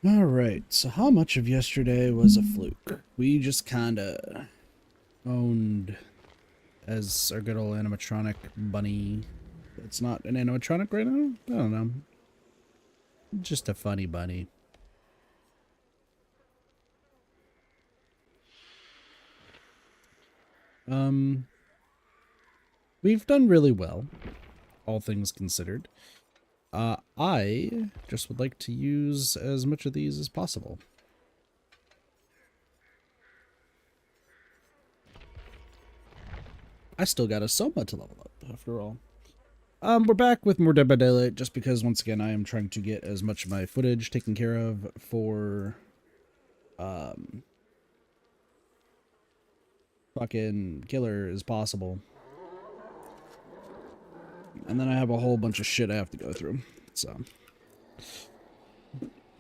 Alright, so how much of yesterday was a fluke? We just kinda owned as our good old animatronic bunny. It's not an animatronic right now? I don't know. Just a funny bunny. We've done really well, all things considered. I just would like to use as much of these as possible. I still got a Soma to level up, after all. We're back with more Dead by Daylight, just because, once again, I am trying to get as much of my footage taken care of for, fucking killer as possible. And then I have a whole bunch of shit I have to go through, so.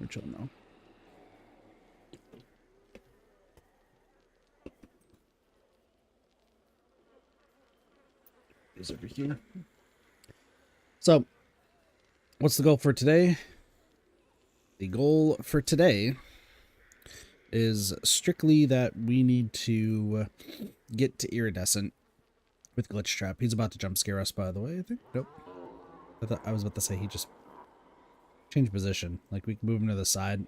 We're chilling now. Is over here. So, what's the goal for today? The goal for today is strictly that we need to get to Iridescent with Glitch Trap. He's about to jump scare us, by the way, I think. Nope. I was about to say he just changed position. Like, we can move him to the side.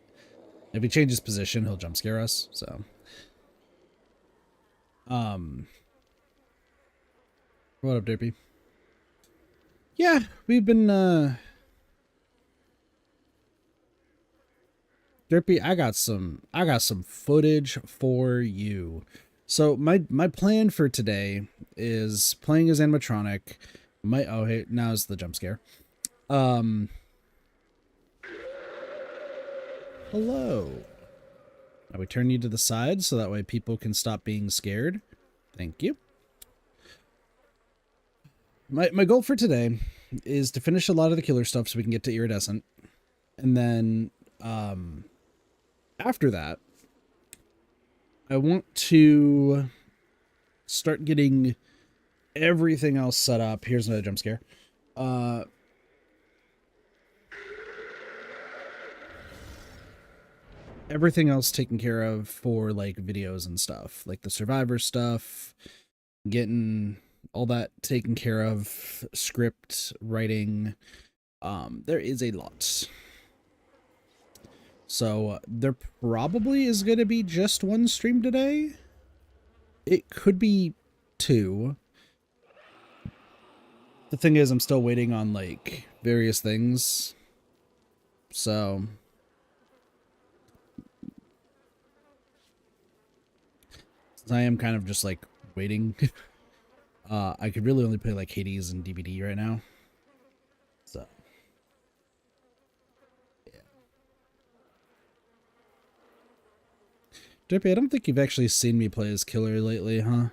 If he changes position, he'll jump scare us, so. What up, Derpy? Yeah, we've been, Derpy, I got some footage for you. So my plan for today is playing as animatronic. Oh hey, now's the jump scare. Hello. Now we turn you to the side so that way people can stop being scared. Thank you. My goal for today is to finish a lot of the killer stuff so we can get to Iridescent. And then after that, I want to start getting everything else set up. Here's another jump scare. Everything else taken care of for like videos and stuff, like the Survivor stuff, getting all that taken care of, script writing. There is a lot. So there probably is going to be just one stream today. It could be two. The thing is, I'm still waiting on like various things. So I am kind of just like waiting. I could really only play like Hades and DBD right now. So yeah. Dippy, I don't think you've actually seen me play as killer lately, huh?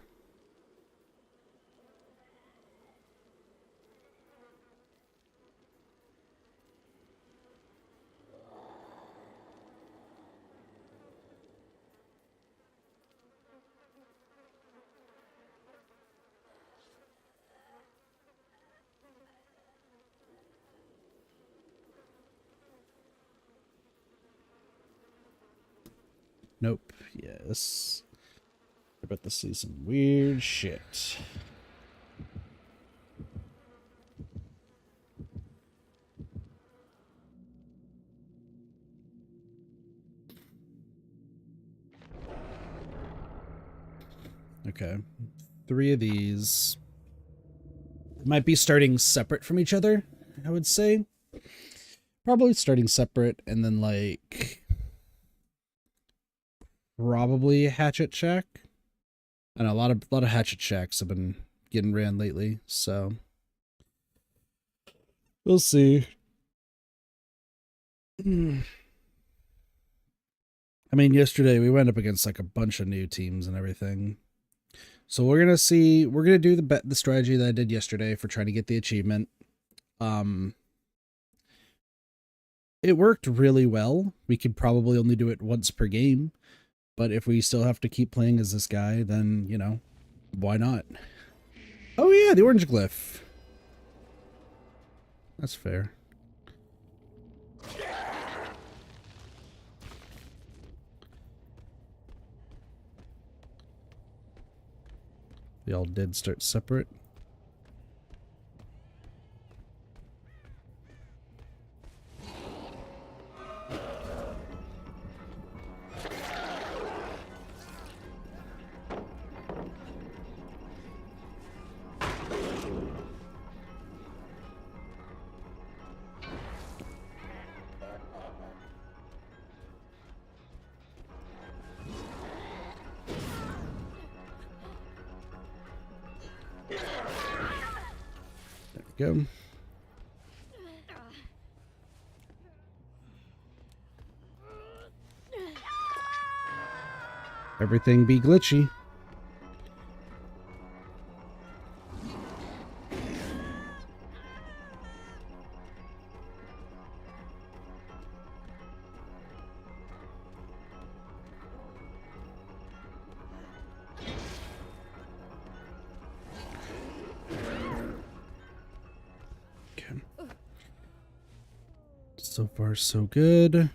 Nope. Yes. We're about to see some weird shit. Okay. 3 of these might be starting separate from each other, I would say. Probably starting separate and then like probably Hatchet Shack. I know a lot of Hatchet Shacks have been getting ran lately, so we'll see. I mean, yesterday we went up against like a bunch of new teams and everything. So we're gonna see. We're gonna do the strategy that I did yesterday for trying to get the achievement. It worked really well. We could probably only do it once per game, but if we still have to keep playing as this guy, then you know, why not? Oh yeah, the orange glyph. That's fair. They all did start separate. There we go. Everything be glitchy. Okay. So far, so good.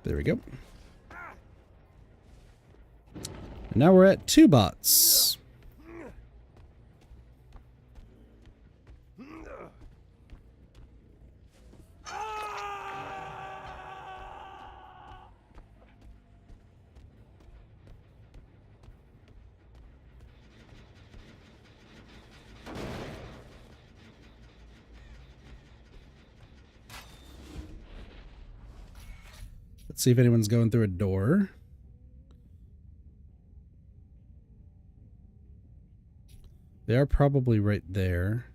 There we go. And now we're at 2 bots. Let's see if anyone's going through a door. They are probably right there.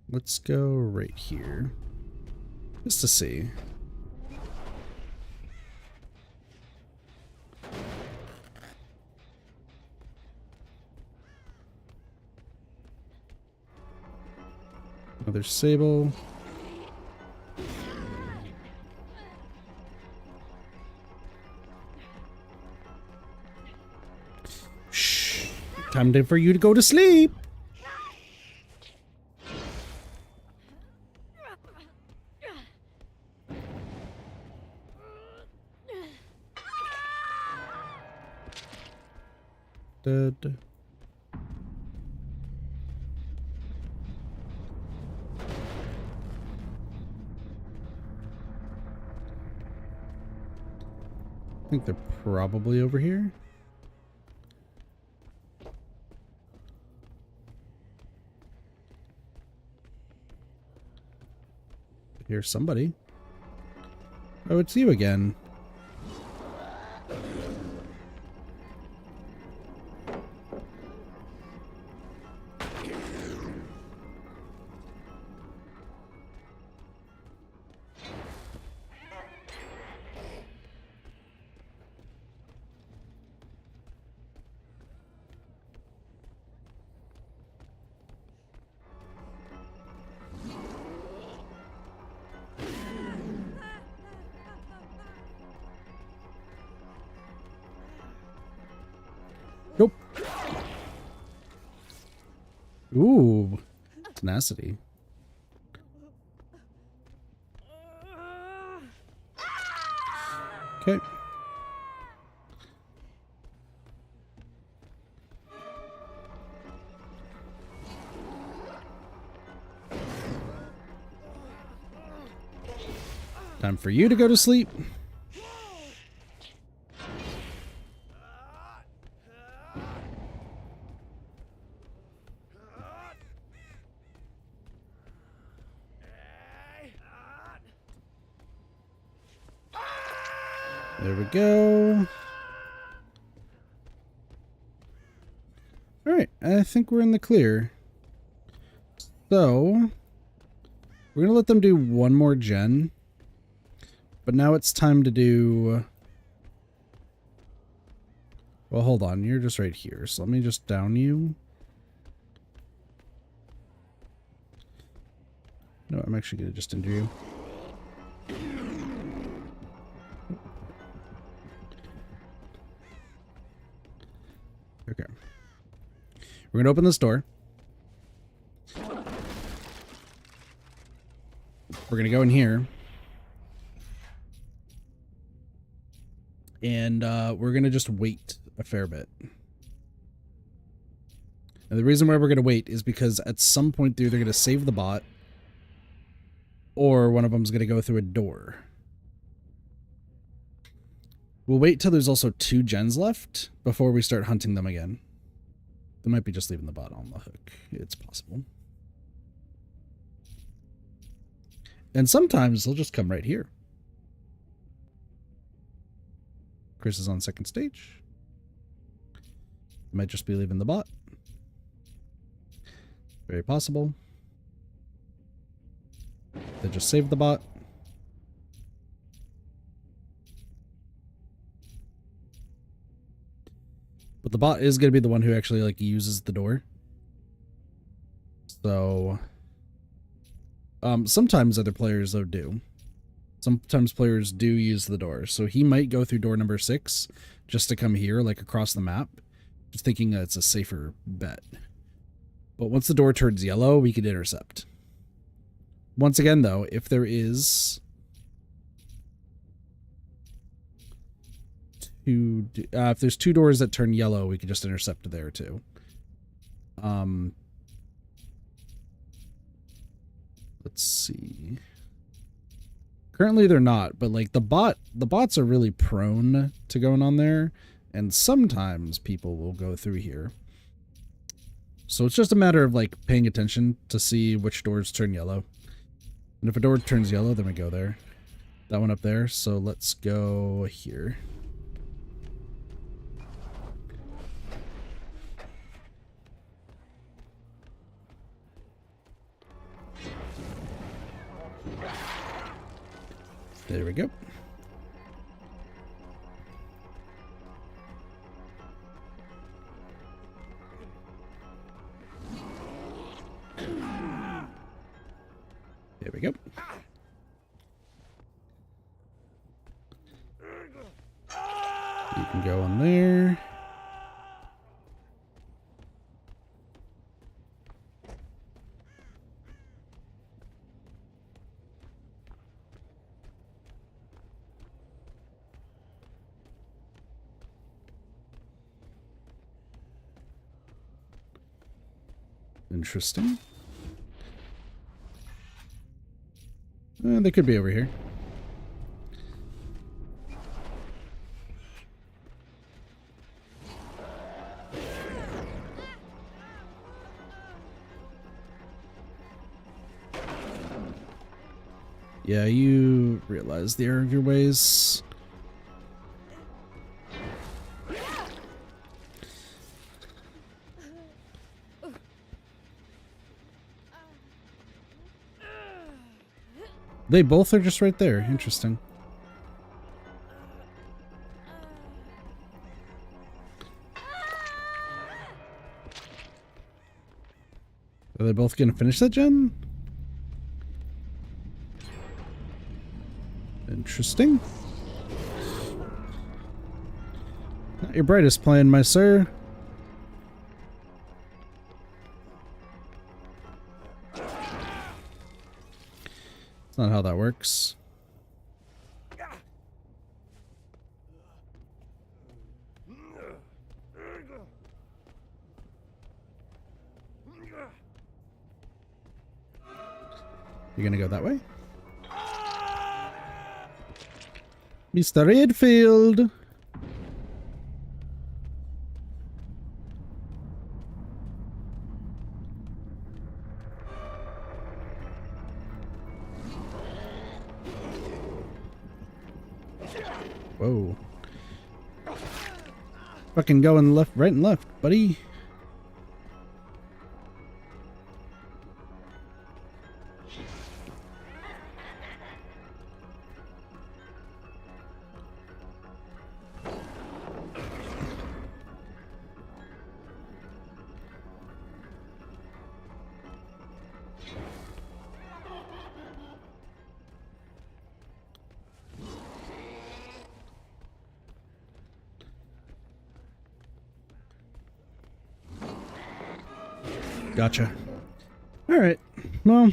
Let's go right here. Just to see. Another Sable. Shh. Time for you to go to sleep. Dead. I think they're probably over here. Here's somebody. Oh, it's you again. Nope. Ooh, tenacity. Okay. Time for you to go to sleep. There we go. Alright, I think we're in the clear. So, we're going to let them do one more gen. But now it's time to do... Well, hold on. You're just right here. So let me just down you. No, I'm actually going to just injure you. Okay. We're going to open this door. We're going to go in here. And we're going to just wait a fair bit. And the reason why we're going to wait is because at some point they're either going to save the bot or one of them's going to go through a door. We'll wait till there's also 2 gens left before we start hunting them again. They might be just leaving the bot on the hook. It's possible. And sometimes they'll just come right here. Chris is on second stage. Might just be leaving the bot. Very possible. They just saved the bot. But the bot is going to be the one who actually like uses the door. So sometimes other players though do. Sometimes players do use the door. So he might go through door number 6 just to come here, like across the map, just thinking that it's a safer bet. But once the door turns yellow, we can intercept. Once again, though, if there is if there's 2 doors that turn yellow, we can just intercept there too. Let's see. Currently they're not, but like the bots are really prone to going on there, and sometimes people will go through here. So it's just a matter of like paying attention to see which doors turn yellow. And if a door turns yellow, then we go there. That one up there, so let's go here. There we go. There we go. You can go on there. Interesting. They could be over here. Yeah, you realize the error of your ways. They both are just right there. Interesting. Are they both going to finish that gen? Interesting. Not your brightest plan, my sir. That's not how that works. You're gonna go that way? Mr. Redfield! Whoa. Fucking going left, right and left, buddy. Gotcha. Alright. Well,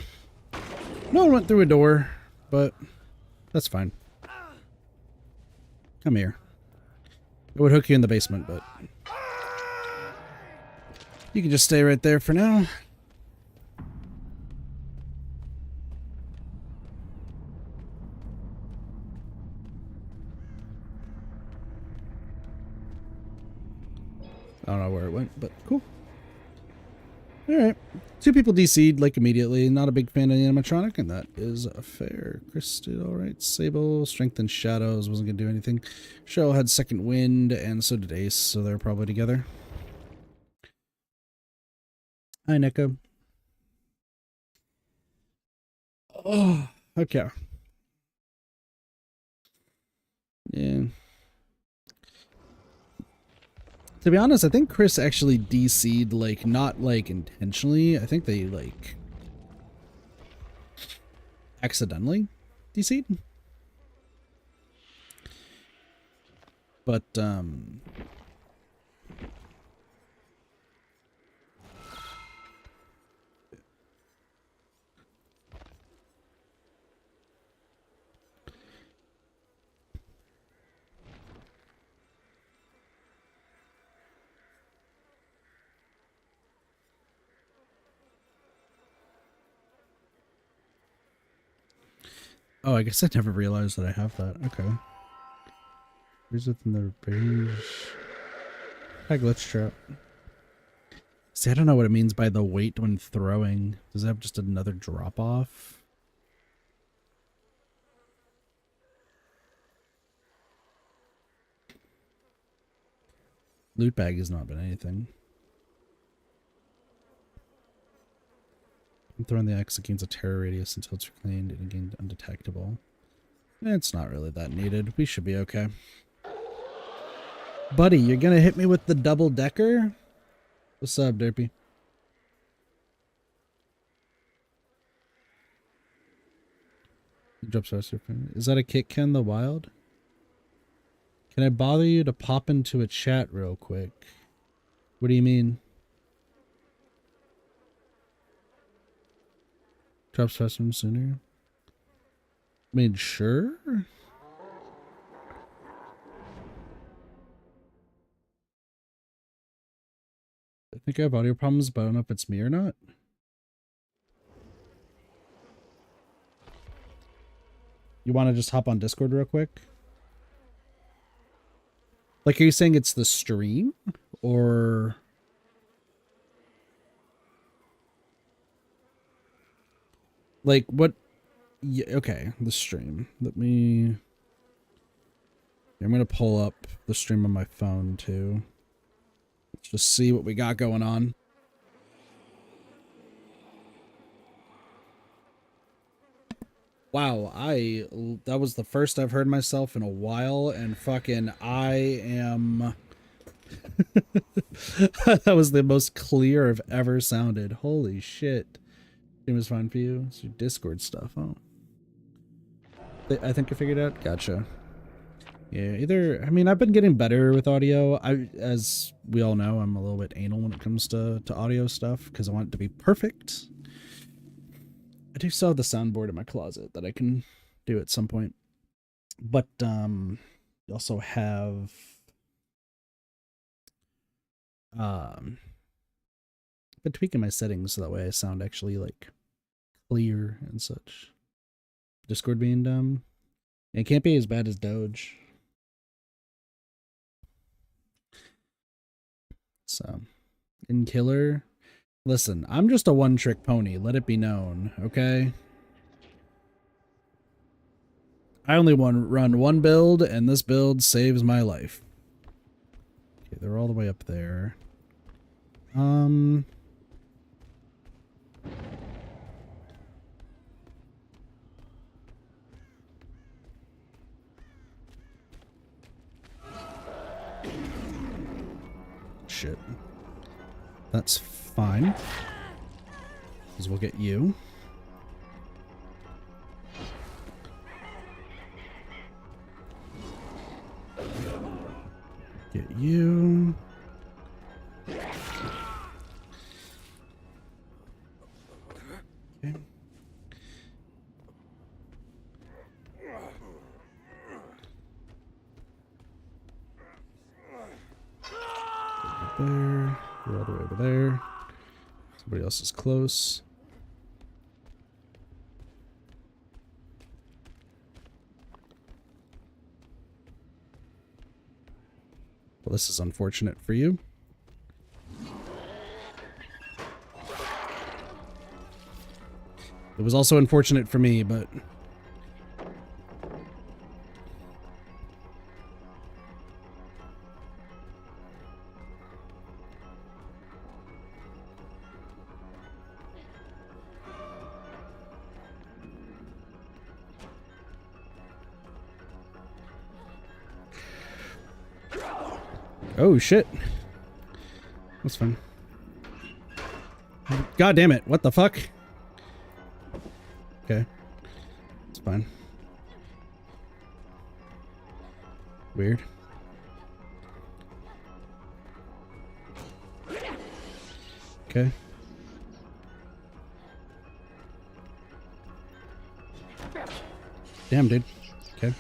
no one went through a door, but that's fine. Come here. I would hook you in the basement, but you can just stay right there for now. I don't know where it went, but cool. Alright. 2 people DC'd, like, immediately. Not a big fan of the animatronic, and that is fair. Chris did alright. Sable, Strength and Shadows, wasn't going to do anything. Cheryl had Second Wind, and so did Ace, so they're probably together. Hi, Neko. Oh, okay. Yeah. To be honest, I think Chris actually DC'd, like, not, like, intentionally. I think they, like, accidentally DC'd. But, oh, I guess I never realized that I have that. Okay. Here's it in the beige. Hi, Glitch Trap. See, I don't know what it means by the weight when throwing. Does it have just another drop off? Loot bag has not been anything. I'm throwing the X against a terror radius until it's reclaimed and again undetectable. It's not really that needed. We should be okay. Buddy, you're gonna hit me with the double decker? What's up, Derpy? Is that a Kit Ken the Wild? Can I bother you to pop into a chat real quick? What do you mean? Drops faster and sooner? I mean, sure. I think I have audio problems, but I don't know if it's me or not. You want to just hop on Discord real quick? Like, are you saying it's the stream? Or... like, what... yeah, okay, the stream. Let me... I'm going to pull up the stream on my phone, too. Let's just see what we got going on. Wow, that was the first I've heard myself in a while, and fucking I am... that was the most clear I've ever sounded. Holy shit. It was fine for you? It's your Discord stuff, oh. I think I figured it out. Gotcha. Yeah, either... I mean, I've been getting better with audio. As we all know, I'm a little bit anal when it comes to audio stuff, because I want it to be perfect. I do still have the soundboard in my closet that I can do at some point. But, you also have... been tweaking my settings so that way I sound actually, like, clear and such. Discord being dumb. It can't be as bad as Doge. So, in Killer, listen, I'm just a one-trick pony. Let it be known, okay? I only run one build, and this build saves my life. Okay, they're all the way up there. Shit. That's fine. Because we'll get you. Get you. Okay. There. You're all the way over there. Somebody else is close. Well, this is unfortunate for you. It was also unfortunate for me, but... Oh, shit. That's fine. God damn it. What the fuck? Okay. It's fine. Weird. Okay. Damn, dude. Okay.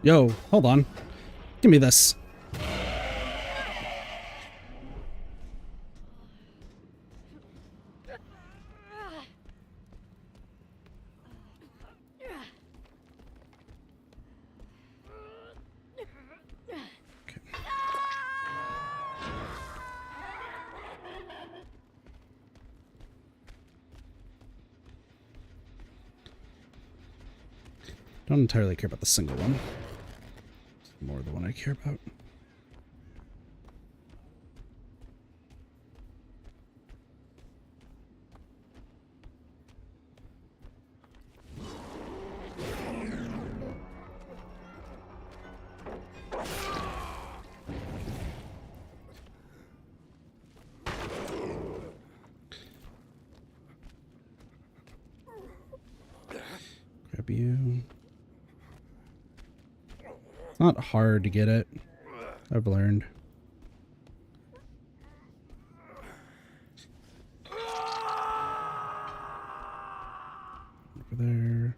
Yo, hold on. Give me this. Don't entirely care about the single one. It's more the one I care about. Grab you. It's not hard to get it. I've learned. Over there.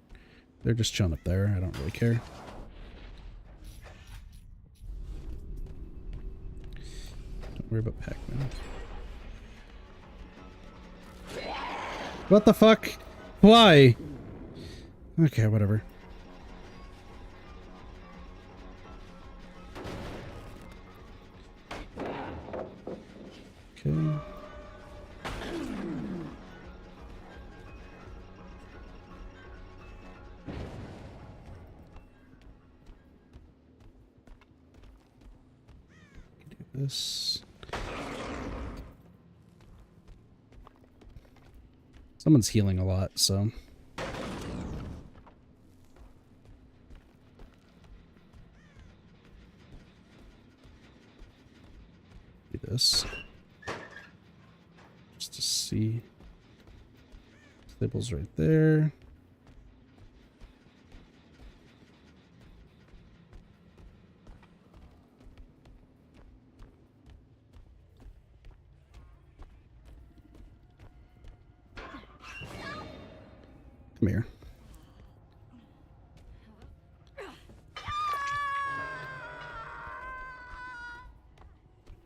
They're just chilling up there. I don't really care. Don't worry about Pac-Man. What the fuck? Why? Okay, whatever. Okay. Do this. Someone's healing a lot, so. Do this. Just to see. Label's right there. Come here.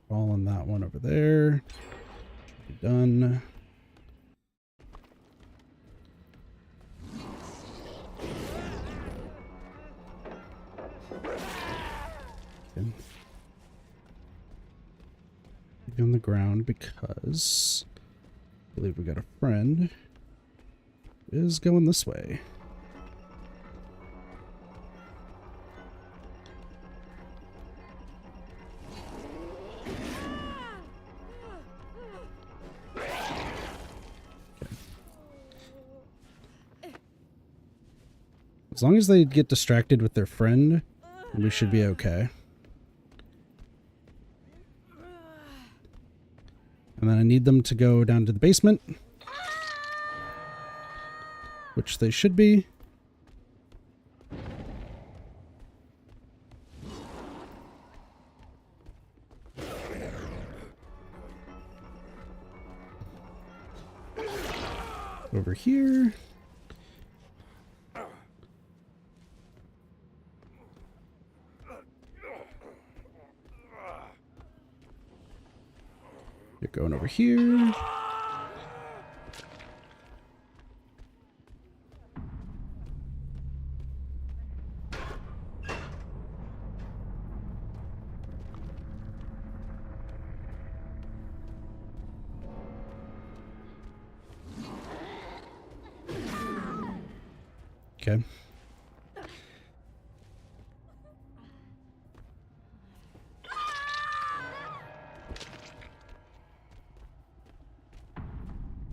All on that one over there. Should be done. On the ground because I believe we got a friend who is going this way. As long as they get distracted with their friend, we should be okay. And then I need them to go down to the basement, which they should be. Over here. You're going over here. Okay.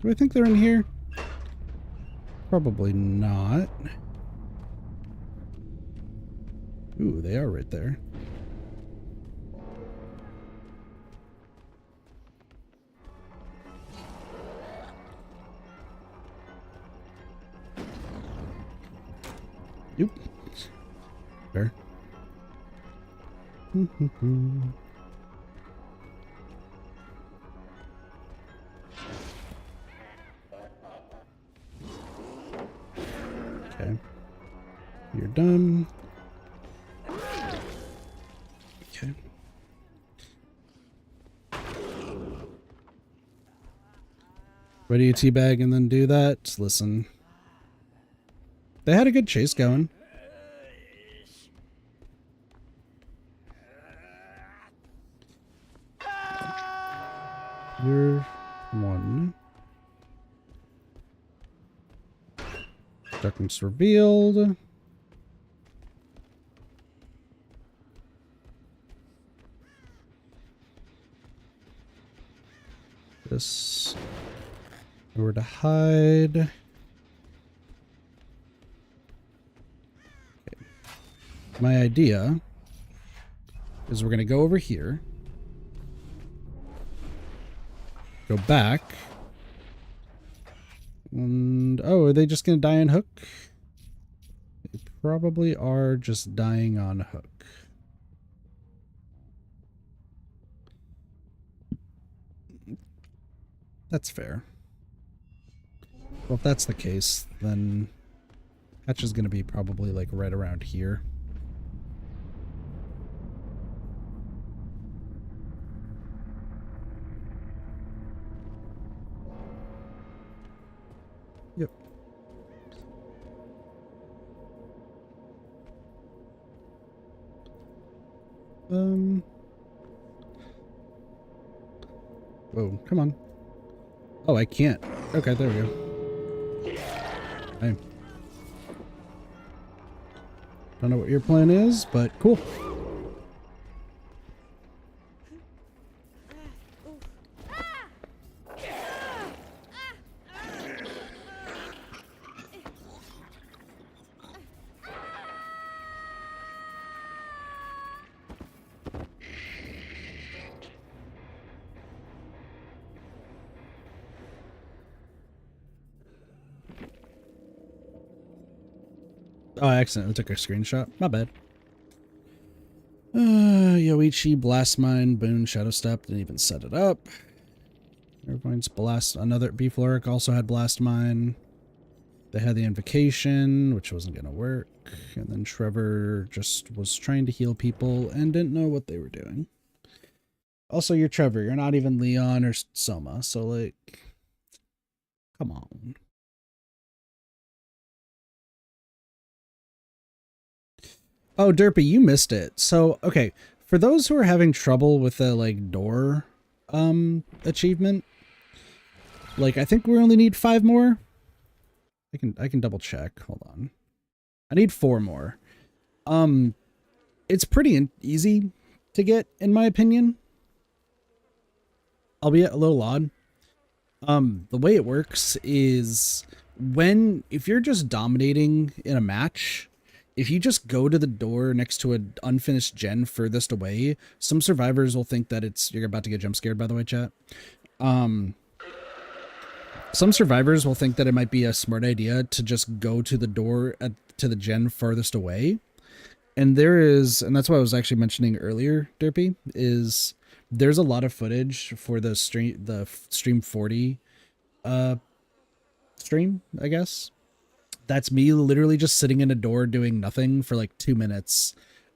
Do I think they're in here? Probably not. Ooh, they are right there. Yep. Fair. Okay. You're done. Okay. Why do you teabag and then do that? Listen. They had a good chase going. You're one. Darkness revealed. This. Nowhere to hide. Okay. My idea is we're going to go over here. Go back. And, oh, are they just going to die on hook? They probably are just dying on hook. That's fair. Well, if that's the case, then Hatch is going to be probably like right around here. Yep. Whoa, come on. Oh, I can't. Okay, there we go. Hey. Don't know what your plan is, but cool. Oh, I accidentally took a screenshot. My bad. Yoichi, Blast Mine, Boone, Shadow Step. Didn't even set it up. Everyone's Blast. Another Beefluric also had Blast Mine. They had the Invocation, which wasn't going to work. And then Trevor just was trying to heal people and didn't know what they were doing. Also, you're Trevor. You're not even Leon or Soma. So, like, come on. Oh, Derpy, you missed it. So, okay, For those who are having trouble with the like door achievement, like I think we only need 5 more. I can double check. Hold on. I need 4 more. It's pretty easy to get, in my opinion. Albeit a little odd. The way it works is if you're just dominating in a match, if you just go to the door next to an unfinished gen furthest away, some survivors will think that you're about to get jump scared, by the way, chat. Some survivors will think that it might be a smart idea to just go to the door to the gen farthest away. And that's what I was actually mentioning earlier, Derpy, is there's a lot of footage for the stream 40 stream, I guess. That's me literally just sitting in a door doing nothing for like 2 minutes.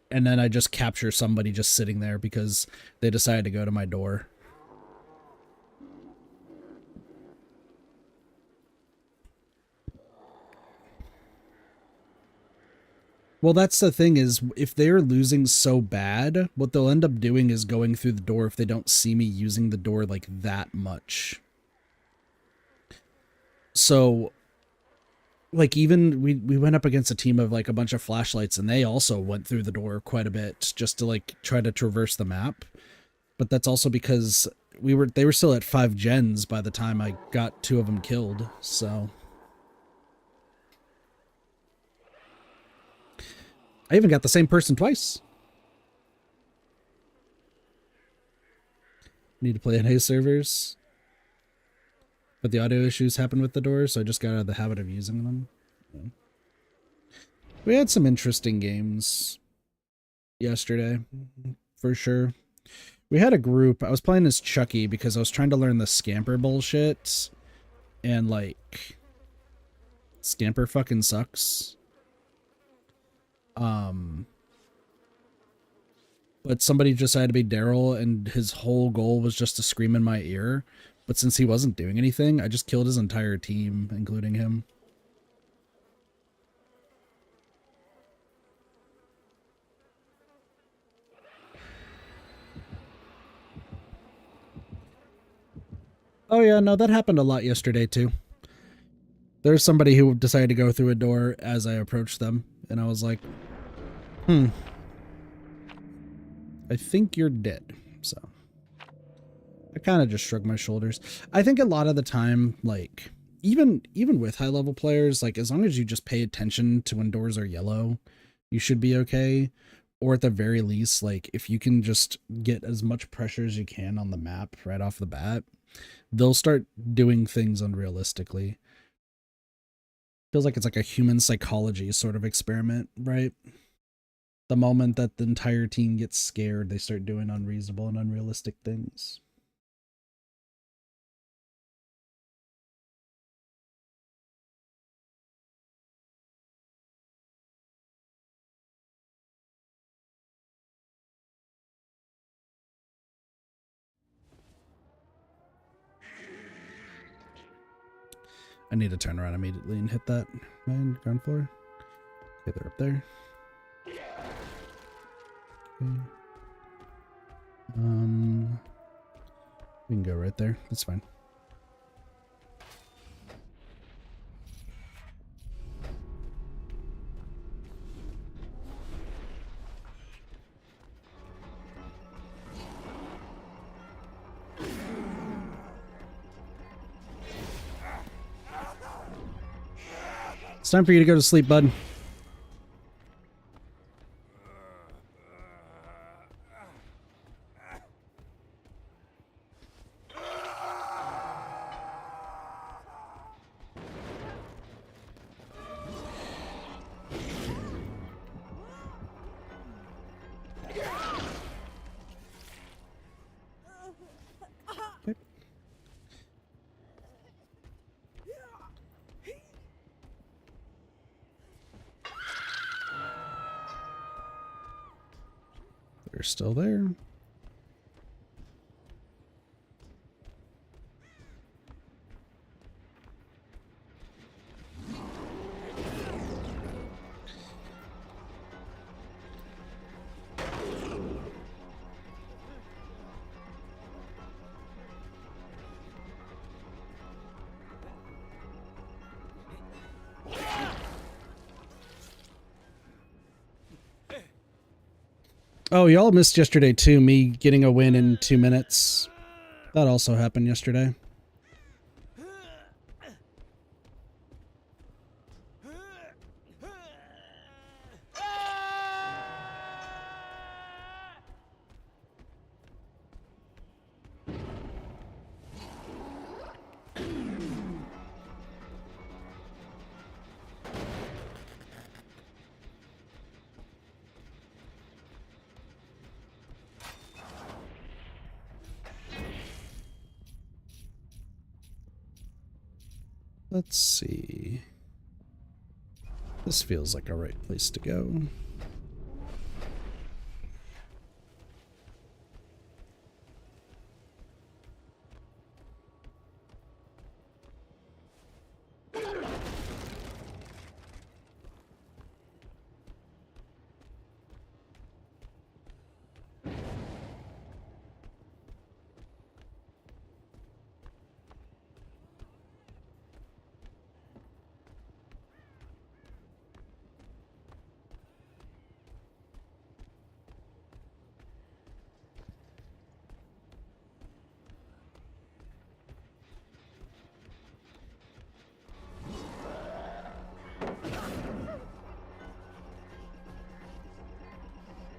And then I just capture somebody just sitting there because they decided to go to my door. Well, that's the thing is, if they're losing so bad, what they'll end up doing is going through the door if they don't see me using the door like that much. So, like, even we went up against a team of like a bunch of flashlights, and they also went through the door quite a bit just to like try to traverse the map. But that's also because they were still at 5 gens by the time I got 2 of them killed, so... I even got the same person twice. Need to play in Haze servers. But the audio issues happened with the doors, so I just got out of the habit of using them. Yeah. We had some interesting games yesterday, for sure. We had a group. I was playing as Chucky because I was trying to learn the scamper bullshit. And, like, scamper fucking sucks. But somebody decided to be Daryl, and his whole goal was just to scream in my ear. But since he wasn't doing anything, I just killed his entire team, including him. Oh yeah, no, that happened a lot yesterday too. There's somebody who decided to go through a door as I approached them, and I was like, I think you're dead. So I kind of just shrugged my shoulders. I think a lot of the time, like, even with high level players, like, as long as you just pay attention to when doors are yellow, you should be okay. Or at the very least, like, if you can just get as much pressure as you can on the map right off the bat, they'll start doing things unrealistically. Feels like it's like a human psychology sort of experiment, right? The moment that the entire team gets scared, they start doing unreasonable and unrealistic things. I need to turn around immediately and hit that main ground floor. Okay, they're up there. Okay. We can go right there. That's fine. It's time for you to go to sleep, bud. They're still there. Oh, y'all missed yesterday too, me getting a win in 2 minutes. That also happened yesterday. Let's see. This feels like a right place to go.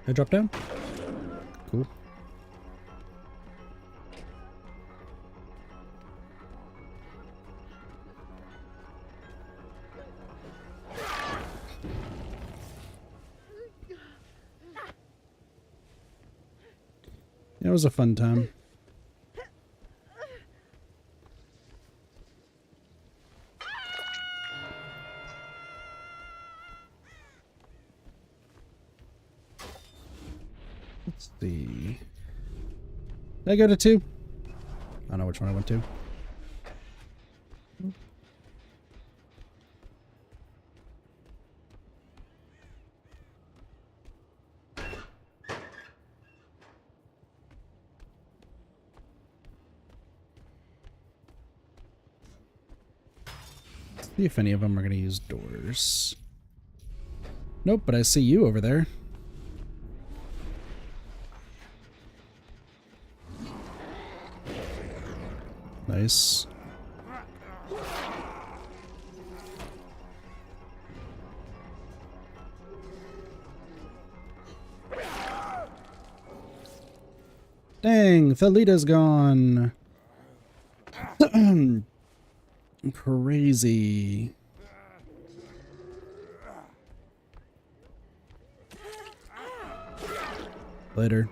I drop down? Cool. It was a fun time. Let's see. Did I go to 2? I don't know which one I went to. See if any of them are going to use doors. Nope, but I see you over there. Nice. Dang, Thalita's gone. Crazy. Later.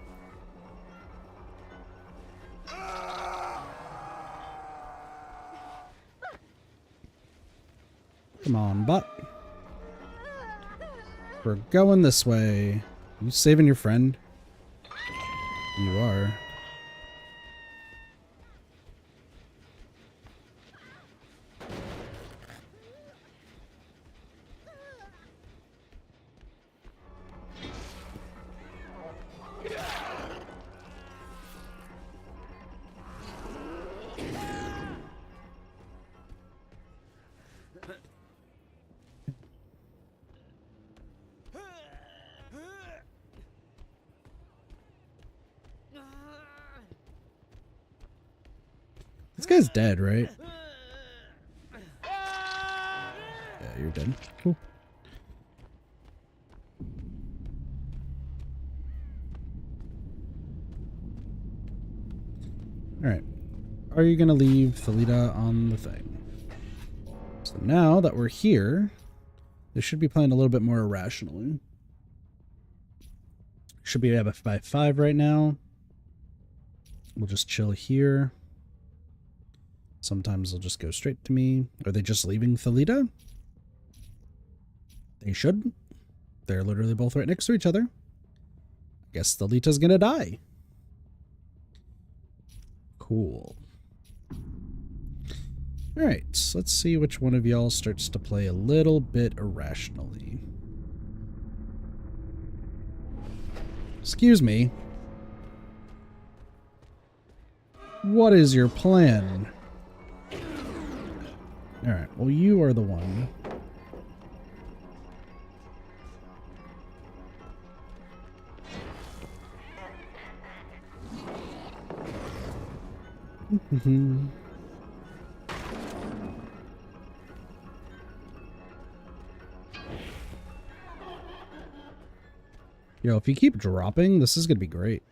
Come on, bot. We're going this way. You saving your friend? You are. This guy's dead, right? Yeah, you're dead. Cool. Alright. Are you going to leave Thalita on the thing? So now that we're here, they should be playing a little bit more irrationally. Should be up by 5 right now. We'll just chill here. Sometimes they'll just go straight to me. Are they just leaving Thalita? They should. They're literally both right next to each other. I guess Thalita's gonna die. Cool. Alright, so let's see which one of y'all starts to play a little bit irrationally. Excuse me. What is your plan? Alright, well you are the one. Yo, if you keep dropping, this is gonna be great.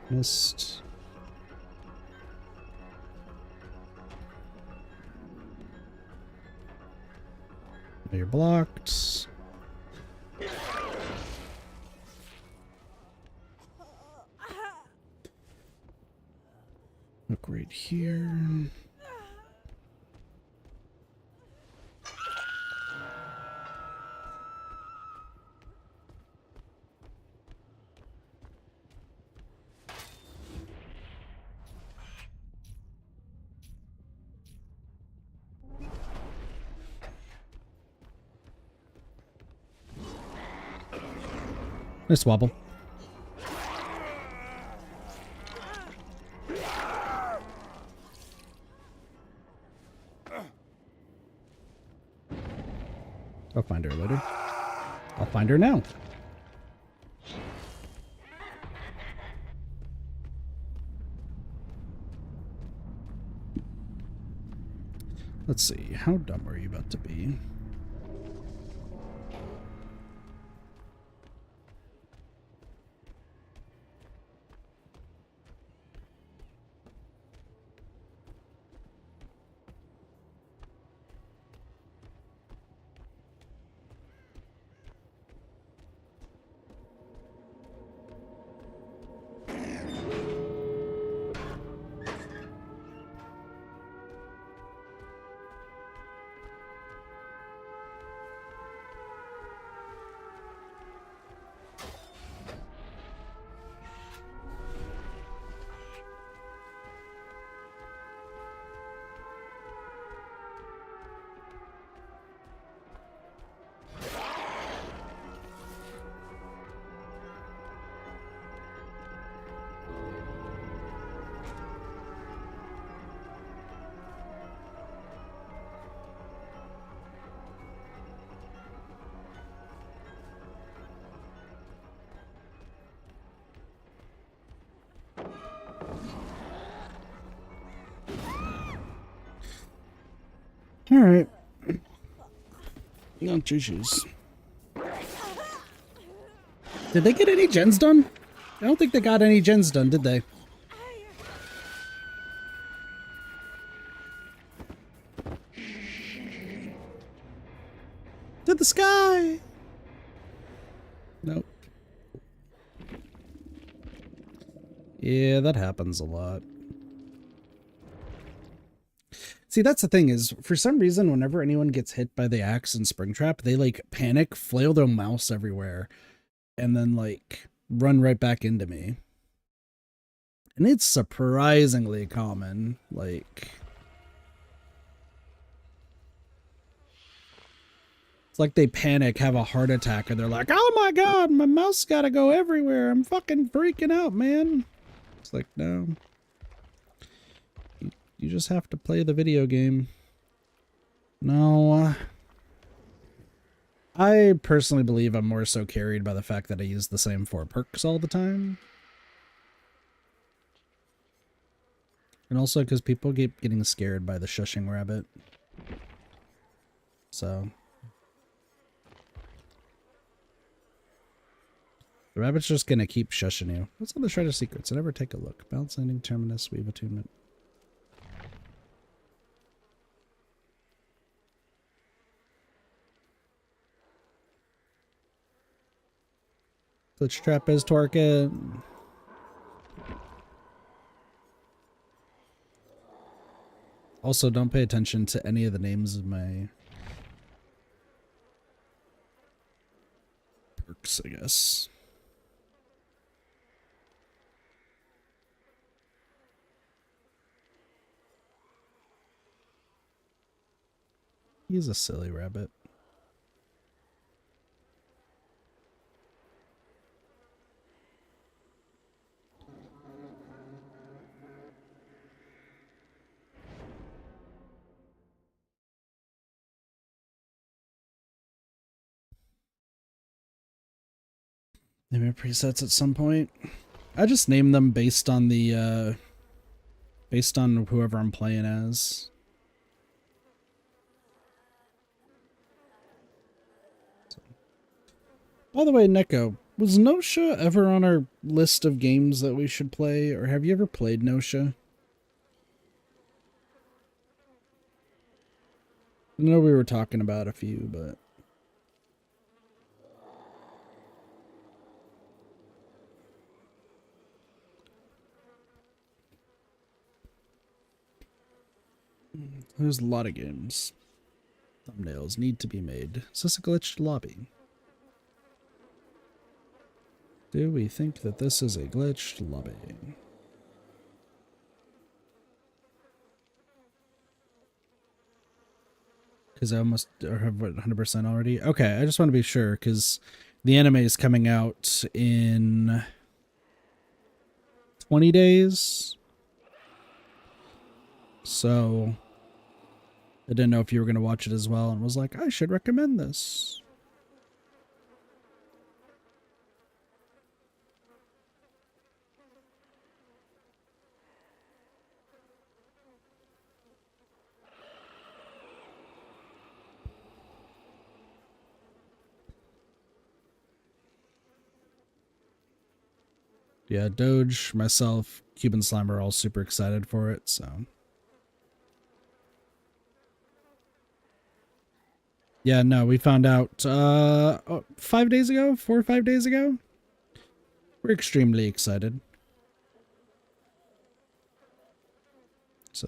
Missed. You're blocked. Look right here. Nice wobble. I'll find her later. I'll find her now. Let's see. How dumb are you about to be? All right. Not issues. Did they get any gens done? I don't think they got any gens done, did they? To the sky! Nope. Yeah, that happens a lot. See, that's the thing is, for some reason, whenever anyone gets hit by the axe in Springtrap, they, like, panic, flail their mouse everywhere, and then, like, run right back into me. And it's surprisingly common, like... It's like they panic, have a heart attack, and they're like, oh my god, my mouse gotta go everywhere, I'm fucking freaking out, man. It's like, no. You just have to play the video game. No. I personally believe I'm more so carried by the fact that I use the same 4 perks all the time. And also because people keep getting scared by the shushing rabbit. So. The rabbit's just gonna keep shushing you. What's on the Shred of Secrets? I never take a look. Balance landing, terminus, weave attunement. Glitch trap is torque it. Also, don't pay attention to any of the names of my perks, I guess. He's a silly rabbit. Name presets at some point. I just name them based on the based on whoever I'm playing as. So. By the way, Neko, was Nosha ever on our list of games that we should play, or have you ever played Nosha? I know we were talking about a few, but... There's a lot of games. Thumbnails need to be made. Is this a glitched lobby? Do we think that this is a glitched lobby? Because I almost have 100% already. Okay, I just want to be sure because the anime is coming out in 20 days. So I didn't know if you were going to watch it as well and was like, I should recommend this. Yeah, Doge, myself, Cuban Slime are all super excited for it, so. Yeah, no, we found out 5 days ago, 4 or 5 days ago. We're extremely excited. So.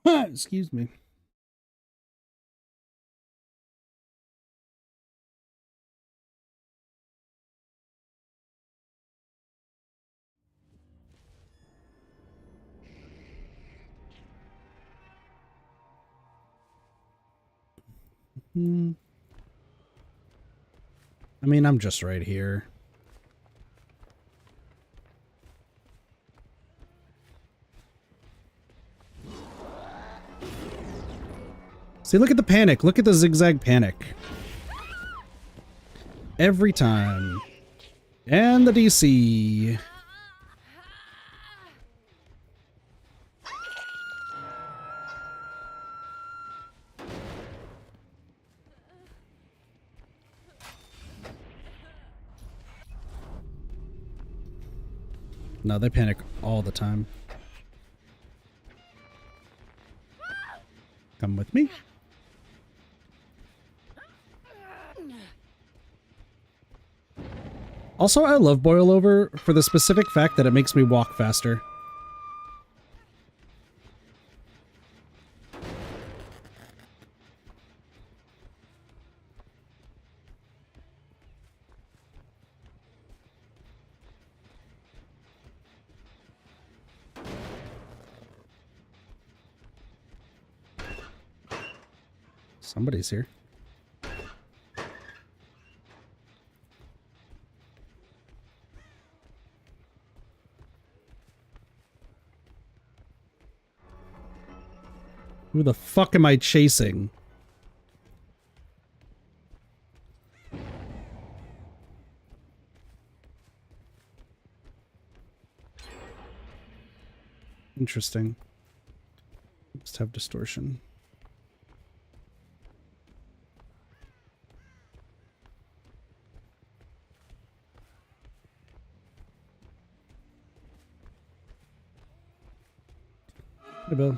Excuse me. I mean, I'm just right here. See, look at the panic. Look at the zigzag panic. Every time. And the DC. No, they panic all the time. Come with me. Also, I love Boil Over for the specific fact that it makes me walk faster. Somebody's here. Who the fuck am I chasing? Interesting. Must have distortion. Hey, Bill.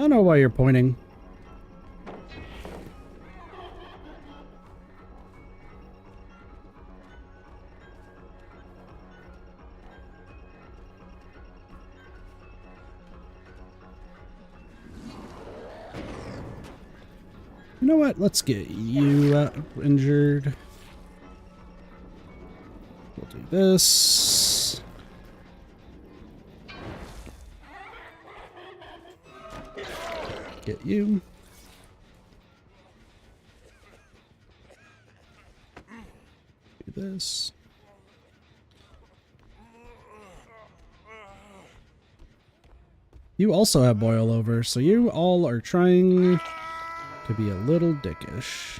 I don't know why you're pointing. You know what? Let's get you injured. We'll do this. Get you. Do this. You also have boil over, so you all are trying to be a little dickish.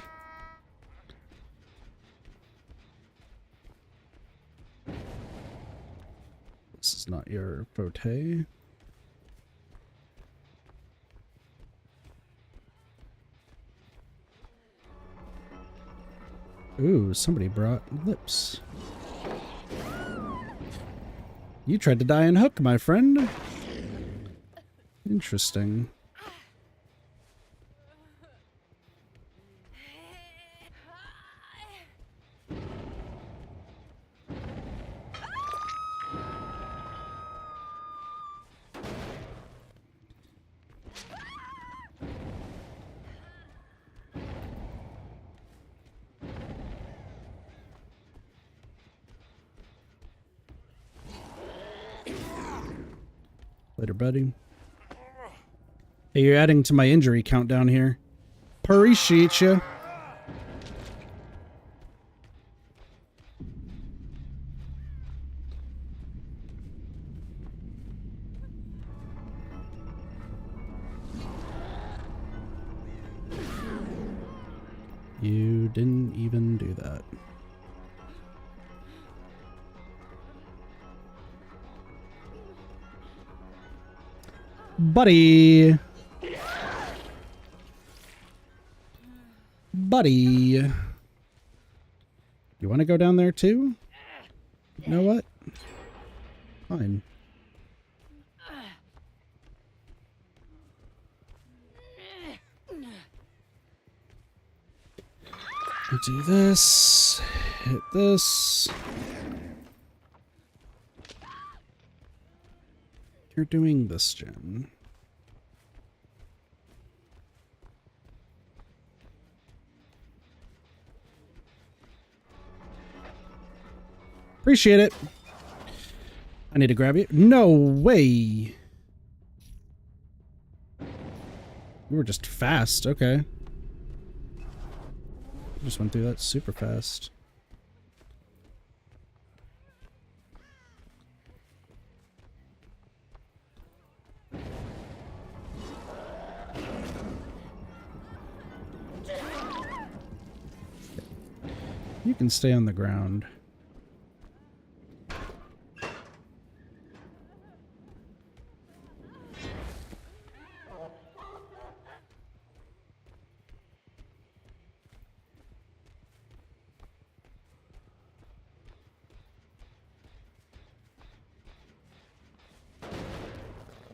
This is not your forte. Ooh, somebody brought lips. You tried to die and hook, my friend. Interesting. Later, buddy. Hey, you're adding to my injury count down here. Appreciate you. You didn't even do that. Buddy. Buddy. You want to go down there too? You know what? Fine. Do this. Hit this. You're doing this, Jen. Appreciate it. I need to grab you. No way. You were just fast. Okay. Just went through that super fast. You can stay on the ground.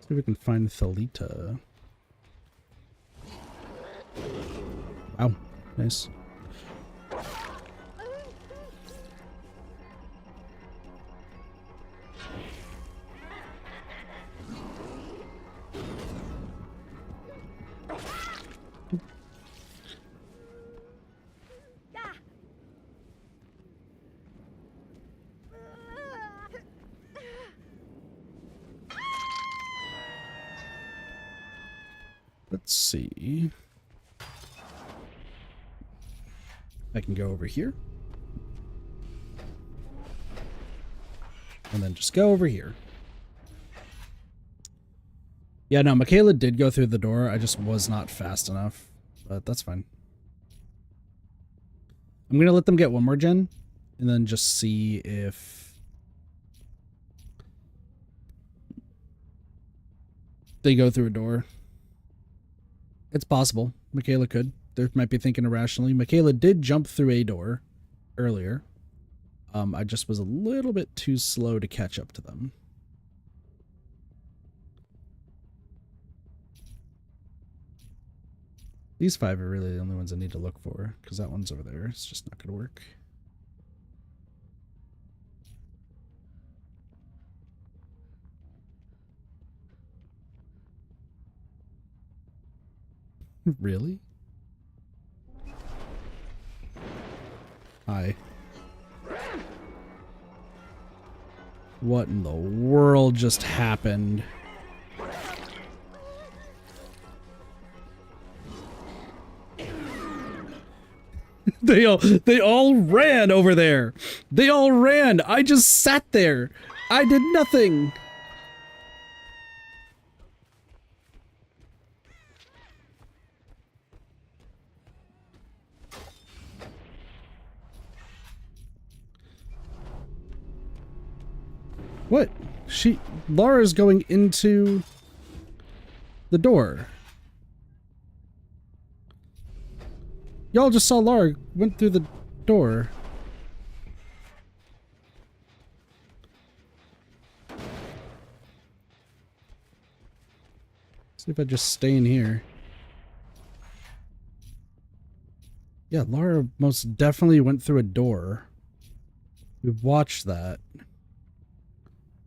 See if we can find Thalita. Wow, nice. Let's see. I can go over here. And then just go over here. Yeah, no, Michaela did go through the door. I just was not fast enough. But that's fine. I'm going to let them get one more gen. And then just see if they go through a door. It's possible. Michaela could. They might be thinking irrationally. Michaela did jump through a door earlier. I just was a little bit too slow to catch up to them. These 5 are really the only ones I need to look for, because that one's over there. It's just not going to work. Really? Hi. What in the world just happened? They all ran over there. They all ran. I just sat there. I did nothing. What? Lara's going into the door. Y'all just saw Lara went through the door. See if I just stay in here. Yeah, Lara most definitely went through a door. We've watched that.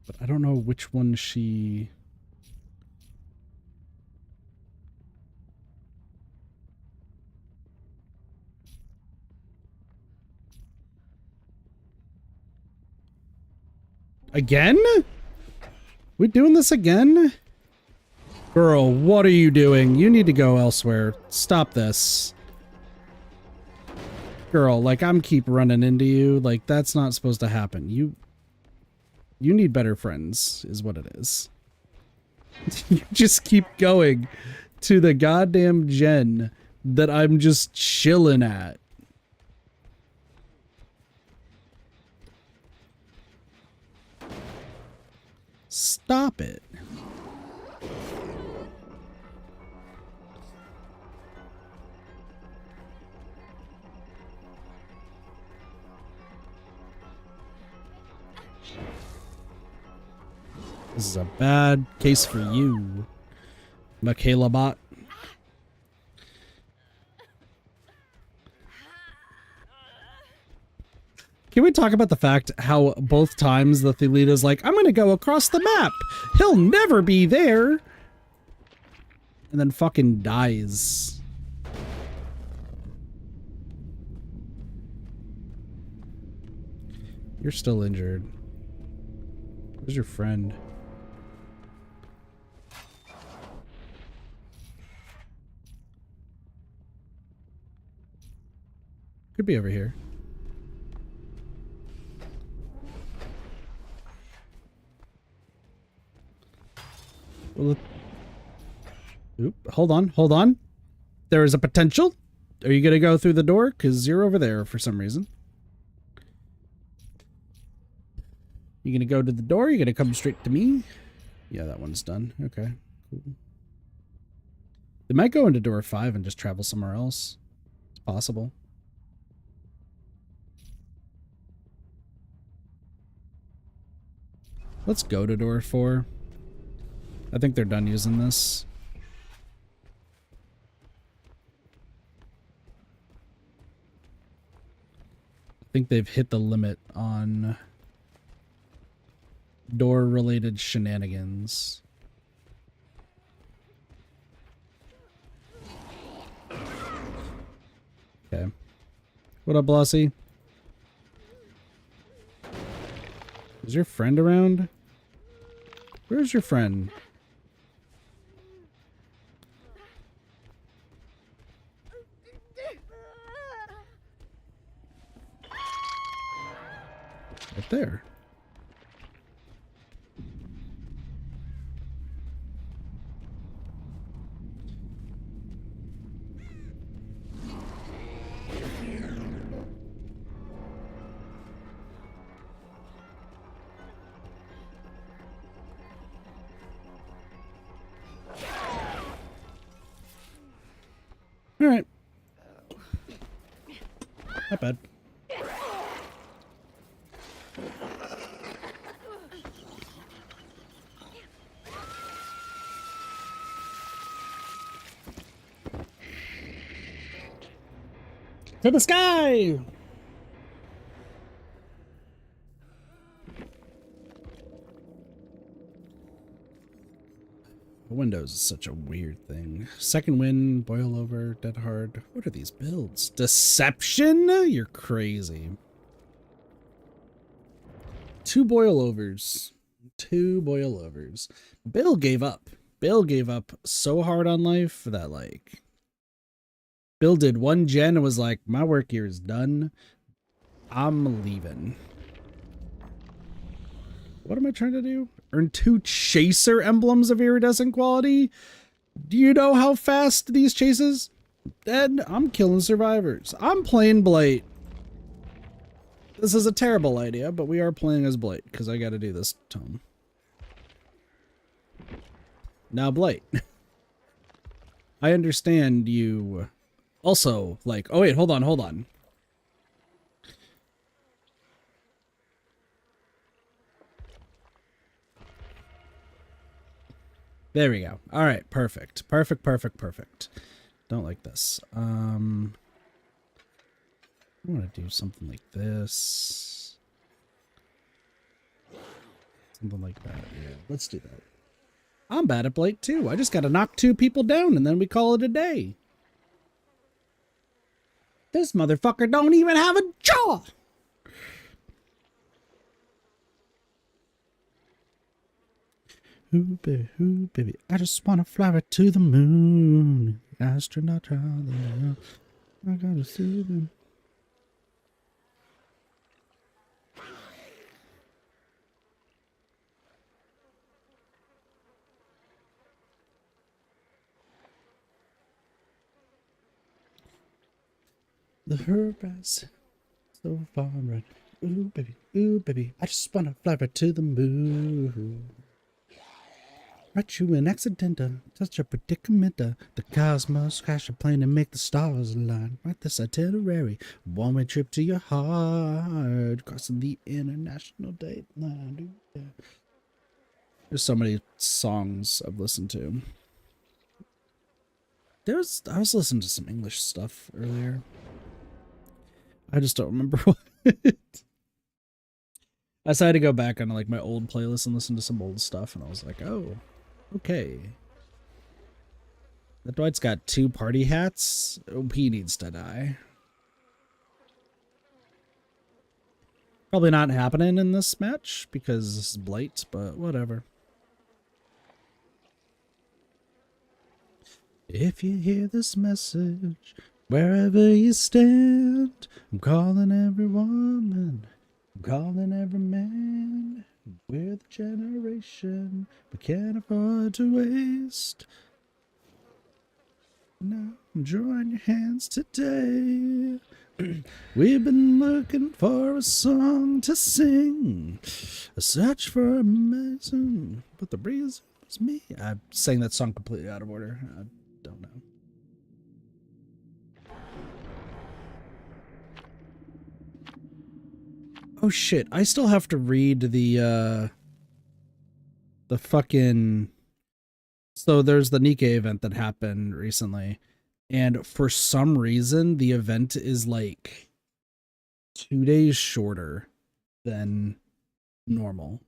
But I don't know which one she... Again? We doing this again? Girl, what are you doing? You need to go elsewhere. Stop this. Girl, like, I'm keep running into you. Like, that's not supposed to happen. You need better friends, is what it is. You just keep going to the goddamn gen that I'm just chilling at. Stop it. This is a bad case for you, Michaela Bot. Can we talk about the fact how both times the Thalita's like, I'm gonna go across the map. He'll never be there. And then fucking dies. You're still injured. Where's your friend? Could be over here. Well, oop, hold on. There is a potential. Are you gonna go through the door? Because you're over there for some reason. You gonna go to the door? You gonna come straight to me? Yeah, that one's done. Okay, cool. They might go into door 5 and just travel somewhere else. It's possible. Let's go to door 4. I think they're done using this. I think they've hit the limit on door-related shenanigans. Okay. What up, Blossy? Is your friend around? Where's your friend? Right there. All right. Not bad. To the sky! Windows is such a weird thing. Second Wind, Boil Over, Dead Hard. What are these builds? Deception? You're crazy. 2 boil overs. 2 boil overs. Bill gave up. Bill gave up so hard on life that, like, Bill did 1 gen and was like, my work here is done. I'm leaving. What am I trying to do? Earn 2 chaser emblems of iridescent quality? Do you know how fast these chases? Then I'm killing survivors. I'm playing Blight. This is a terrible idea, but we are playing as Blight because I got to do this tome. Now, Blight. I understand you also like, oh wait, hold on. There we go. All right, perfect. Don't like this. I want to do something like this. Something like that. Yeah, let's do that. I'm bad at Blight too. I just got to knock 2 people down and then we call it a day. This motherfucker don't even have a jaw. Ooh, baby, I just want to fly right to the moon. Astronaut traveling. I gotta see them. The harass so far right. Ooh, baby, I just want to fly right to the moon. Write you an accidental, such a predicament. The cosmos crash a plane and make the stars align. Write this itinerary, one-way trip to your heart, crossing the international date line. Yeah. There's so many songs I've listened to. I was listening to some English stuff earlier. I just don't remember what. I decided to go back on like my old playlist and listen to some old stuff, and I was like, oh. Okay. That Dwight's got 2 party hats. OP needs to die. Probably not happening in this match because this is Blight, but whatever. If you hear this message, wherever you stand, I'm calling every woman, I'm calling every man. We're the generation we can't afford to waste. Now, join your hands today. We've been looking for a song to sing, a search for a mason, but the breeze was me. I sang that song completely out of order. I don't know. Oh shit, I still have to read the fucking... So there's the Nikkei event that happened recently, and for some reason the event is like 2 days shorter than normal.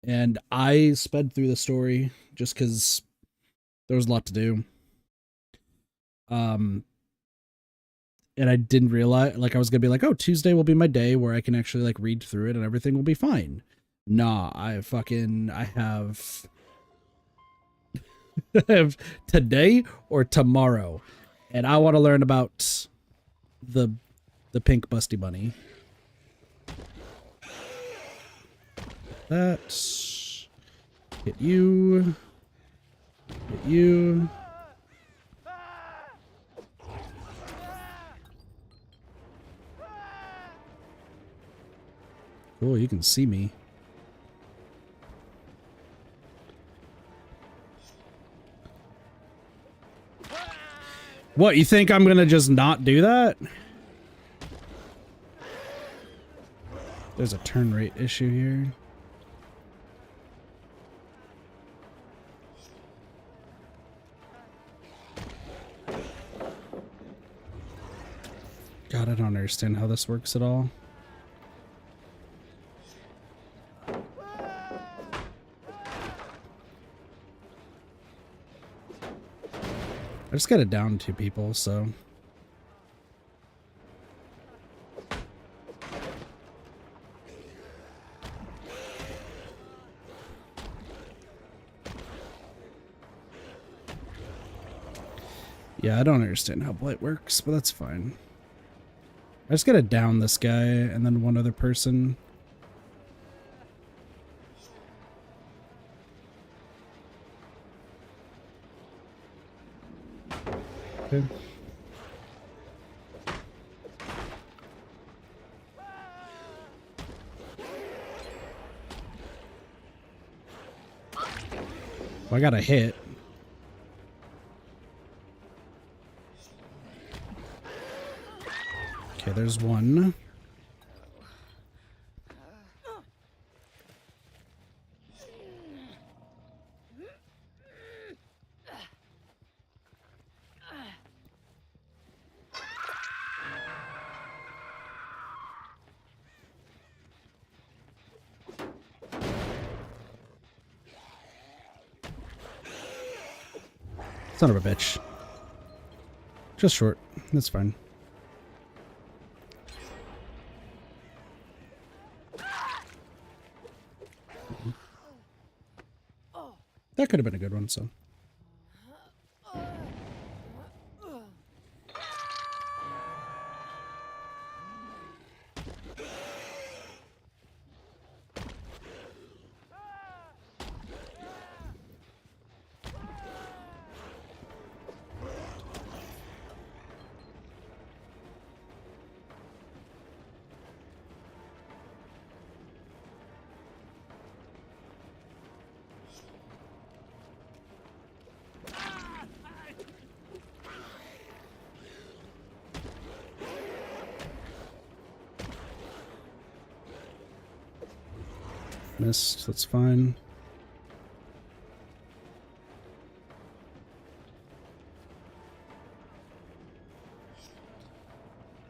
And I sped through the story just because there was a lot to do. And I didn't realize, like, I was gonna be like, oh, Tuesday will be my day where I can actually like read through it and everything will be fine. Nah, I have I have today or tomorrow, and I want to learn about the pink busty bunny. That's hit you. Hit you. Cool, you can see me. What, you think I'm gonna just not do that? There's a turn rate issue here. I don't understand how this works at all. I just gotta down 2 people, so... Yeah, I don't understand how Blight works, but that's fine. I just gotta down this guy and then one other person. Okay. Well, I got a hit. Okay, there's one. Son of a bitch. Just short. That's fine. That could have been a good one, so. Missed, that's fine.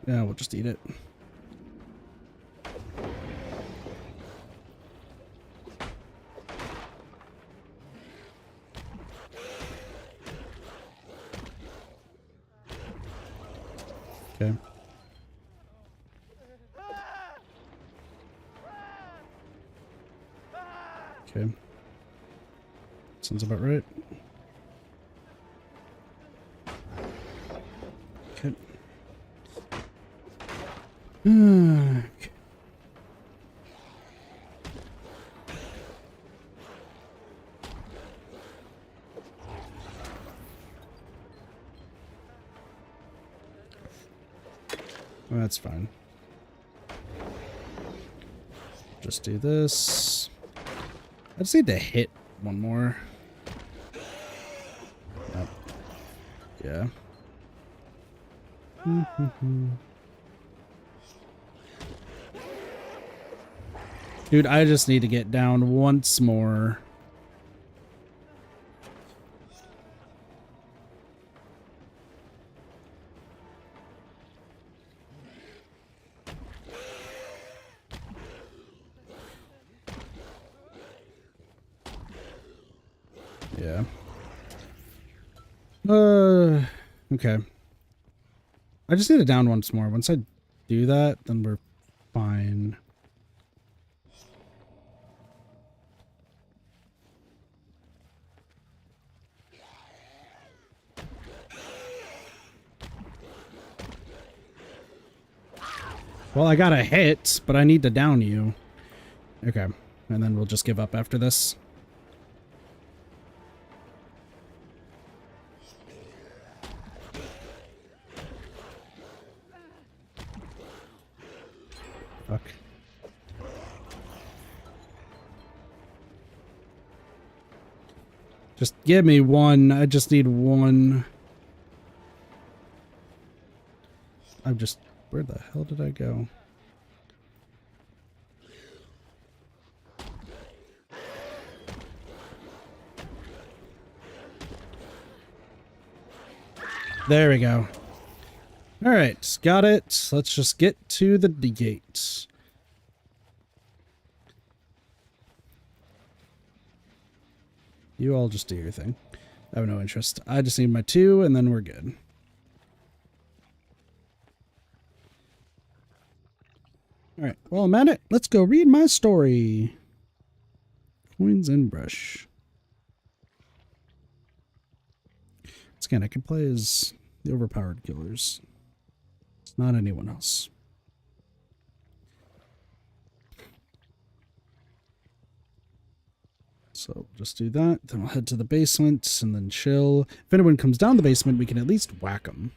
Yeah, we'll just eat it. Okay. Okay. Sounds about right. Okay. Okay. Well, that's fine. Just do this. I just need to hit one more. Yep. Yeah. Dude, I just need to get down once more. Yeah. Okay. I just need to down once more. Once I do that, then we're fine. Well, I got a hit, but I need to down you. Okay. And then we'll just give up after this. Fuck. Just give me one. I just need one. I'm just... Where the hell did I go? There we go. All right, got it. Let's just get to the gate. You all just do your thing. I have no interest. I just need my 2, and then we're good. All right, well, I'm at it. Let's go read my story. Coins and brush. Again, I can play as the overpowered killers. It's not anyone else. So just do that. Then we'll head to the basement and then chill. If anyone comes down the basement, we can at least whack them.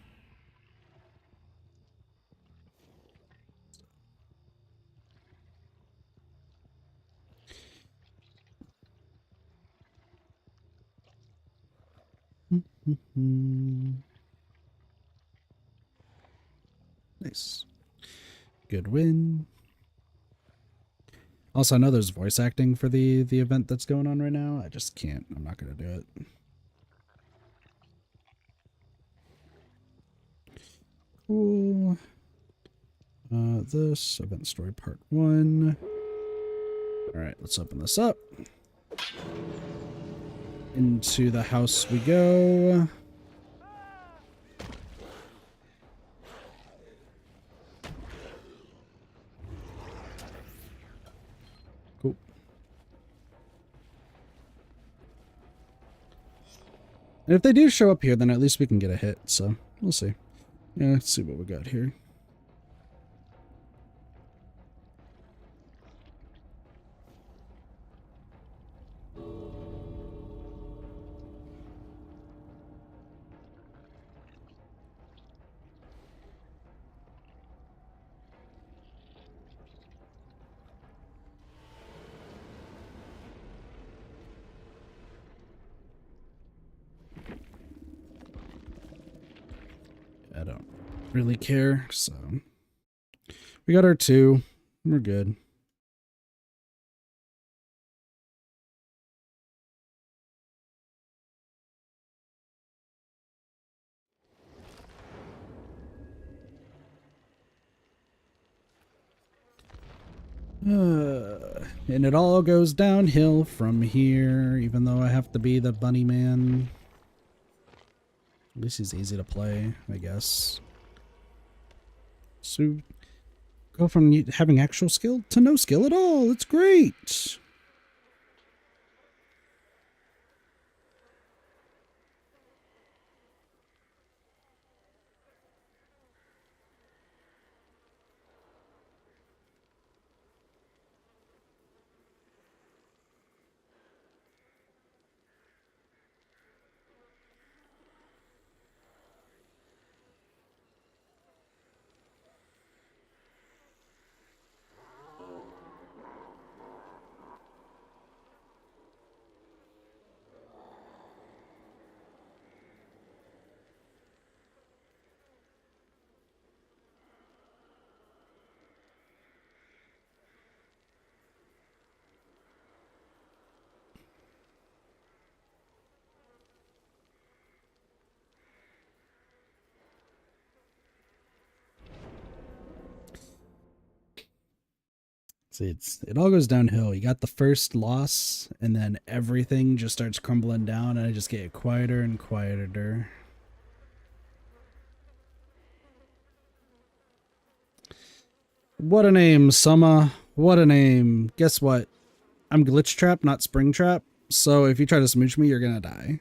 Nice. Good win. Also, I know there's voice acting for the event that's going on right now. I just can't. I'm not going to do it. Cool. This event story part 1. All right, let's open this up. Into the house we go. Cool. And if they do show up here, then at least we can get a hit, so we'll see. Yeah, let's see what we got here. I don't really care, so we got our 2. We're good. And it all goes downhill from here, even though I have to be the bunny man. At least he's easy to play, I guess. So, go from having actual skill to no skill at all. It's great. See, it all goes downhill. You got the first loss, and then everything just starts crumbling down, and I just get quieter and quieter. What a name, Summer. What a name. Guess what? I'm Glitch Trap, not Spring Trap. So if you try to smooch me, you're gonna die.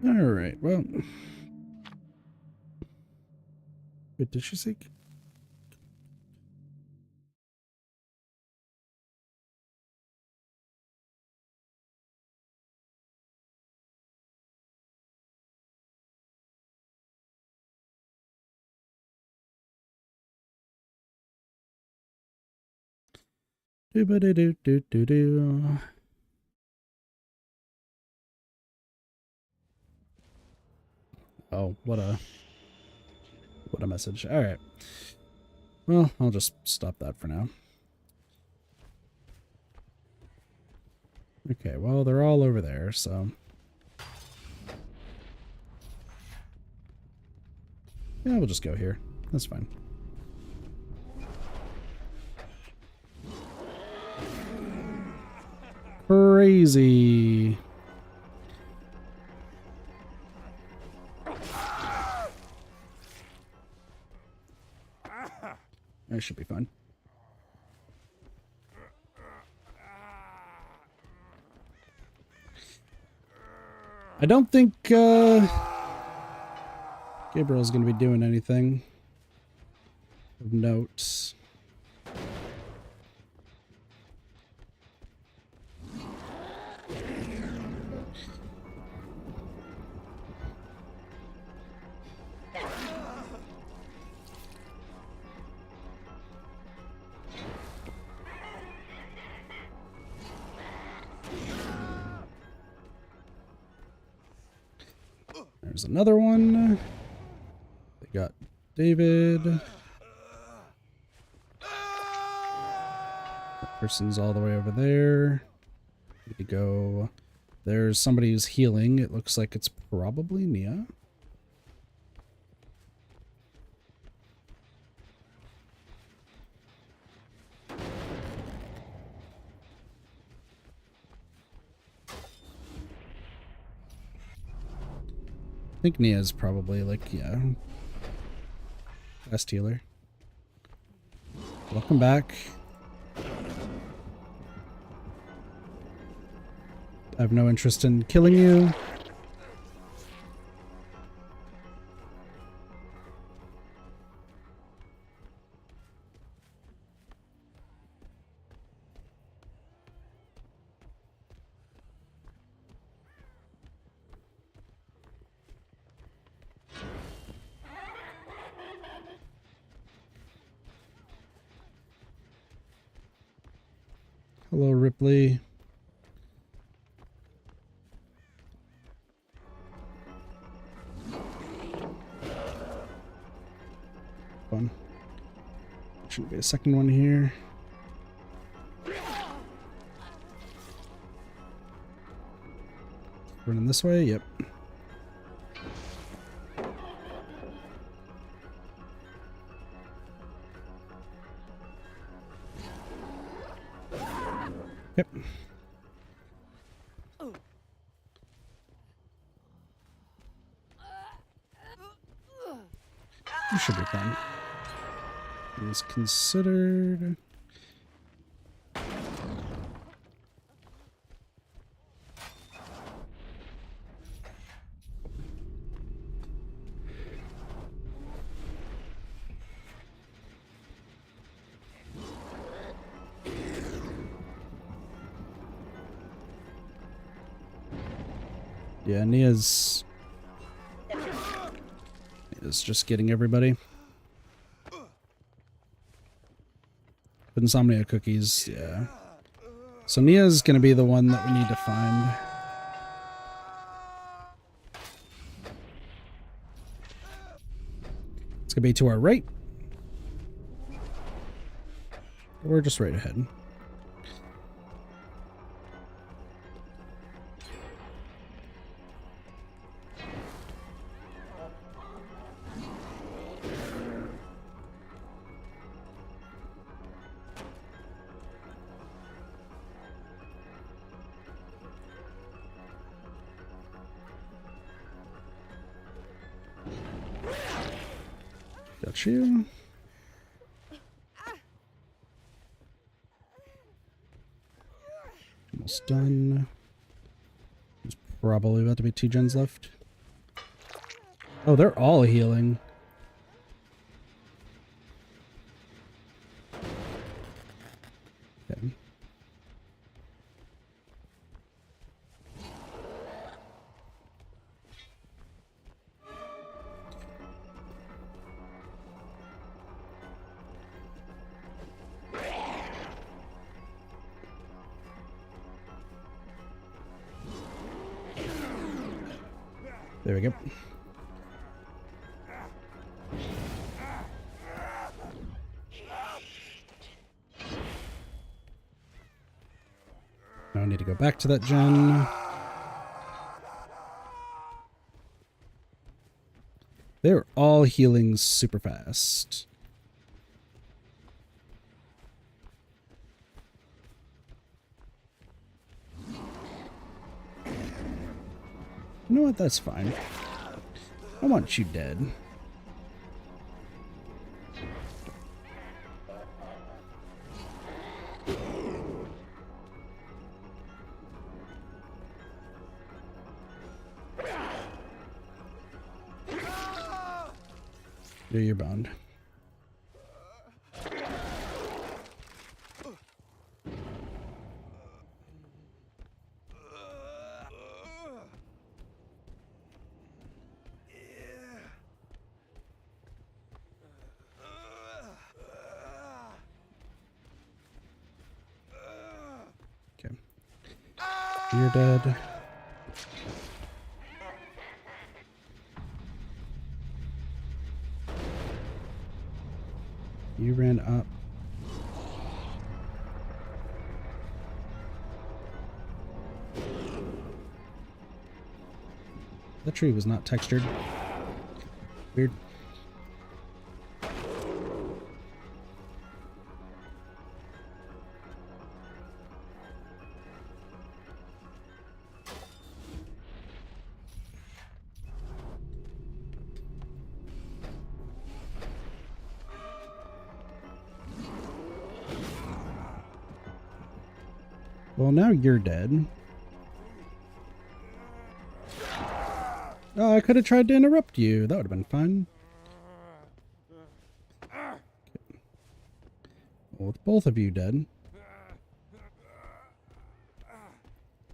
Alright, well. Wait, did she say? Do-ba-do-do-do-do-do. Oh, what a message. Alright. Well, I'll just stop that for now. Okay, well, they're all over there, so... Yeah, we'll just go here. That's fine. Crazy. That should be fun. I don't think Gabriel's going to be doing anything of note. There's another one. They got David. That person's all the way over there. Need to go. There's somebody who's healing. It looks like it's probably Nia. I think Nia's probably like, yeah, best healer. Welcome back. I have no interest in killing you. Hello, Ripley. Fun. Shouldn't be a second one here. Running this way? Yep. Yep. This should be fun. Is considered. Yeah, Nia's just getting everybody. But Insomnia cookies, yeah. So Nia's gonna be the one that we need to find. It's gonna be to our right. Or just right ahead. Got you. Almost done. There's probably about to be 2 gens left. Oh, they're all healing. Okay. There we go. Now I need to go back to that gen. They're all healing super fast. You know what? That's fine. I want you dead. You're bound. Okay. You're dead. You ran up. That tree was not textured. Weird. Well, now you're dead. Oh, I could have tried to interrupt you. That would have been fine. Okay. Well, with both of you dead,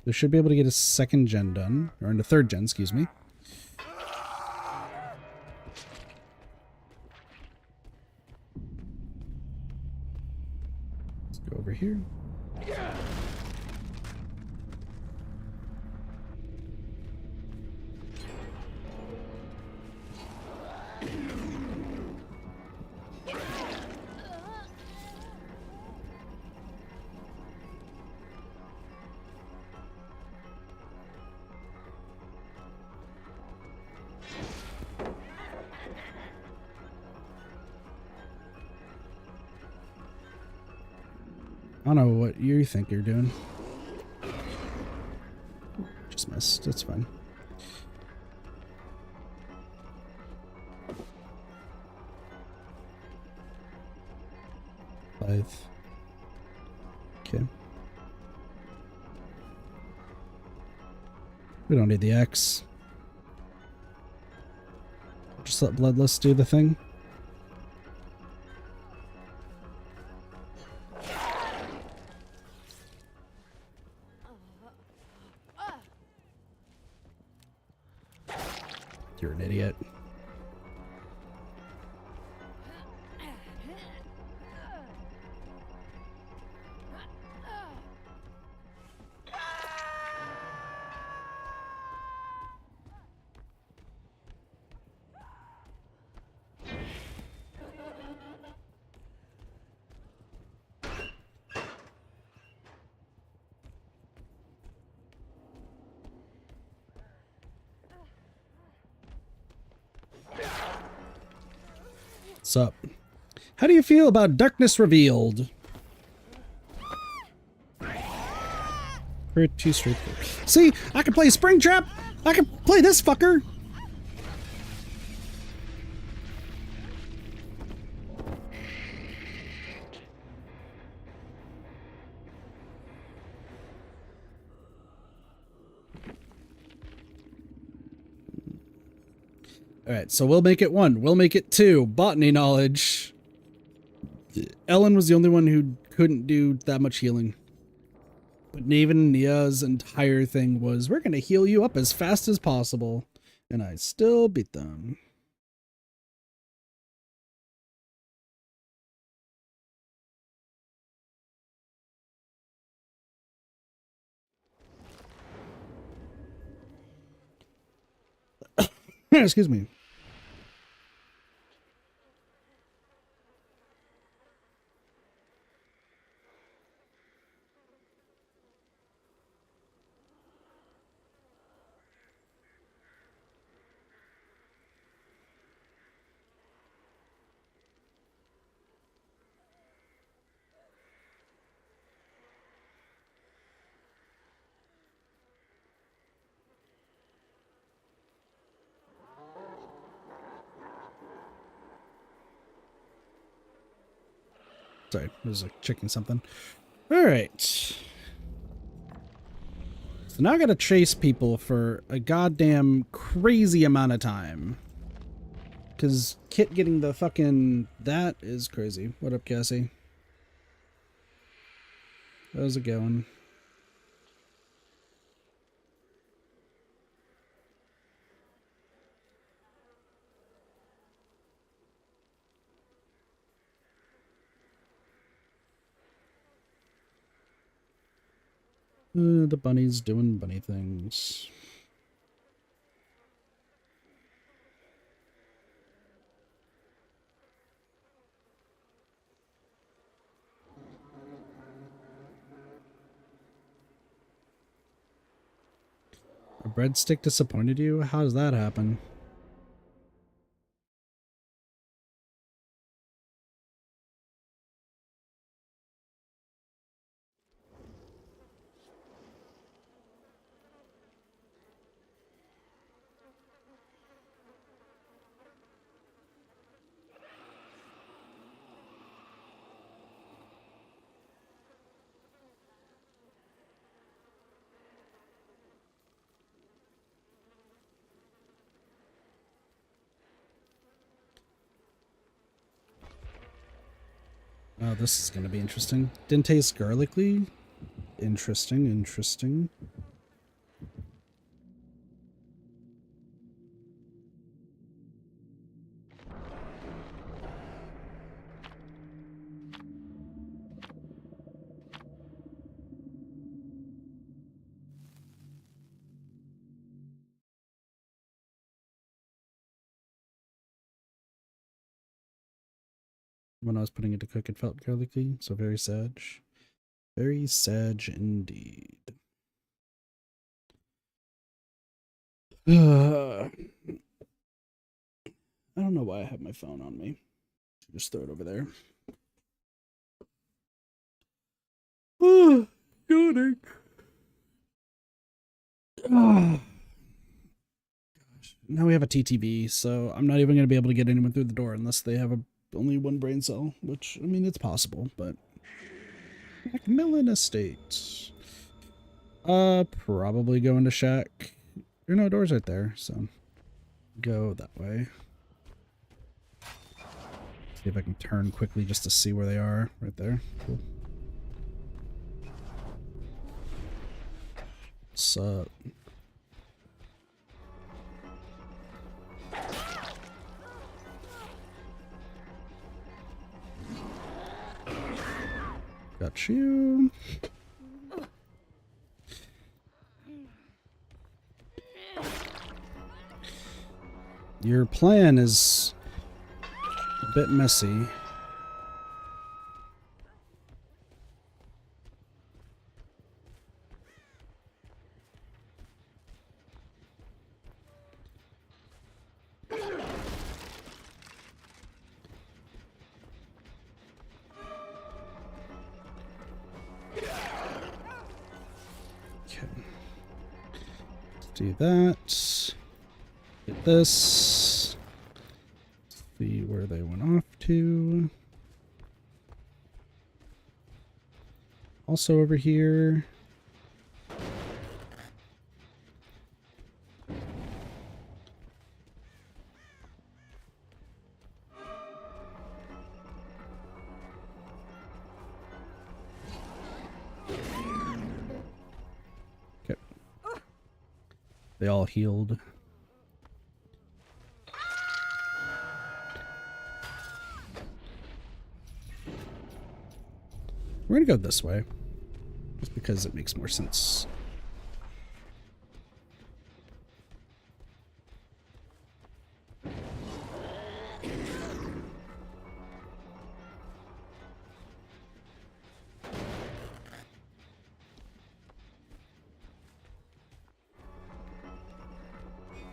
they should be able to get a second gen done. Or a third gen, excuse me. Let's go over here. I don't know what you think you're doing. Just missed. It's fine. Five. Okay. We don't need the X. Just let Bloodless do the thing. You're an idiot. What's up? How do you feel about Darkness Revealed? Pretty straightforward. See, I can play Springtrap. I can play this fucker. Alright, so we'll make it 1. We'll make it 2. Botany knowledge. Ellen was the only one who couldn't do that much healing. But Naven and Nia's entire thing was, we're going to heal you up as fast as possible. And I still beat them. Excuse me. Sorry, I was like checking something. Alright. So now I gotta chase people for a goddamn crazy amount of time. Because Kit getting the fucking... That is crazy. What up, Cassie? How's it going? The bunny's doing bunny things. A breadstick disappointed you? How does that happen? Oh, this is going to be interesting. Didn't taste garlicky. Interesting, interesting. When I was putting it to cook, it felt garlicky, so very sad. Very sad indeed. I don't know why I have my phone on me. Just throw it over there. Yawning. Gosh. Now we have a TTV, so I'm not even going to be able to get anyone through the door unless they have only one brain cell, which, I mean, it's possible, but... Macmillan Estates. Probably go into shack. There are no doors right there, so go that way. See if I can turn quickly just to see where they are. Right there. Cool. What's up? Got you. Your plan is a bit messy. Do that. Get this. See where they went off to. Also over here. They all healed. We're gonna go this way, just because it makes more sense.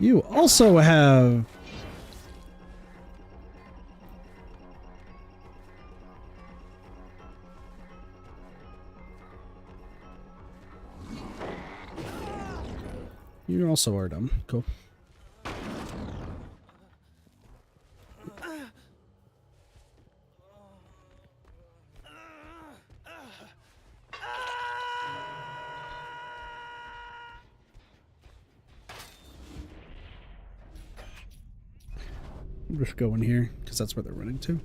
You also have... You also are dumb. Cool. I'm just going here, because that's where they're running to.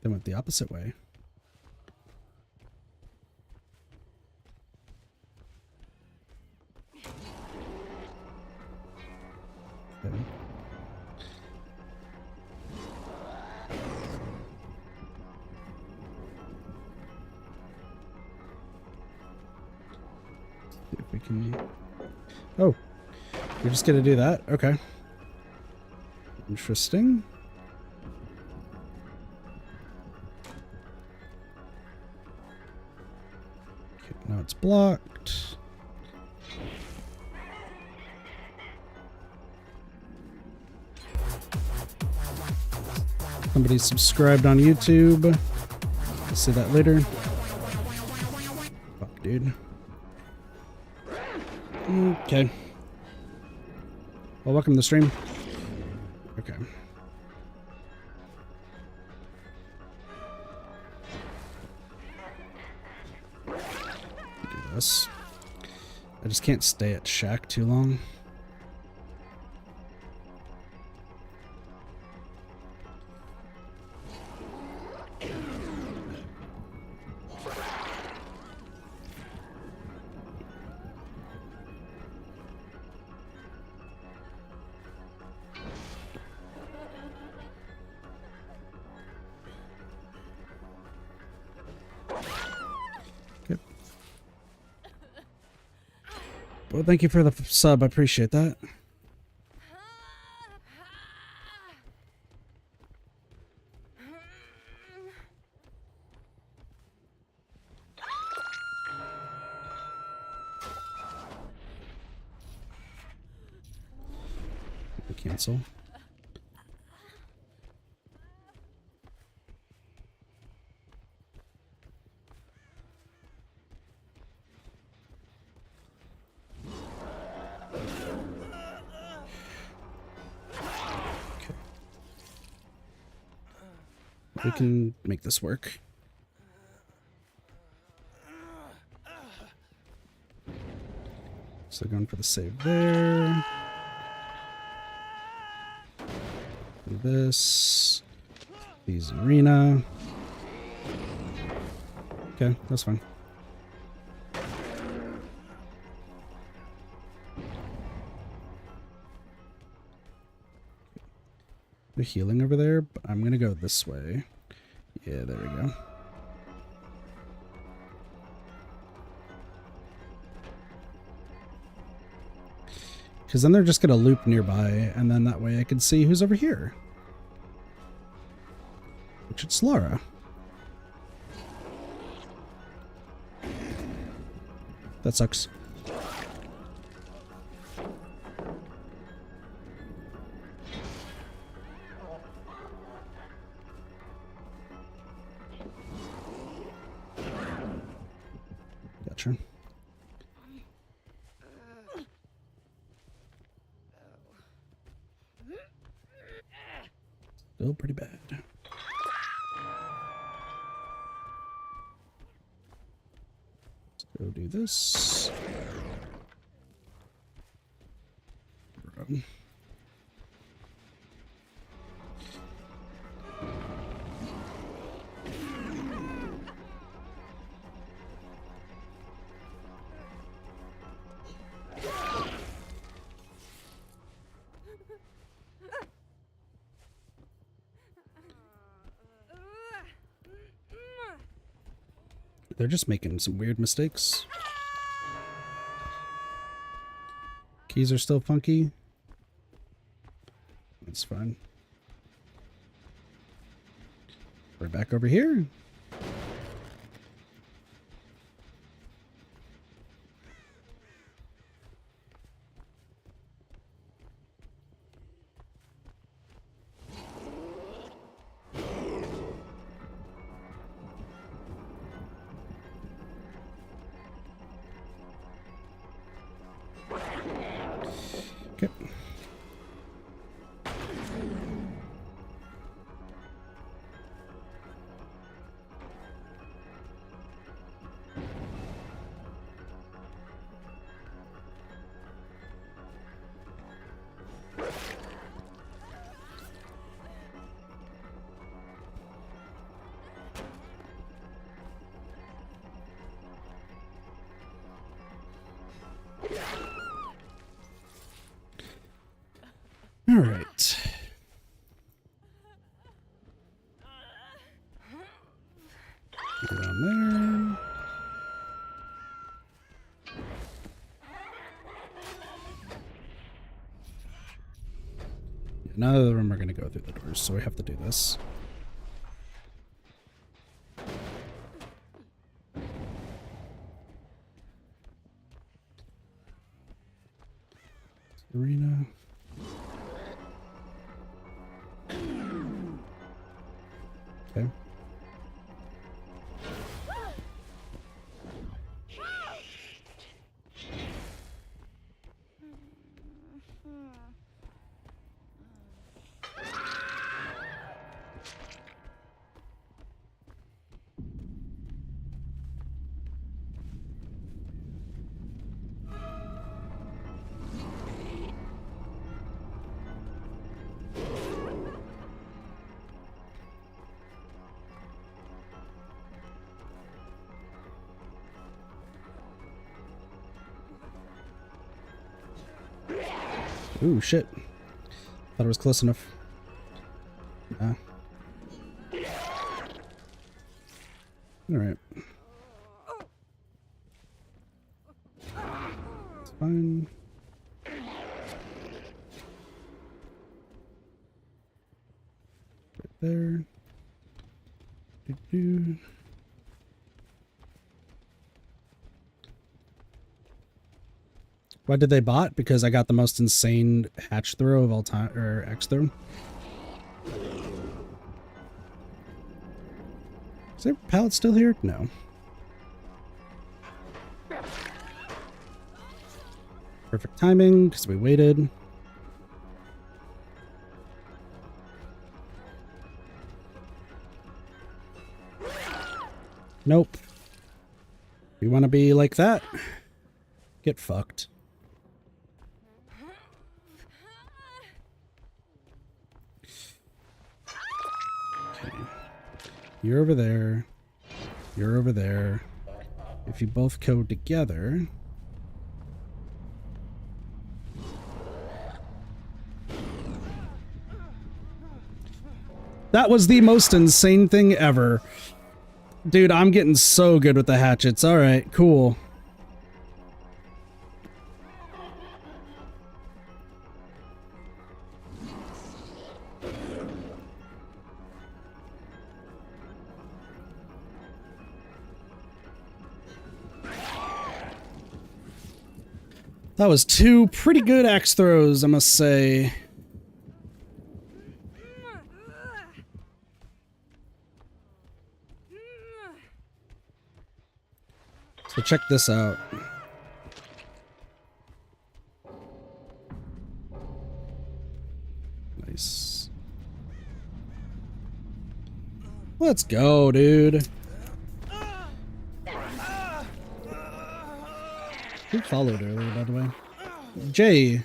They went the opposite way. Okay. See if we can... Oh, you're just gonna do that? Okay. Interesting. Okay, now it's blocked. Somebody subscribed on YouTube. I'll see that later. Fuck, dude. Okay. Well, welcome to the stream. Okay. Do this. I just can't stay at Shack too long. Well, thank you for the sub. I appreciate that. Cancel. We can make this work. So going for the save there. Do this. These arena. Okay, that's fine. The healing over there, but I'm gonna go this way. Yeah, there we go. Because then they're just gonna loop nearby, and then that way I can see who's over here. Which it's Lara. That sucks. Gotcha. Still pretty bad. Let's go do this. Run. They're just making some weird mistakes. Keys are still funky. That's fine. We're back over here. Okay. All right. Go down there. Yeah, none of them are going to go through the doors, so we have to do this. Arena. Okay. Ooh, shit. Thought it was close enough. Nah. Alright. It's fine. Right there. Doo-doo. Why did they bot? Because I got the most insane hatch throw of all time, or X throw. Is there pallet still here? No. Perfect timing, because we waited. Nope. You want to be like that? Get fucked. Okay. You're over there. You're over there. If you both go together... That was the most insane thing ever. Dude, I'm getting so good with the hatchets. Alright, cool. That was two pretty good axe throws, I must say. So check this out. Nice. Let's go, dude. Who followed earlier, by the way? Jay.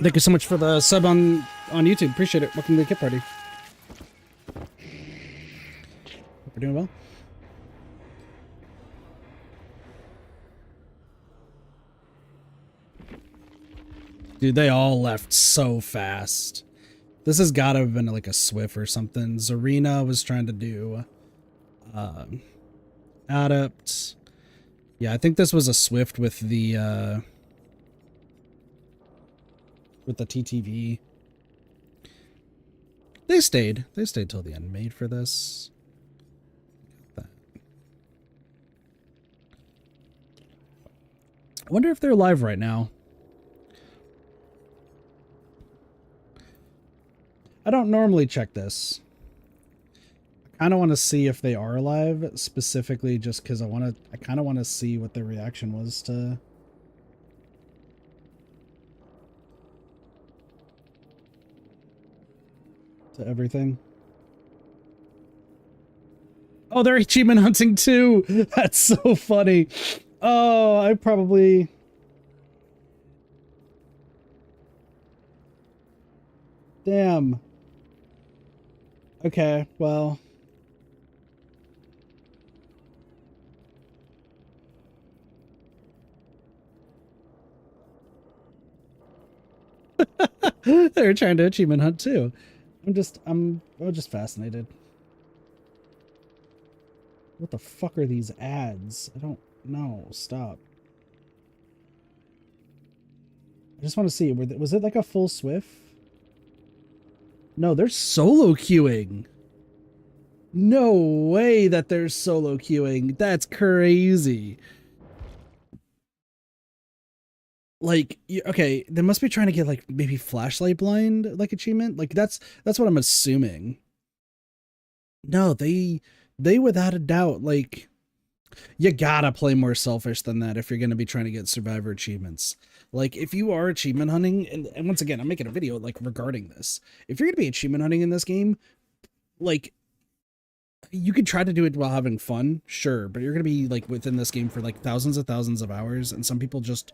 Thank you so much for the sub on YouTube. Appreciate it. Welcome to the kit party. Hope we're doing well. Dude, they all left so fast. This has got to have been like a Swift or something. Zarina was trying to do Adept. Yeah, I think this was a Swift with the TTV. They stayed till the end. Made for this. I wonder if they're live right now. I don't normally check this. I kind of want to see if they are alive, specifically just because I kind of want to see what their reaction was to everything. Oh, they're achievement hunting too. That's so funny. Oh, I probably... Damn. Okay, well... They're trying to achievement hunt too. I'm just fascinated. What the fuck are these ads? I don't know. Stop. I just want to see. Was it like a full Swift? No, they're solo queuing. No way that they're solo queuing. That's crazy. Like, okay, they must be trying to get like maybe flashlight blind like achievement. Like that's what I'm assuming. No, they without a doubt, like, you gotta play more selfish than that if you're gonna be trying to get survivor achievements. Like, if you are achievement hunting, and once again, I'm making a video like regarding this. If you're gonna be achievement hunting in this game, like, you could try to do it while having fun, sure, but you're gonna be like within this game for like thousands of hours, and some people just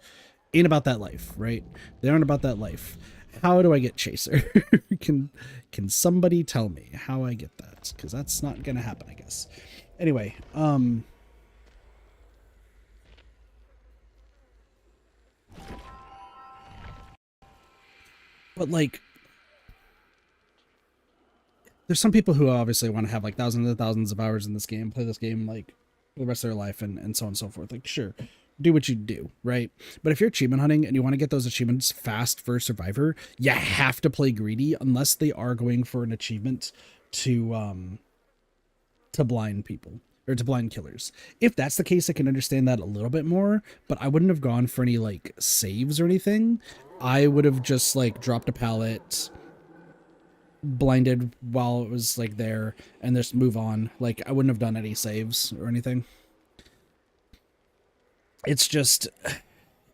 ain't about that life, right? They aren't about that life. How do I get Chaser? Can somebody tell me how I get that? Because that's not gonna happen, I guess. Anyway, but like, there's some people who obviously want to have like thousands of hours in this game, play this game like for the rest of their life, and so on and so forth. Like, sure, do what you do, right? But if you're achievement hunting and you want to get those achievements fast for Survivor, you have to play greedy unless they are going for an achievement to blind people or to blind killers. If that's the case, I can understand that a little bit more, but I wouldn't have gone for any like saves or anything. I would have just like dropped a pallet, blinded while it was like there, and just move on. Like, I wouldn't have done any saves or anything. It's just,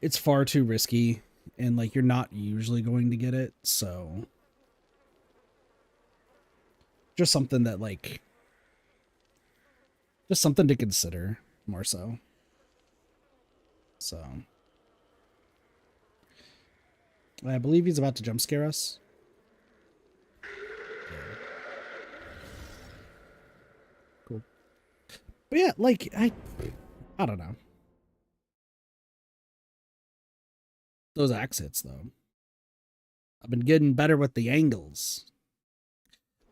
it's far too risky, and like, you're not usually going to get it, so just something that like, just something to consider more so. So I believe he's about to jump scare us. Cool. But yeah, like, I don't know. Those exits, though. I've been getting better with the angles.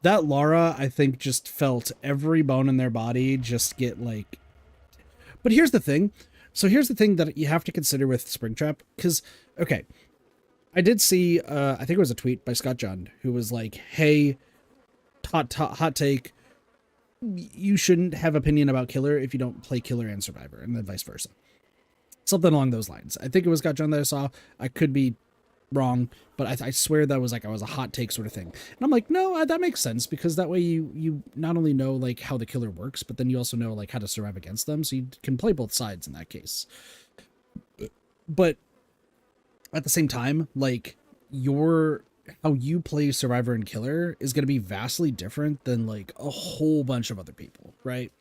That Lara, I think, just felt every bone in their body just get, like... But here's the thing. So here's the thing that you have to consider with Springtrap. Because, okay, I did see, I think it was a tweet by Scott Jund, who was like, hey, hot take, you shouldn't have opinion about Killer if you don't play Killer and Survivor, and then vice versa. Something along those lines. I think it was Scott Jund that I saw. I could be wrong, but I swear that was like, I was a hot take sort of thing. And I'm like, no, that makes sense, because that way you not only know like how the killer works, but then you also know like how to survive against them, so you can play both sides in that case. But at the same time, like, how you play Survivor and Killer is going to be vastly different than like a whole bunch of other people, right?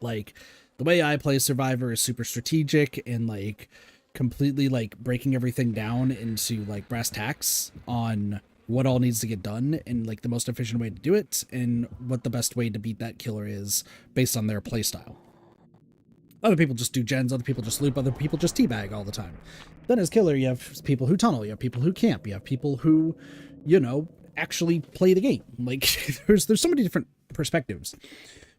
Like, the way I play Survivor is super strategic and like completely like breaking everything down into like brass tacks on what all needs to get done and like the most efficient way to do it and what the best way to beat that killer is based on their play style. Other people just do gens, other people just loop, other people just teabag all the time. Then as Killer, you have people who tunnel, you have people who camp, you have people who, you know, actually play the game. Like, there's so many different perspectives.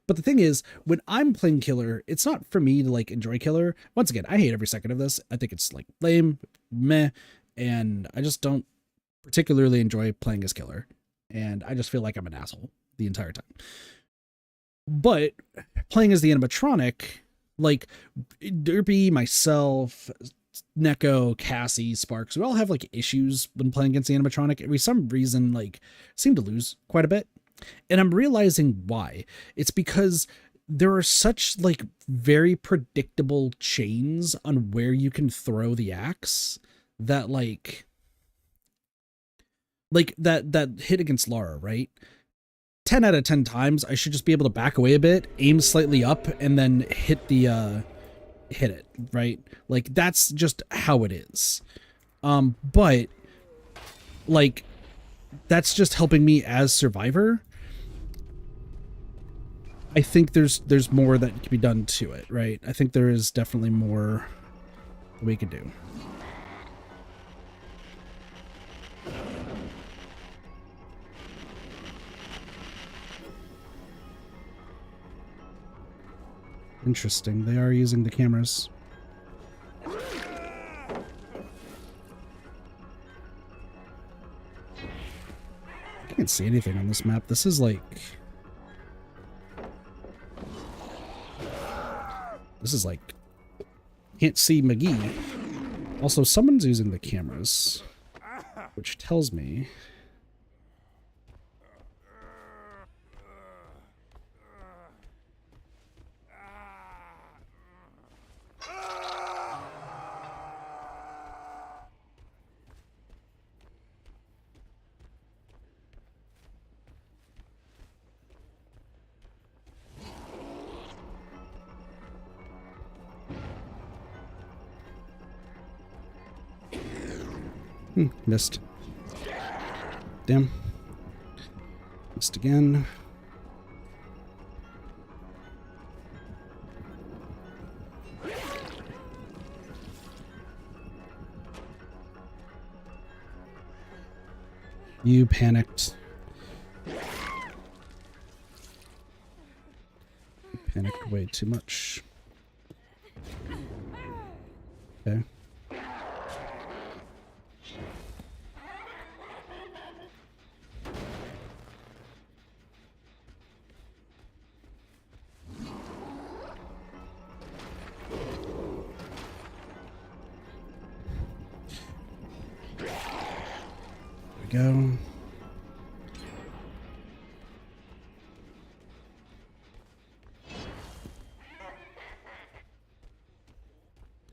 But the thing is, when I'm playing killer, it's not for me to like enjoy killer. Once again, I hate every second of this. I think it's like lame, meh, and I just don't particularly enjoy playing as killer. And I just feel like I'm an asshole the entire time. But playing as the animatronic, like Derpy, myself, Neko, Cassie, Sparks, we all have like issues when playing against the animatronic. And we some reason like seem to lose quite a bit. And I'm realizing why. It's because there are such like very predictable chains on where you can throw the axe that like that hit against Lara, right? 10 out of 10 times I should just be able to back away a bit, aim slightly up, and then hit it, right? Like that's just how it is. But like that's just helping me as survivor. I think there's more that can be done to it, right? I think there is definitely more we could do. Interesting. They are using the cameras. I can't see anything on this map. This is like... Can't see McGee. Also, someone's using the cameras, which tells me... missed. Damn. Missed again. You panicked. You panicked way too much. Okay. Go.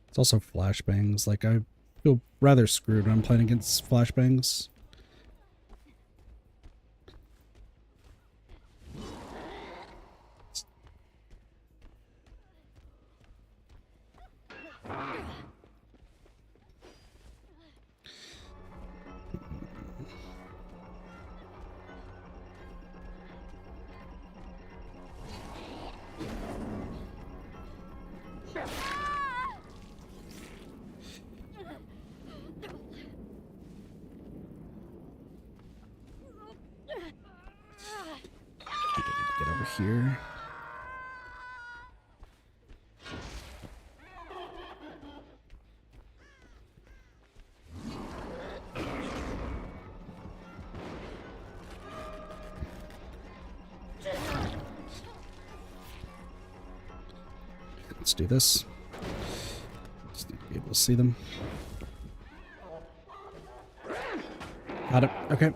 It's also flashbangs. Like, I feel rather screwed when I'm playing against flashbangs. Get over here. Let's do this. Just need to be able to see them. Got it. Okay.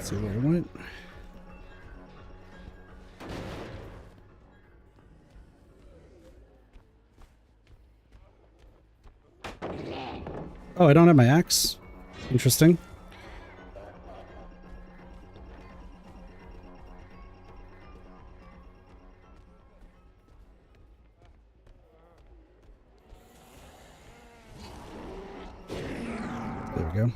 See where it went. Oh, I don't have my axe. Interesting. we go.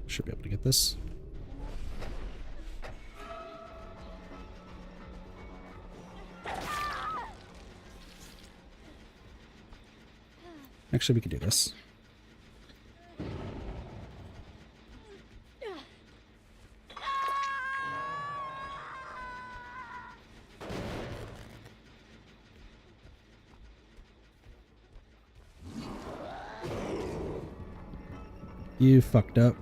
Should be able to get this. Actually, we could do this. You fucked up.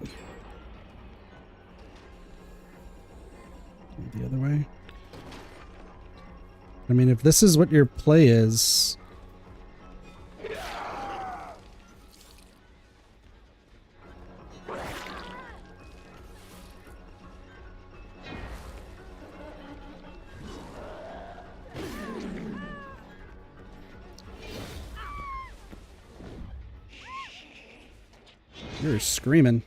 The other way. I mean, if this is what your play is... You're screaming.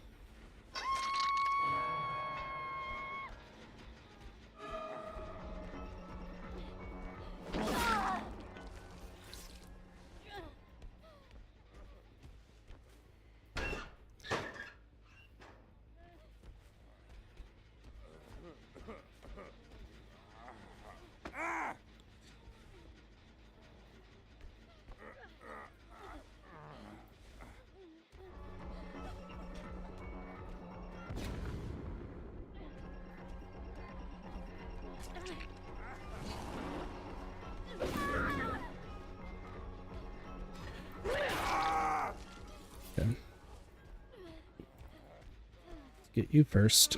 Get you first.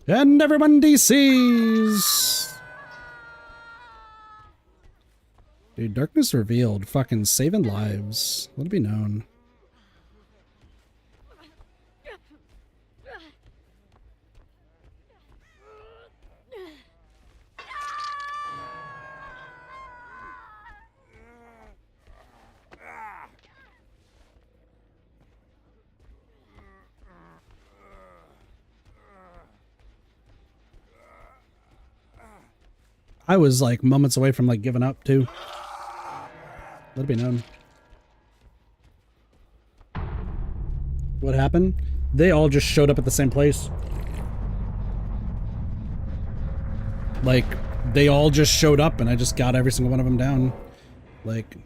And everyone DCs! Dude, Darkness Revealed. Fucking saving lives. Let it be known. I was like moments away from like giving up too. Let it be known. What happened? They all just showed up at the same place. Like, they all just showed up and I just got every single one of them down. Like...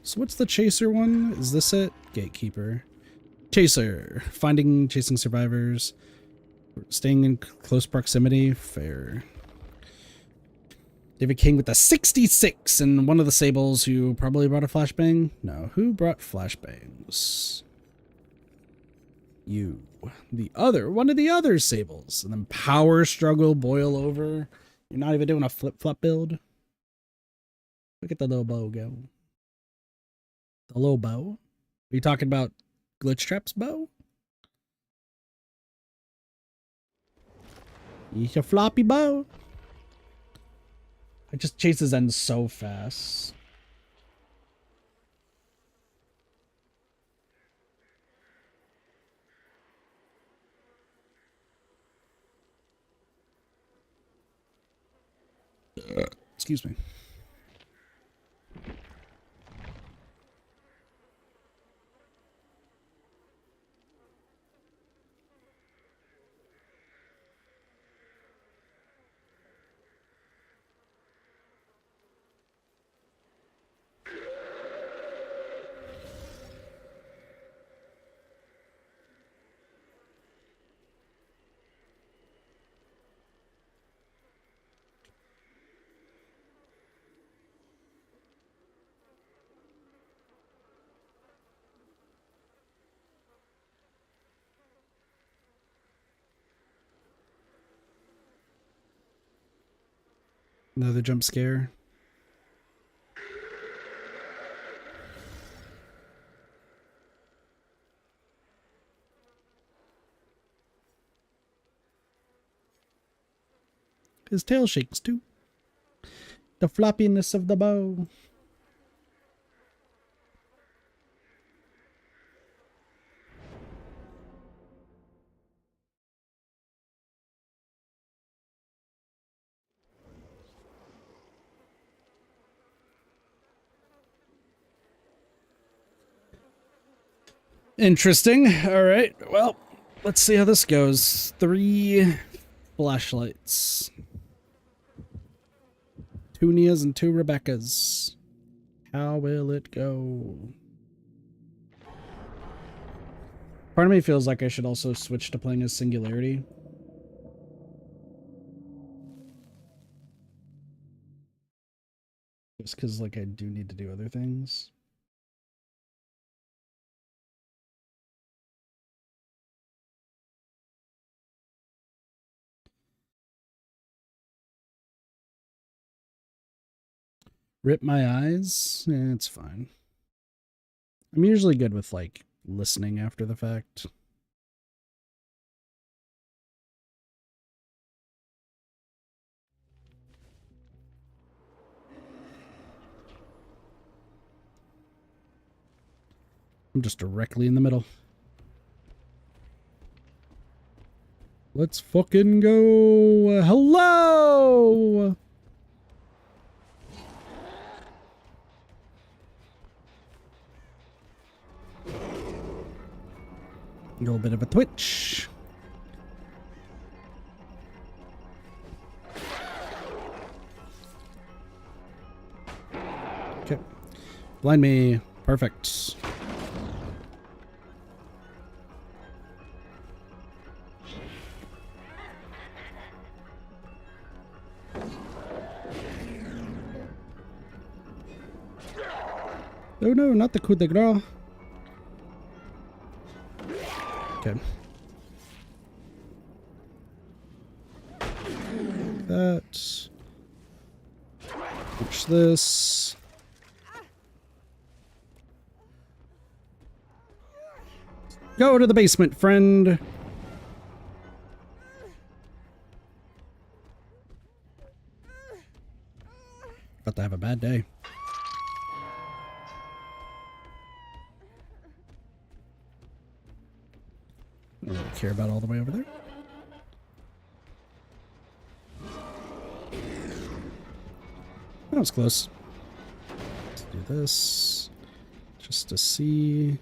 So what's the Chaser one? Is this it? Gatekeeper. Chaser. Chasing survivors. Staying in close proximity. Fair. David King with the 66 and one of the Sables who probably brought a flashbang. No, who brought flashbangs? You. One of the other Sables. And then Power Struggle, Boil Over. You're not even doing a flip-flop build. Look at the little bow go. The little bow? Are you talking about Glitch Trap's bow? It's a floppy bow. I just chase his end so fast. Excuse me. Another jump scare. His tail shakes too. The floppiness of the bow. Interesting. All right. Well, let's see how this goes. 3 flashlights. 2 Nias and 2 Rebeccas. How will it go? Part of me feels like I should also switch to playing as Singularity. Just because, like, I do need to do other things. Rip my eyes? Eh, it's fine. I'm usually good with, like, listening after the fact. I'm just directly in the middle. Let's fucking go. Hello! A little bit of a twitch. Okay. Blind me. Perfect. Oh no, not the coup de grace. Okay. That. Push this. Go to the basement, friend. About to have a bad day. I don't really care about all the way over there. That was close. Let's do this just to see.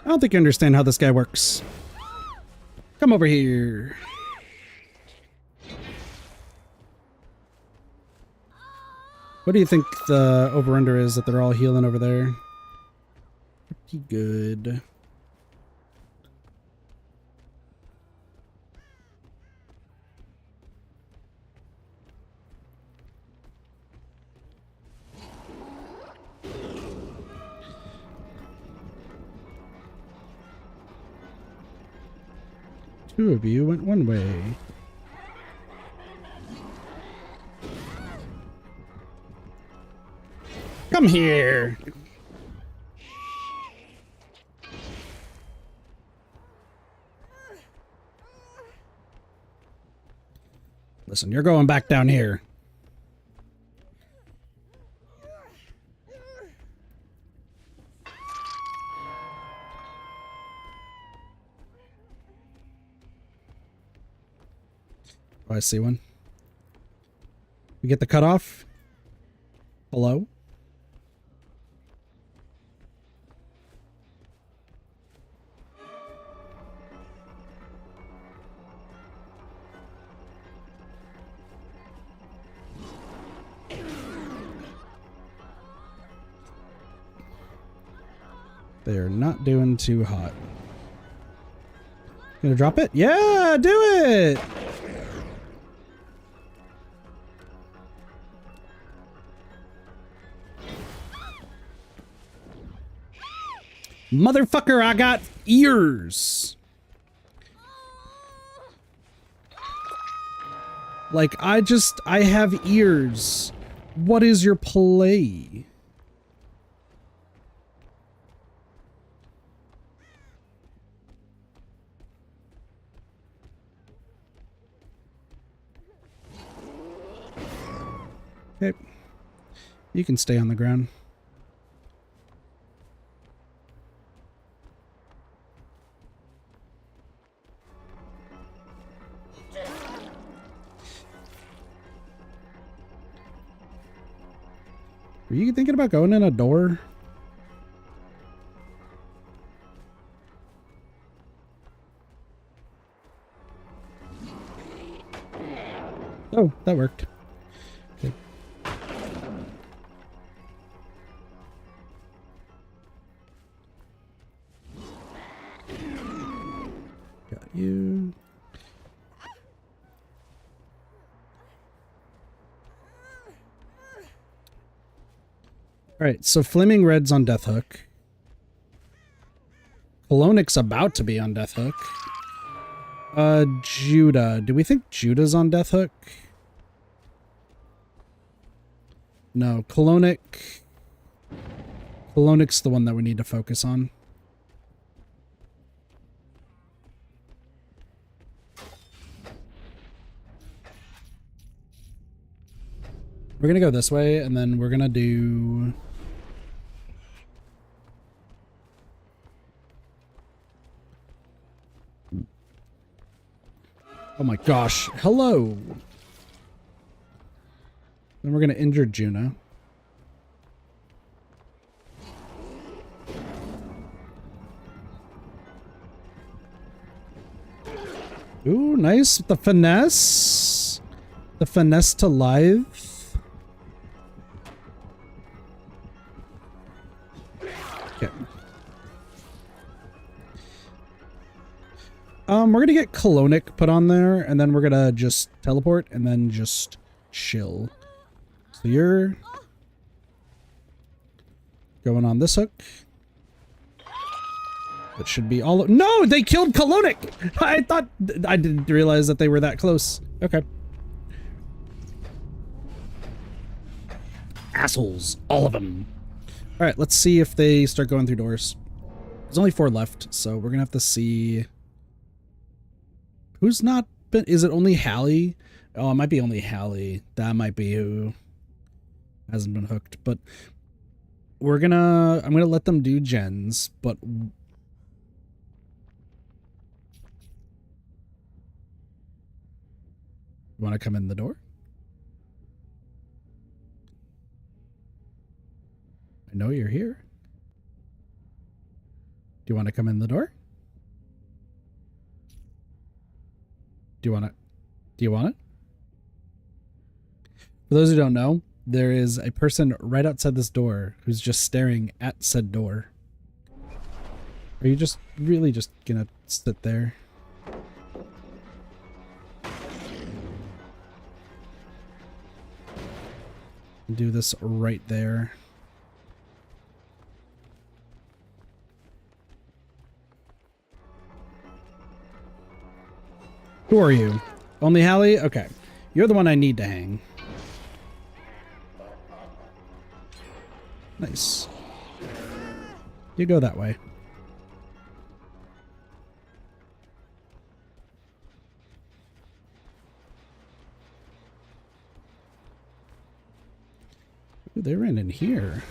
I don't think you understand how this guy works. Come over here. What do you think the over-under is that they're all healing over there? Pretty good. Two of you went one way. Come here! Listen, you're going back down here. Oh, I see one. We get the cutoff. Hello? They're not doing too hot. Gonna drop it? Yeah, do it! Motherfucker, I got ears! Like, I have ears. What is your play? Okay. You can stay on the ground. Are you thinking about going in a door? Oh, that worked. Okay. Got you. Alright, so Flaming Red's on Death Hook. Kolonic's about to be on Death Hook. Judah. Do we think Judah's on Death Hook? No, Kolonic. Kolonic's the one that we need to focus on. We're gonna go this way, and then we're gonna do... Oh my gosh. Hello! Then we're gonna injure Juna. Ooh, nice. The finesse. The finesse to lithe. Okay. We're gonna get Kolonic put on there, and then we're gonna just teleport, and then just chill. So you're going on this hook. That should be all. No, they killed Kolonic! I thought I didn't realize that they were that close. Okay. Assholes, all of them. All right, let's see if they start going through doors. There's only 4 left, so we're gonna have to see who's not been. Is it only Hallie? Oh, it might be only Hallie. That might be who hasn't been hooked. But I'm gonna let them do gens, but you want to come in the door? I know you're here. Do you want to come in the door? Do you want it? For those who don't know, there is a person right outside this door who's just staring at said door. Are you just really just gonna sit there? Do this right there. Who are you? Only Hallie? Okay. You're the one I need to hang. Nice. You go that way. Ooh, they ran in here.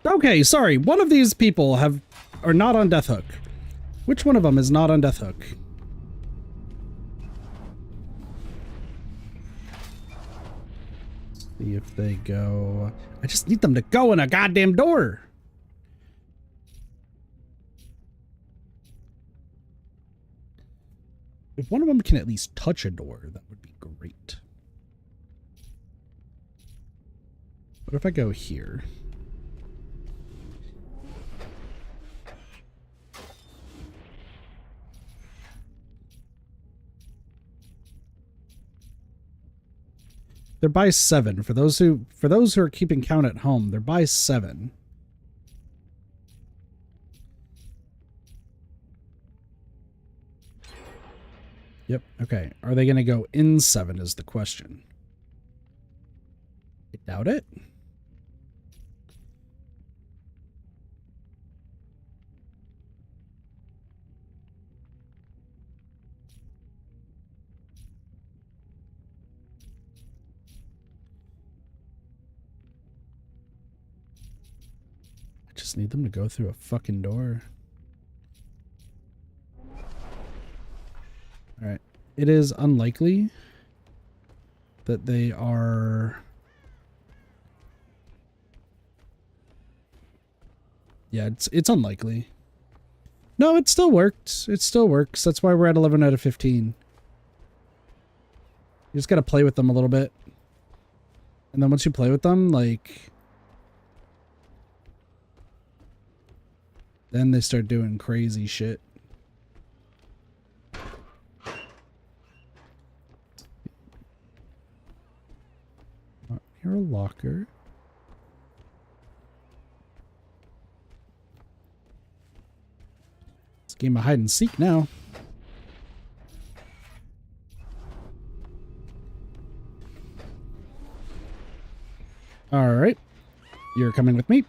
Okay, sorry. One of these people are not on Death Hook. Which one of them is not on Death Hook? See if they go... I just need them to go in a goddamn door! If one of them can at least touch a door, that would be great. What if I go here? They're by 7. For those who are keeping count at home, they're by 7. Yep. Okay. Are they going to go in 7 is the question. I doubt it. I just need them to go through a fucking door. Alright. It is unlikely that they are... Yeah, it's unlikely. No, it still worked. It still works. That's why we're at 11 out of 15. You just gotta play with them a little bit. And then once you play with them, like... then they start doing crazy shit. Here, a locker. It's a game of hide and seek now. All right, you're coming with me.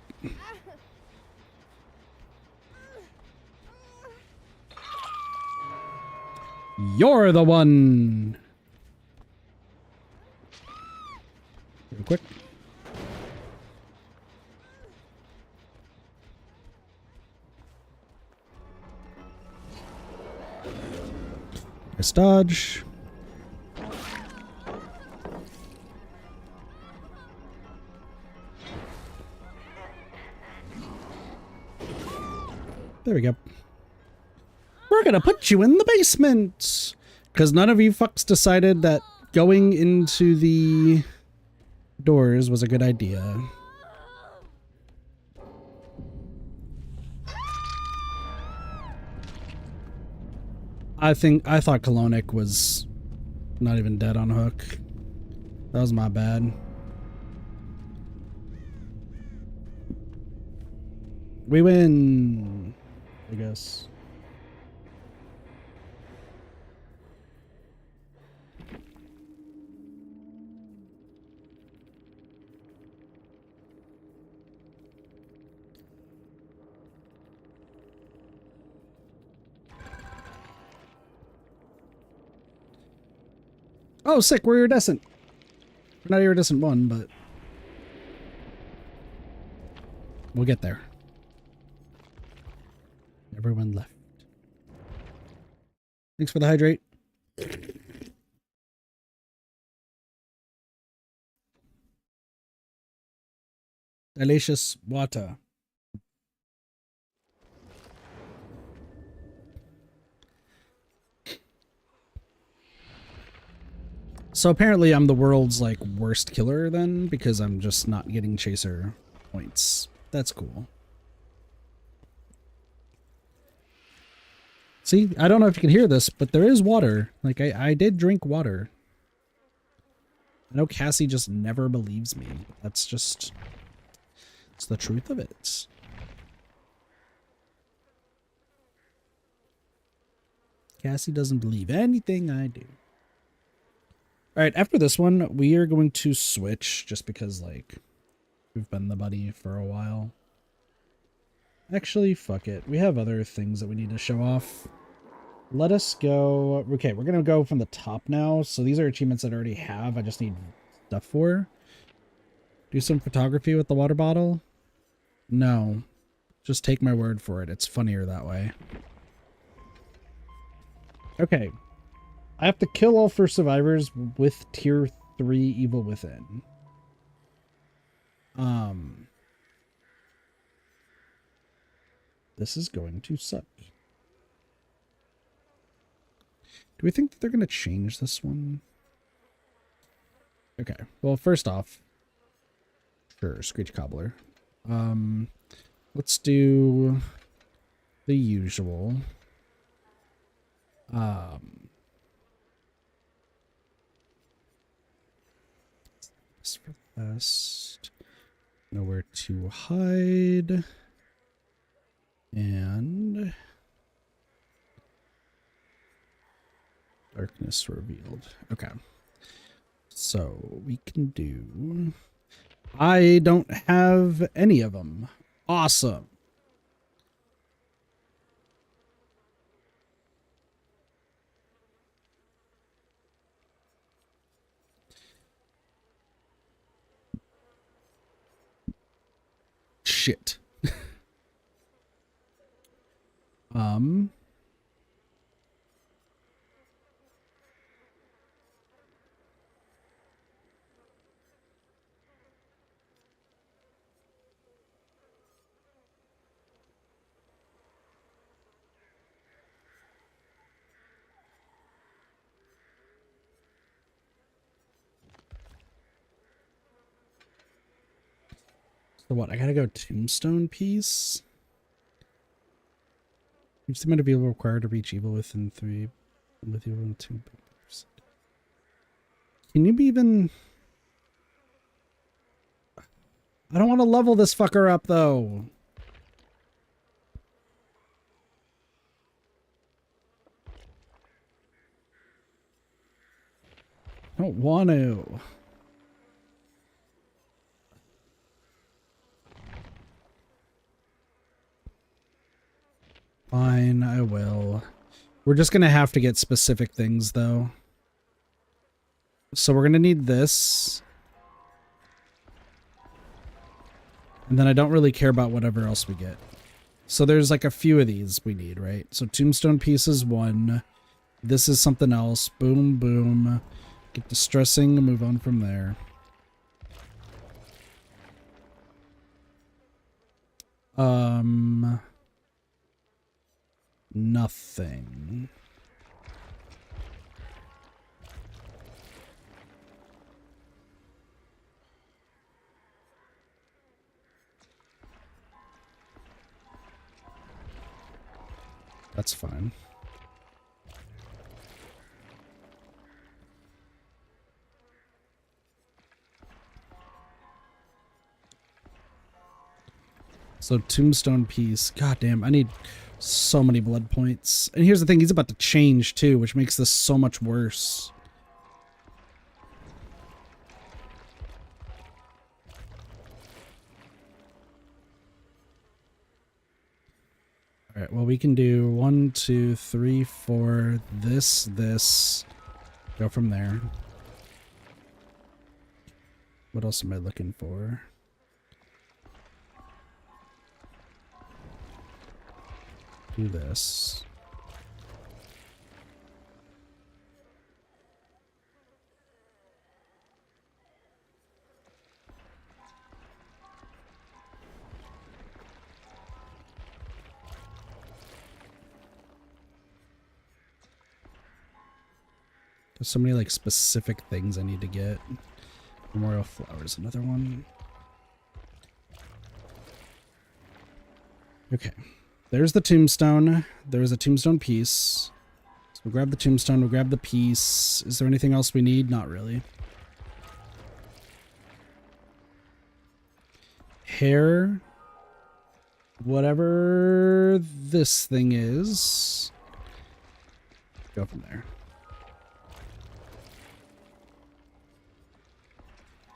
You're the one. Real quick. Nice dodge. There we go. We're gonna put you in the basement because none of you fucks decided that going into the doors was a good idea. I thought Kolonic was not even dead on hook. That was my bad. We win, I guess. Oh, sick, we're iridescent. We're not iridescent 1, but we'll get there. Everyone left. Thanks for the hydrate. Delicious water. So apparently I'm the world's like worst killer then because I'm just not getting chaser points. That's cool. See, I don't know if you can hear this, but there is water. Like I did drink water. I know Cassie just never believes me. That's just, it's the truth of it. Cassie doesn't believe anything I do. All right, after this one, we are going to switch just because, like, we've been the buddy for a while. Actually, fuck it. We have other things that we need to show off. Let us go. Okay, we're going to go from the top now. So these are achievements that I already have. I just need stuff for. Do some photography with the water bottle? No. Just take my word for it. It's funnier that way. Okay. I have to kill all 1st survivors with tier 3 Evil Within. This is going to suck. Do we think that they're going to change this one? Okay. Well, first off, sure, Screech Cobbler. Let's do the usual. This for last. Nowhere to hide. And darkness revealed. Okay. So we can do... I don't have any of them. Awesome. Shit. So what? I gotta go Tombstone Piece? Each amount of evil required to reach evil within 3 with evil in 2. Can you be even... I don't want to level this fucker up though. I don't want to. Fine, I will. We're just gonna have to get specific things though. So we're gonna need this. And then I don't really care about whatever else we get. So there's like a few of these we need, right? So Tombstone Piece is one. This is something else. Boom, boom. Get distressing and move on from there. Nothing. That's fine. So Tombstone Piece. God damn, I need so many blood points. And here's the thing, he's about to change too, which makes this so much worse. Alright, well we can do 1, 2, 3, 4, this. Go from there. What else am I looking for? Do this. There's so many like specific things I need to get. Memorial Flowers, another one. Okay. There's the tombstone. There's a tombstone piece. So we'll grab the tombstone, we'll grab the piece. Is there anything else we need? Not really. Hair. Whatever this thing is. Go from there.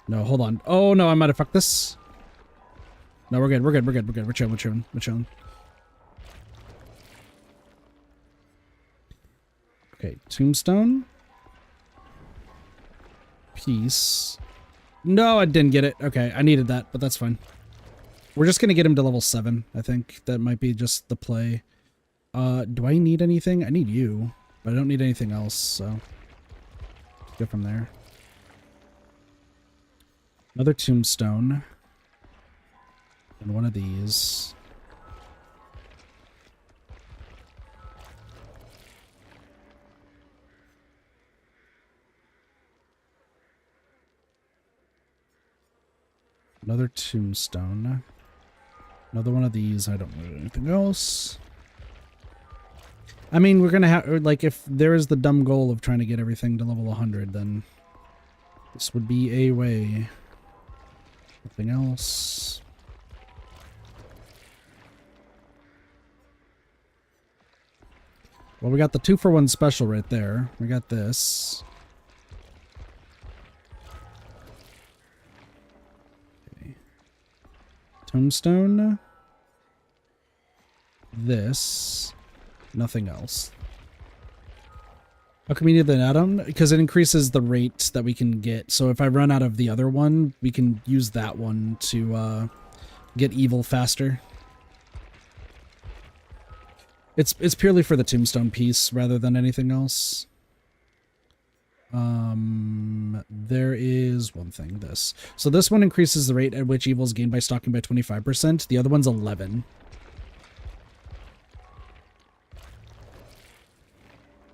No, hold on. Oh no, I might have fucked this. No, we're good. We're chilling. Okay, tombstone. Piece. No, I didn't get it. Okay, I needed that, but that's fine. We're just gonna get him to level 7, I think. That might be just the play. Do I need anything? I need you, but I don't need anything else, so... Go from there. Another tombstone. And one of these. Another tombstone. Another one of these. I don't know anything else. I mean, we're gonna have, like, if there is the dumb goal of trying to get everything to level 100, then this would be a way. Nothing else. Well, we got the 2-for-1 special right there. We got this. Okay. Tombstone. This. Nothing else. How come we need the atom? Because it increases the rate that we can get. So if I run out of the other one, we can use that one to get evil faster. It's purely for the tombstone piece rather than anything else. There is one thing, this. So this one increases the rate at which evil is gained by stalking by 25%. The other one's 11.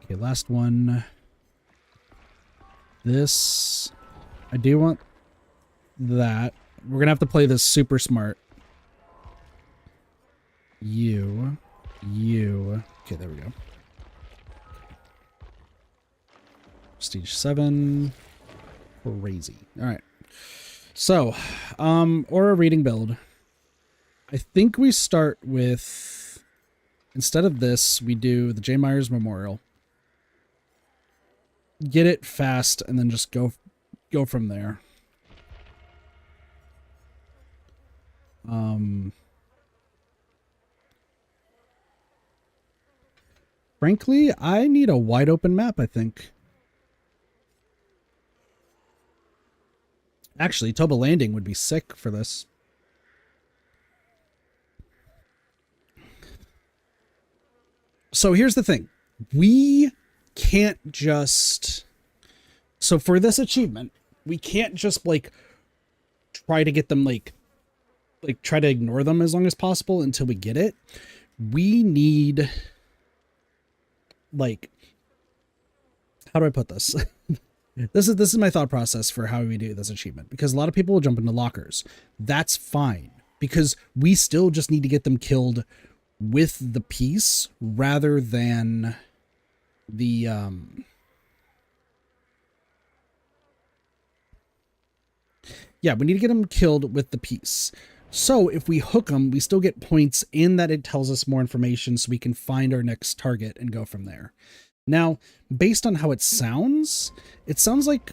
Okay, last one. This. I do want that. We're gonna have to play this super smart. You. Okay, there we go. Prestige 7. Crazy. Alright. So, Aura reading build. I think we start with, instead of this, we do the J. Myers Memorial. Get it fast, and then just go from there. Frankly, I need a wide open map, I think. Actually, Toba Landing would be sick for this. So here's the thing. We can't just... So for this achievement, we can't just, like, try to get them, like try to ignore them as long as possible until we get it. We need... Like, how do I put this? This is my thought process for how we do this achievement, because a lot of people will jump into lockers. That's fine, because we still just need to get them killed with the piece rather than the yeah, we need to get them killed with the piece. So if we hook them, we still get points in that it tells us more information so we can find our next target and go from there. Now, based on how it sounds like,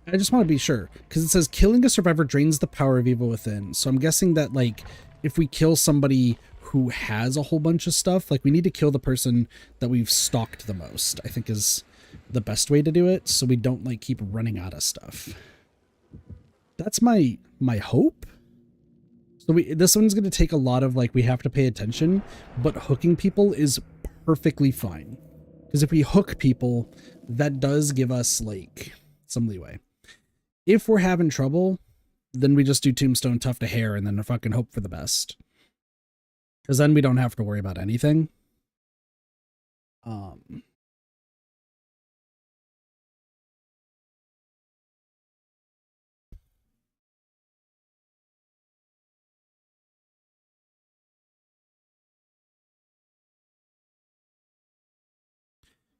I just want to be sure, because it says killing a survivor drains the power of evil within. So I'm guessing that, like, if we kill somebody who has a whole bunch of stuff, like, we need to kill the person that we've stalked the most, I think is the best way to do it, so we don't, like, keep running out of stuff. That's my hope. So this one's going to take a lot of, like, we have to pay attention, but hooking people is perfectly fine. Because if we hook people, that does give us, like, some leeway. If we're having trouble, then we just do Tombstone Tough to Hair and then fucking hope for the best. Because then we don't have to worry about anything.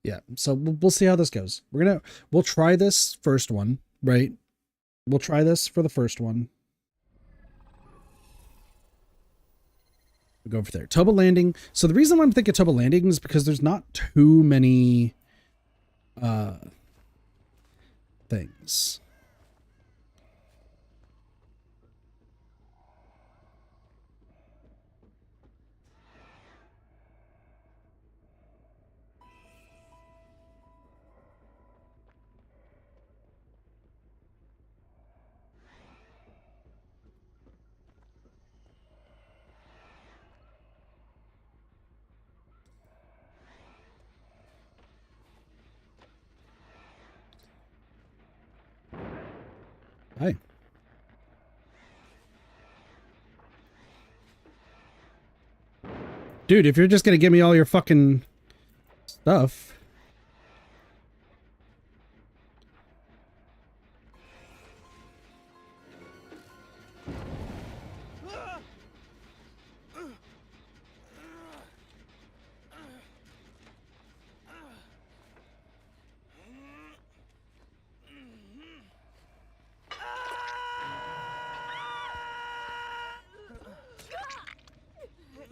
Yeah, so we'll see how this goes. We'll try this first one, right? We'll try this for the first one. We'll go over there. Toba Landing. So the reason why I'm thinking Toba Landing is because there's not too many things. Hi. Dude, if you're just gonna give me all your fucking stuff.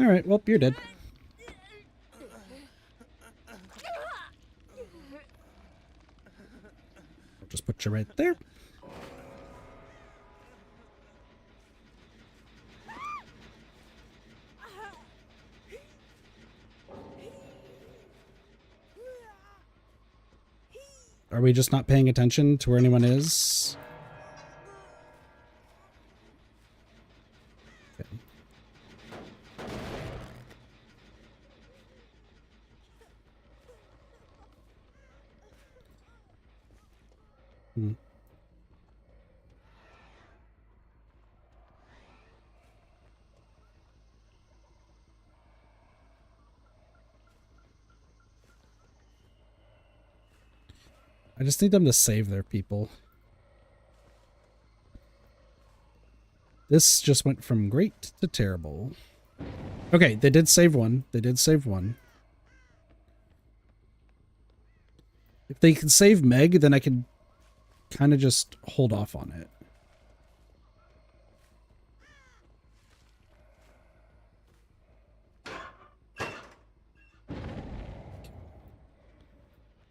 Alright, well, you're dead. I'll just put you right there. Are we just not paying attention to where anyone is? Okay. I just need them to save their people. This just went from great to terrible. Okay, they did save one. They did save one. If they can save Meg, then I can kind of just hold off on it.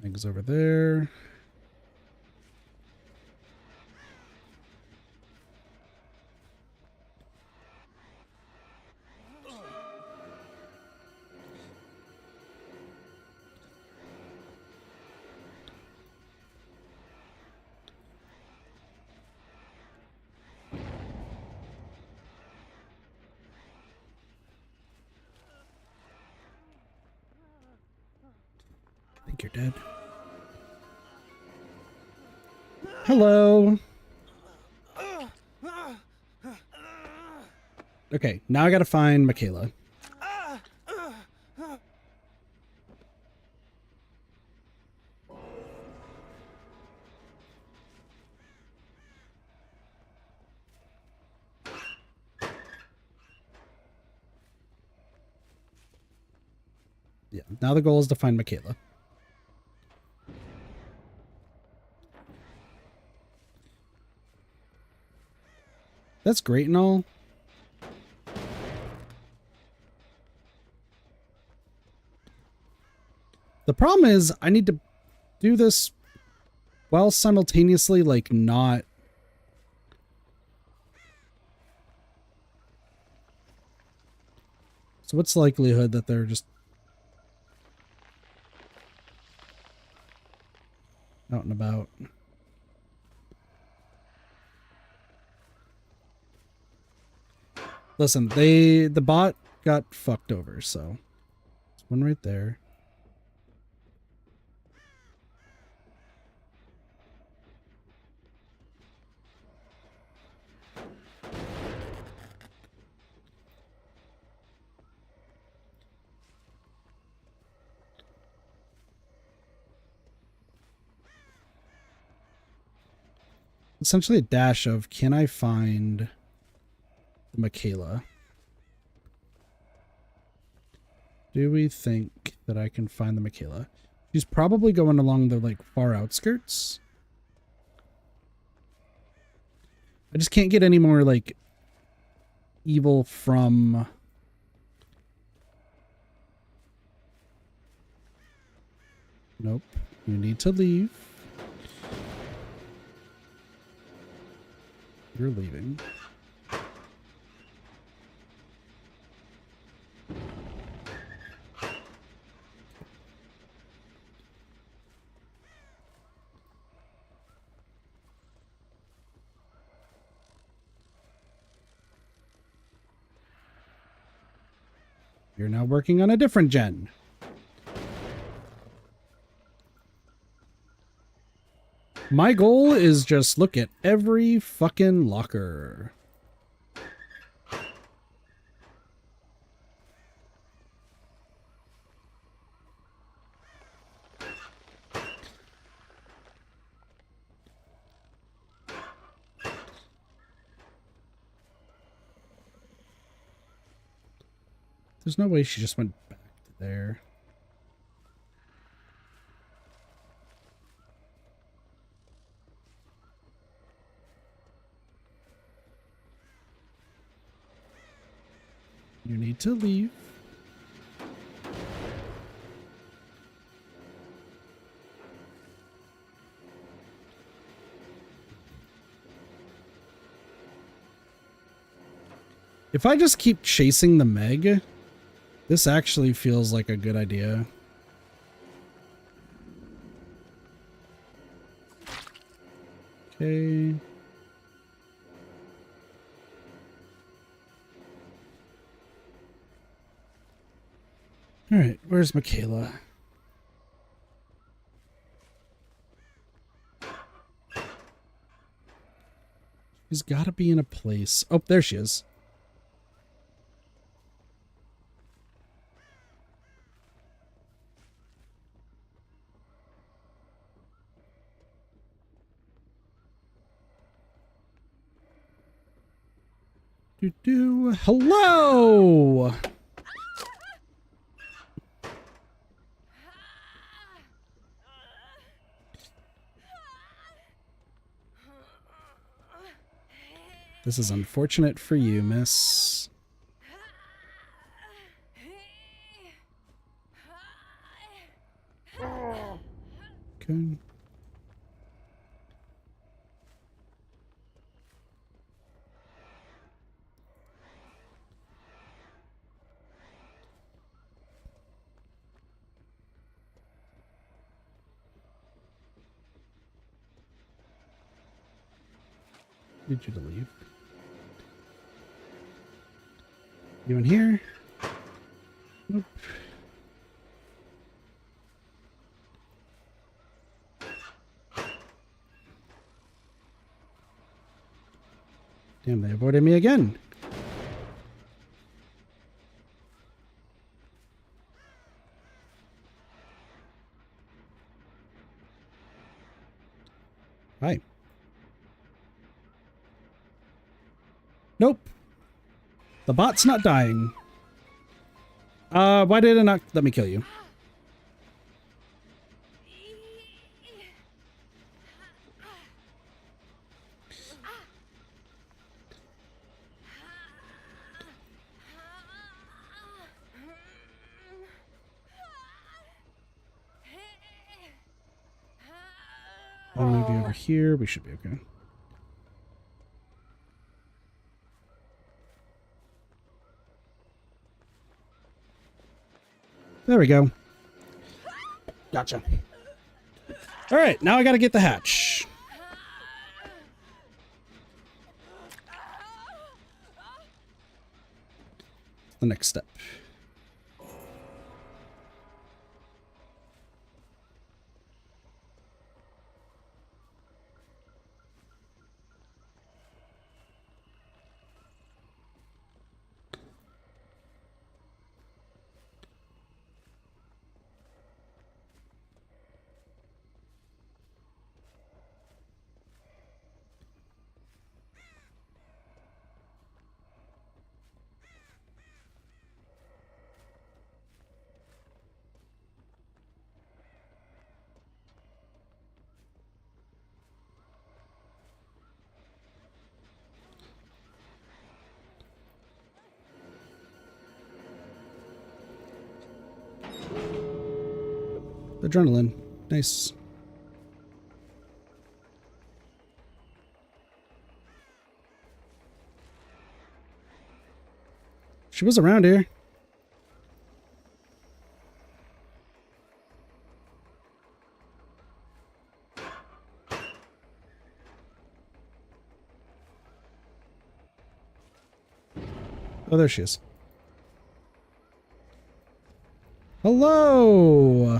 Meg's over there. I think you're dead. Hello. Okay, now I gotta find Michaela. Yeah, now the goal is to find Michaela. That's great and all. The problem is I need to do this while simultaneously, like, not... So what's the likelihood that they're just out and about? Listen, the bot got fucked over, so there's one right there. Essentially a dash of, can I find Michaela? Do we think that I can find the Michaela? She's probably going along the, like, far outskirts. I just can't get any more, like, evil from... Nope. You need to leave. You're leaving. You're now working on a different gen. My goal is just look at every fucking locker. There's no way she just went back to there. You need to leave. If I just keep chasing the Meg, this actually feels like a good idea. Okay. All right, where's Michaela? She's got to be in a place. Oh, there she is. Hello! This is unfortunate for you, miss. Okay. Need you to leave. You in here? Nope. Damn, they avoided me again. Hi. Nope. The bot's not dying. Why did it not let me kill you? I'll move you over here. We should be okay. There we go. Gotcha. All right, now I got to get the hatch. The next step. Adrenaline. Nice. She was around here. Oh, there she is. Hello!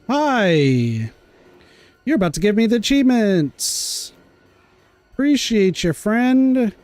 Hi! You're about to give me the achievements! Appreciate you, friend!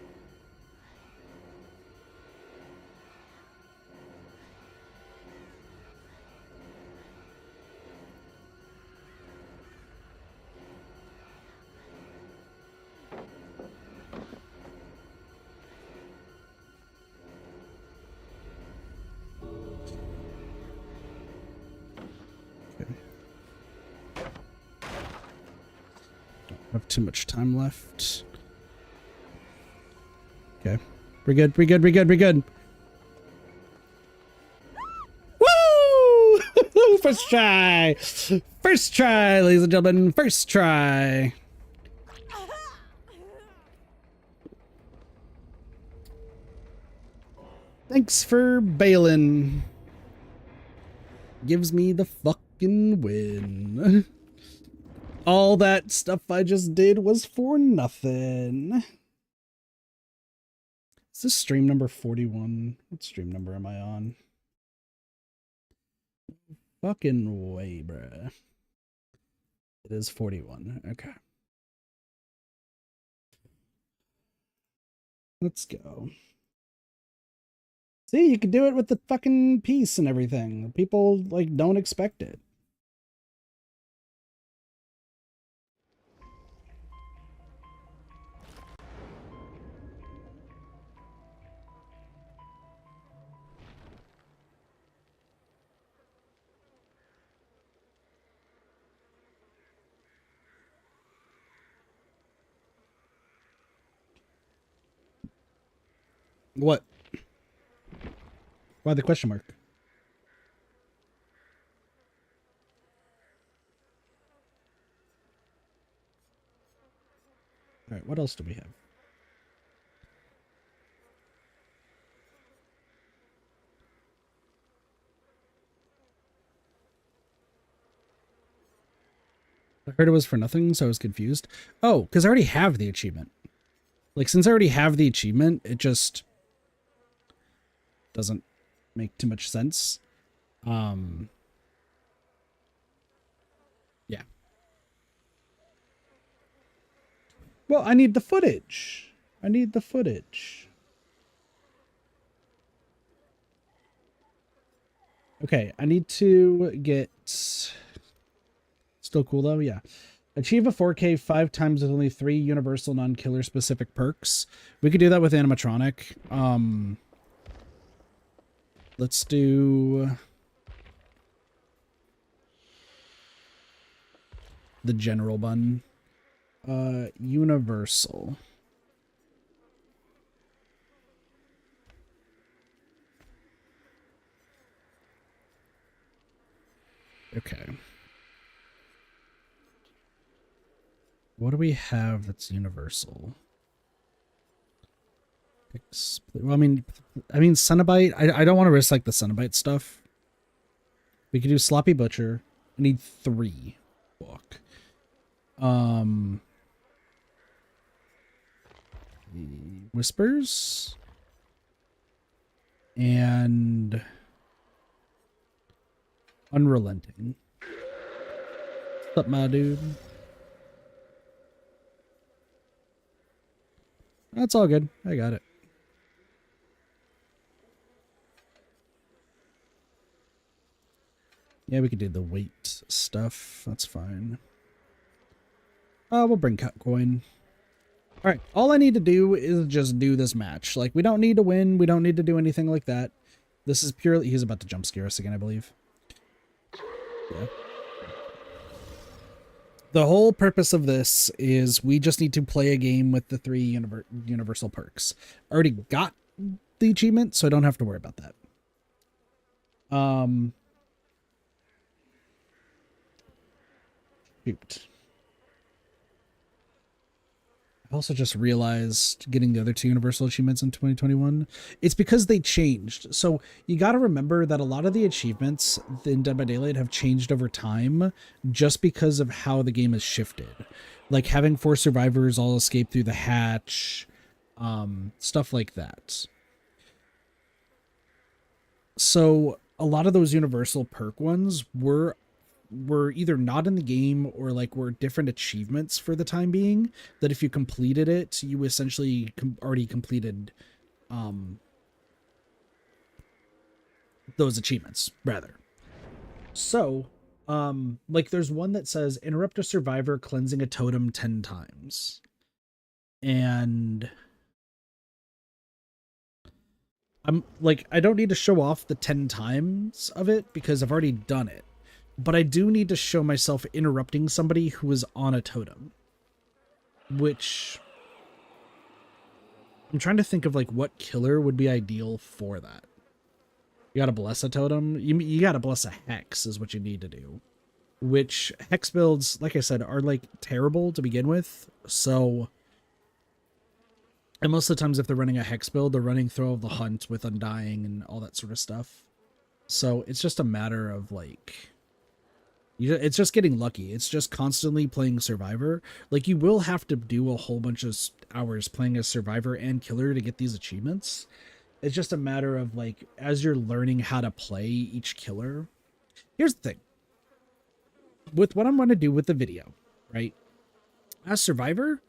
have too much time left. Okay. We're good, we're good, we're good, we're good. Woo! First try! First try, ladies and gentlemen. First try. Thanks for bailing. Gives me the fucking win. All that stuff I just did was for nothing. Is this stream number 41? What stream number am I on? Fucking way, bruh. It is 41. Okay. Let's go. See, you can do it with the fucking piece and everything. People, like, don't expect it. What? Why the question mark? All right, what else do we have? I heard it was for nothing, so I was confused. Oh, because I already have the achievement. Like, since I already have the achievement, it just doesn't make too much sense. Yeah. Well, I need the footage. I need the footage. Okay, I need to get... Still cool, though? Yeah. Achieve a 4K 5 times with only 3 universal non-killer specific perks. We could do that with animatronic. Let's do... the general bun. Universal. Okay. What do we have that's universal? Well, I mean, Cenobite. I don't want to risk like the Cenobite stuff. We could do Sloppy Butcher. I need 3 book. Whispers and Unrelenting. What's up, my dude? That's all good. I got it. Yeah, we could do the weight stuff. That's fine. We'll bring Cut Coin. All right, all I need to do is just do this match. Like, we don't need to win. We don't need to do anything like that. This is purely... He's about to jump scare us again, I believe. Yeah. The whole purpose of this is we just need to play a game with the 3 universal perks. I already got the achievement, so I don't have to worry about that. Shoot. I also just realized getting the other 2 universal achievements in 2021, it's because they changed. So you got to remember that a lot of the achievements in Dead by Daylight have changed over time just because of how the game has shifted. Like having 4 survivors all escape through the hatch, stuff like that. So a lot of those universal perk ones were either not in the game or like were different achievements for the time being, that if you completed it, you essentially already completed those achievements rather. So like there's one that says interrupt a survivor cleansing a totem 10 times, and I'm like, I don't need to show off the 10 times of it because I've already done it. But I do need to show myself interrupting somebody who is on a totem. which I'm trying to think of like what killer would be ideal for that. You gotta bless a totem. You gotta bless a hex is what you need to do. Which hex builds, like I said, are like terrible to begin with. So, and most of the times if they're running a hex build, they're running Throw of the Hunt with Undying and all that sort of stuff. So it's just a matter of like, it's just getting lucky. It's just constantly playing Survivor. Like you will have to do a whole bunch of hours playing as Survivor and Killer to get these achievements. It's just a matter of like, as you're learning how to play each killer. Here's the thing. With what I'm going to do with the video, right? As Survivor,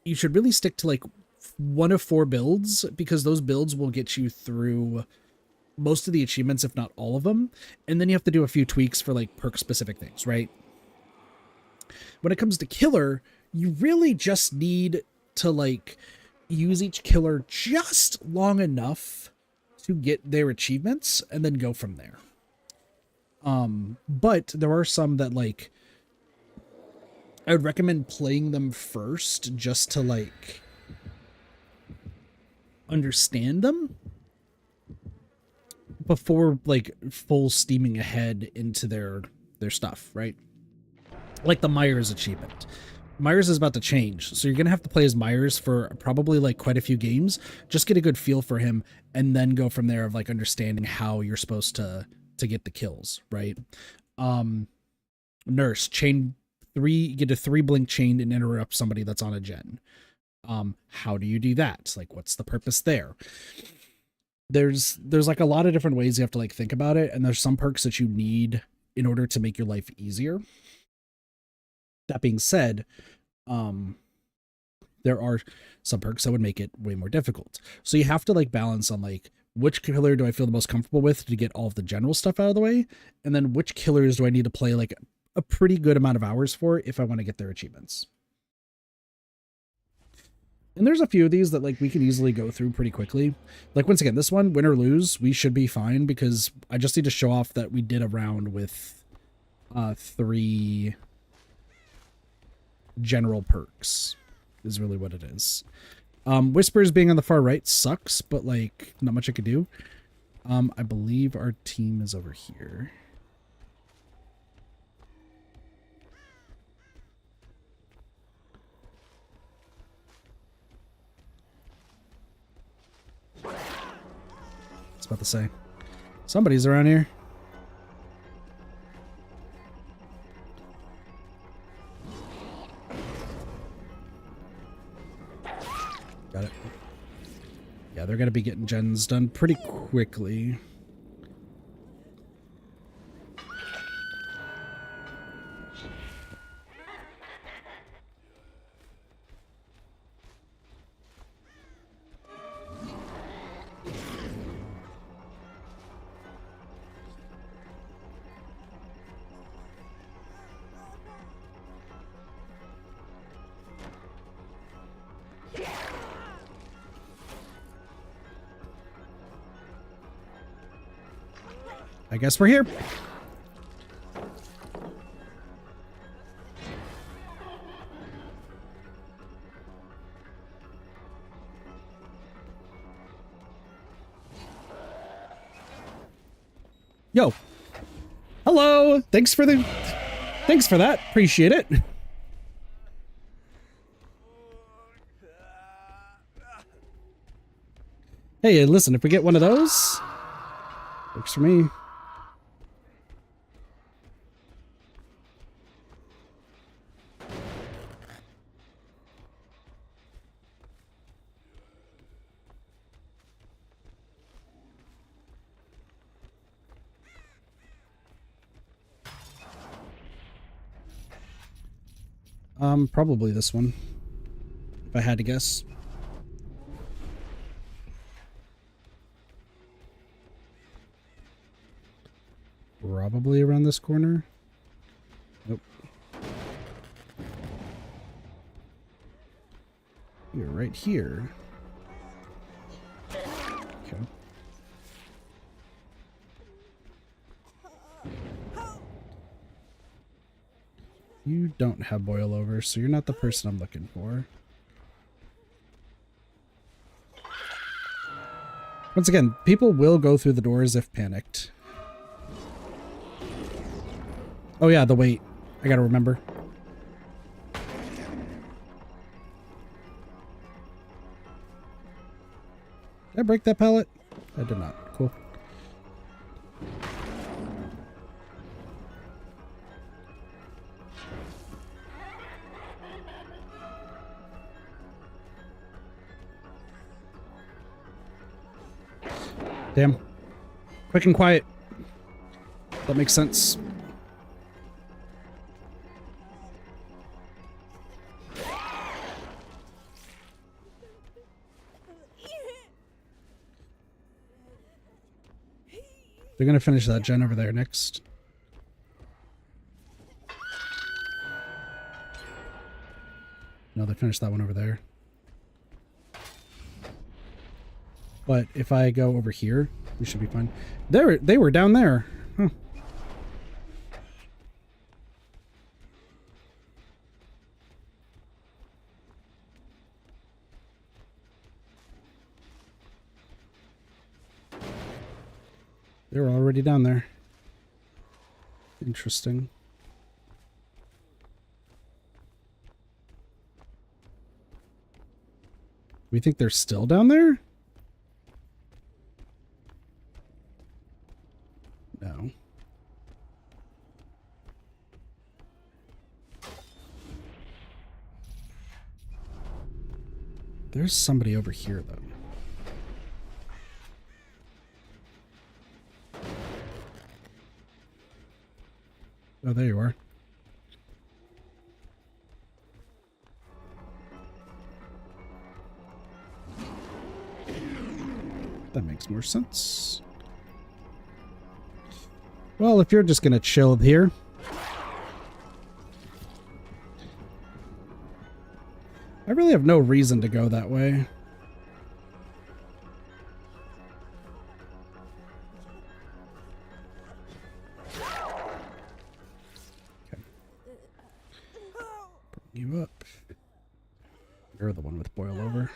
you should really stick to like 1 of 4 builds, because those builds will get you through most of the achievements, if not all of them. And then you have to do a few tweaks for like perk specific things, right? When it comes to Killer, you really just need to like use each killer just long enough to get their achievements and then go from there. But there are some that like I would recommend playing them first just to like understand them before like full steaming ahead into their stuff, right? Like the Myers achievement. Myers is about to change, so you're gonna have to play as Myers for probably like quite a few games, just get a good feel for him, and then go from there of like understanding how you're supposed to get the kills, right? Nurse, chain 3, get a 3 blink chain and interrupt somebody that's on a gen. How do you do that? Like, what's the purpose there? There's like a lot of different ways you have to like think about it, and there's some perks that you need in order to make your life easier. That being said, there are some perks that would make it way more difficult. So you have to like balance on like, which killer do I feel the most comfortable with to get all of the general stuff out of the way? And then which killers do I need to play like a pretty good amount of hours for if I want to get their achievements? And there's a few of these that like we can easily go through pretty quickly. Like once again, this one, win or lose, we should be fine because I just need to show off that we did a round with 3 general perks is really what it is. Whispers being on the far right sucks, but like not much I could do. I believe our team is over here. I was about to say, somebody's around here. Got it. Yeah, they're going to be getting gens done pretty quickly. I guess we're here. Yo. Hello. Thanks for that. Appreciate it. Hey, listen, if we get one of those, works for me. Probably this one, if I had to guess. Probably around this corner. Nope. You're right here. Okay. You don't have boil over, so you're not the person I'm looking for. Once again, people will go through the doors if panicked. Oh yeah, the weight. I gotta remember. Did I break that pallet? I did not. Cool. Damn. Quick and quiet. That makes sense. They're gonna finish that gen over there next. No, they finished that one over there. But if I go over here, we should be fine. They were down there. Huh. They were already down there. Interesting. We think they're still down there? No. There's somebody over here, though. Oh, there you are. That makes more sense. Well, if you're just gonna chill here. I really have no reason to go that way. Okay. Bring you up. You're the one with boil over.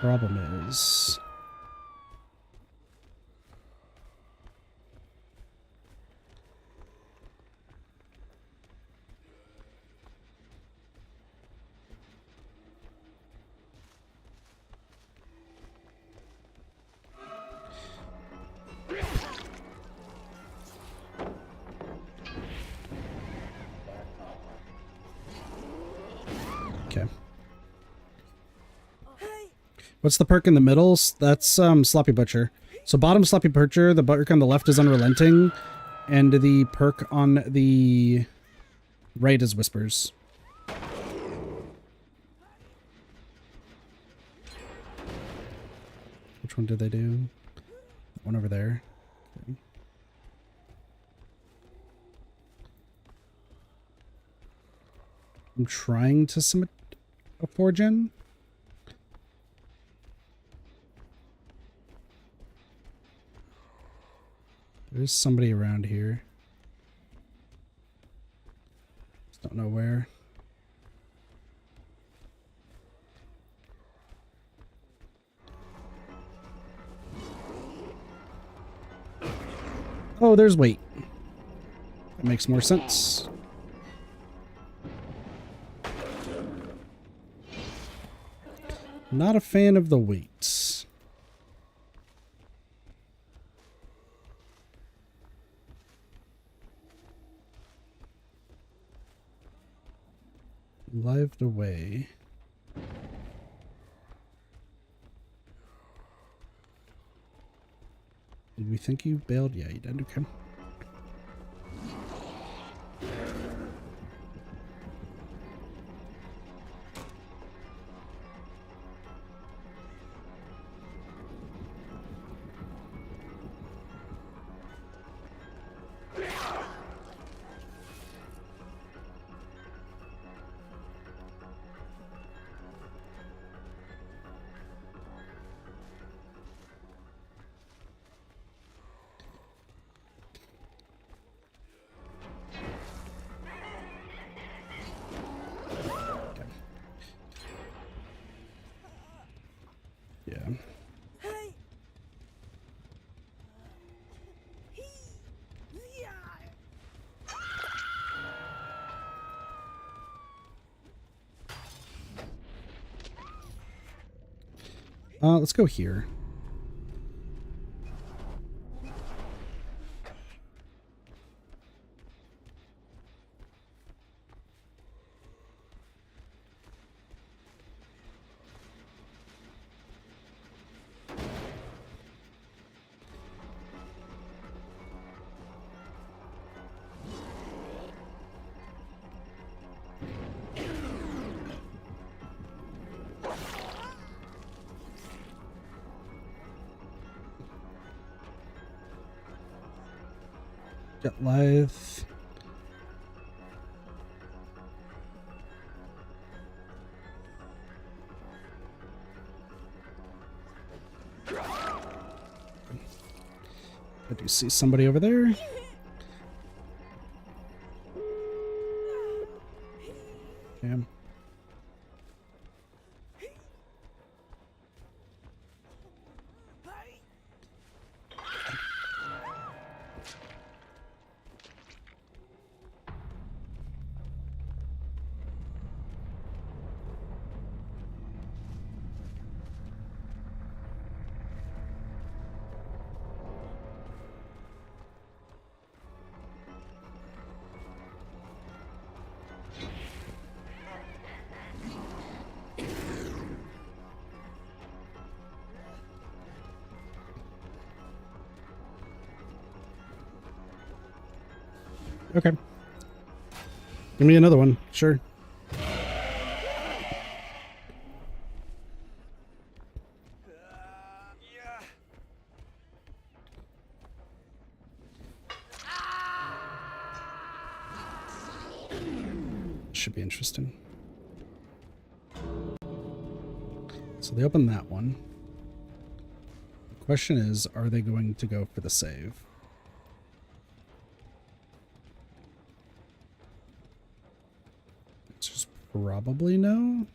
Problem is... Okay. What's the perk in the middle? That's Sloppy Butcher. So bottom Sloppy Butcher, the perk on the left is Unrelenting, and the perk on the right is Whispers. Which one did they do? That one over there. Okay. I'm trying to submit a 4-gen. There's somebody around here. Just don't know where. Oh, there's weight. That makes more sense. Not a fan of the weights. Lived away. Did we think you bailed? Yeah, you did. Okay. Yeah. Let's go here. Jet Lithe. I do see somebody over there. Damn. Okay. Give me another one. Sure. Should be interesting. So they opened that one. The question is, are they going to go for the save? It's just probably no.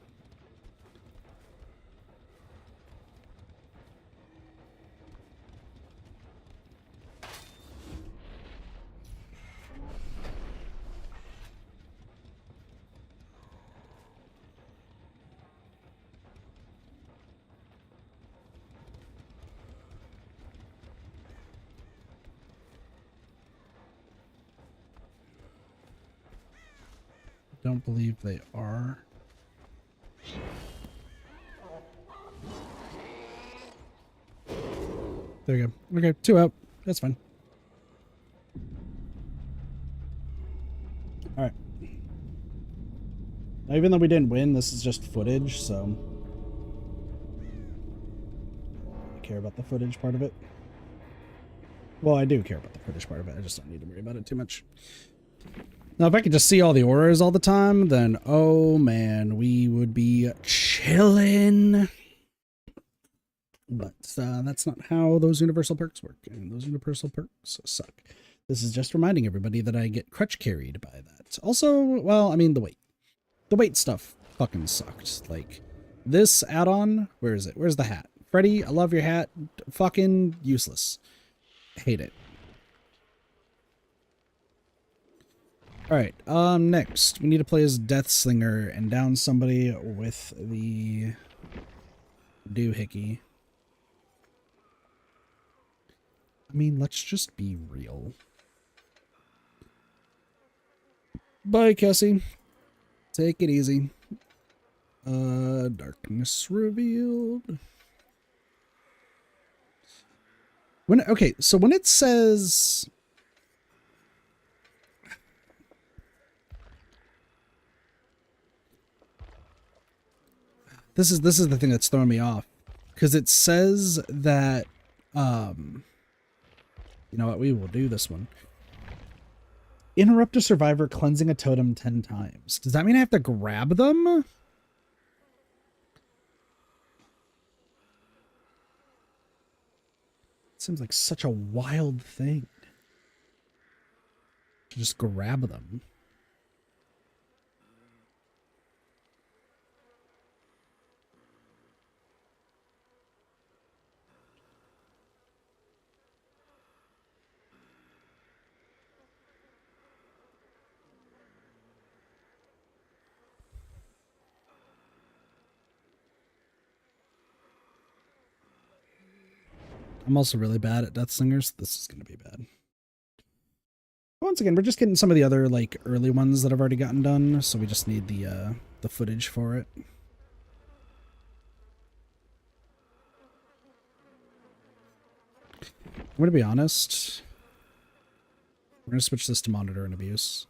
Don't believe they are. There you go. Okay, 2 out. That's fine. Alright. Now, even though we didn't win, this is just footage, so I care about the footage part of it. Well, I do care about the footage part of it. I just don't need to worry about it too much. Now, if I could just see all the auras all the time, then, oh man, we would be chillin'. But that's not how those universal perks work. I mean, those universal perks suck. This is just reminding everybody that I get crutch carried by that. Also, well, I mean, the weight. The weight stuff fucking sucked. Like, this add-on, where is it? Where's the hat? Freddy, I love your hat. Fucking useless. Hate it. Alright, next, we need to play as Deathslinger and down somebody with the doohickey. I mean, let's just be real. Bye, Cassie. Take it easy. Darkness revealed. Okay, so when it says... This is the thing that's throwing me off, because it says that, you know what, we will do this one. Interrupt a survivor cleansing a totem 10 times. Does that mean I have to grab them? It seems like such a wild thing to just grab them. I'm also really bad at Death Singers. This is going to be bad. Once again, we're just getting some of the other like early ones that I've already gotten done, so we just need the footage for it. I'm going to be honest. We're going to switch this to monitor and abuse.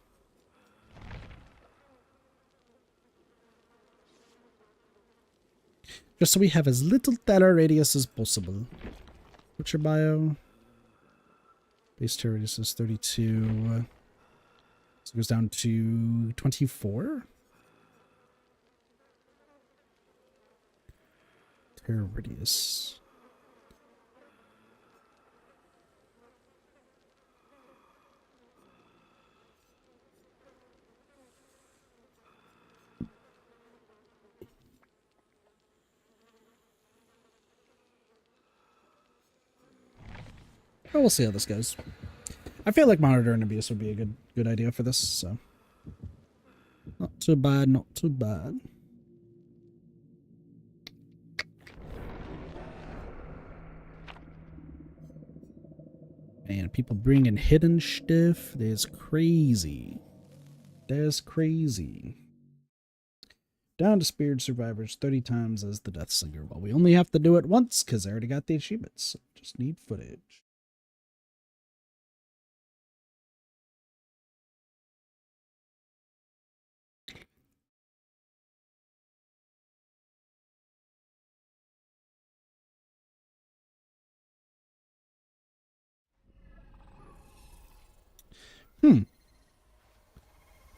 Just so we have as little data radius as possible. What's your bio? Base tear radius is 32. So it goes down to 24. Tear radius. But we'll see how this goes. I feel like monitor and abuse would be a good idea for this, so not too bad, not too bad. Man, people bringing hidden stuff. That's crazy. That's crazy. Down to Speared Survivors 30 times as the Death Singer. Well, we only have to do it once because I already got the achievements. Just need footage.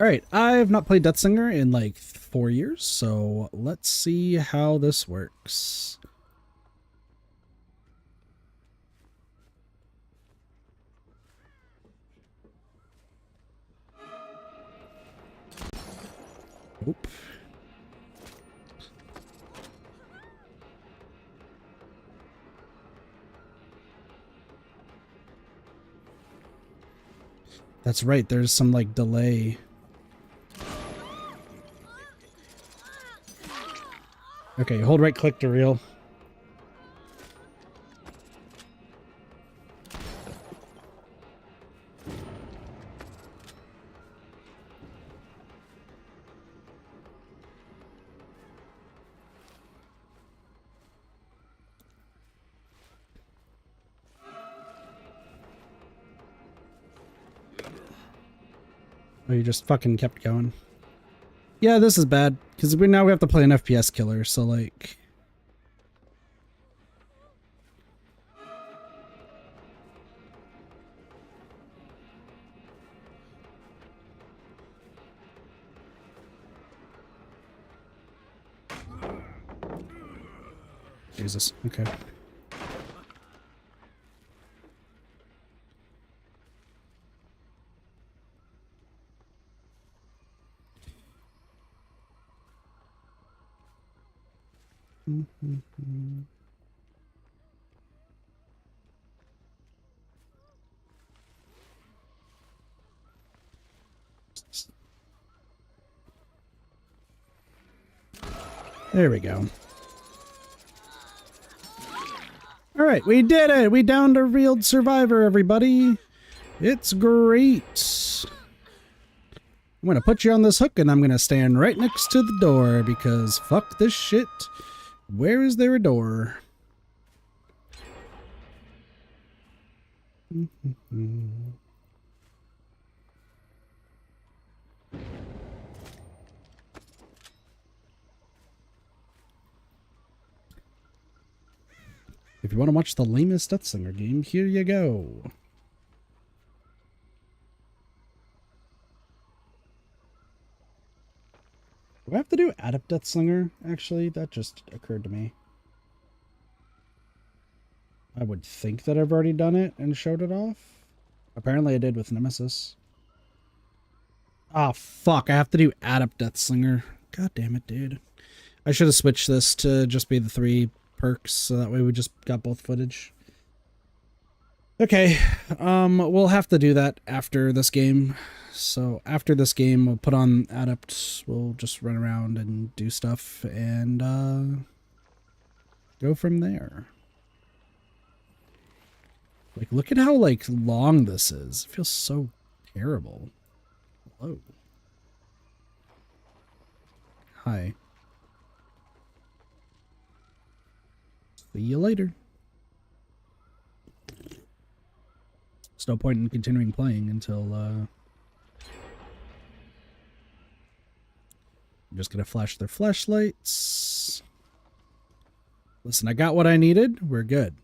Alright, I've not played Death Singer in like 4 years, so let's see how this works. Oop. That's right, there's some like delay. Okay, hold right click to reel. Oh, you just fucking kept going. Yeah, this is bad, because now we have to play an FPS killer, so like... Jesus, okay. There we go. Alright, we did it! We downed a real survivor, everybody! It's great! I'm gonna put you on this hook and I'm gonna stand right next to the door because fuck this shit. Where is there a door? If you want to watch the lamest Death Singer game, here you go. Do I have to do Adept Death Singer? Actually, that just occurred to me. I would think that I've already done it and showed it off. Apparently I did with Nemesis. Ah, fuck. I have to do Adept Death Singer. God damn it, dude. I should have switched this to just be the 3 perks, so that way we just got both footage. Okay, we'll have to do that after this game. So after this game, we'll put on Adept, we'll just run around and do stuff, and go from there. Like, look at how, like, long this is. It feels so terrible. Hello. Hi. See you later. There's no point in continuing playing until, I'm just gonna flash their flashlights. Listen, I got what I needed. We're good.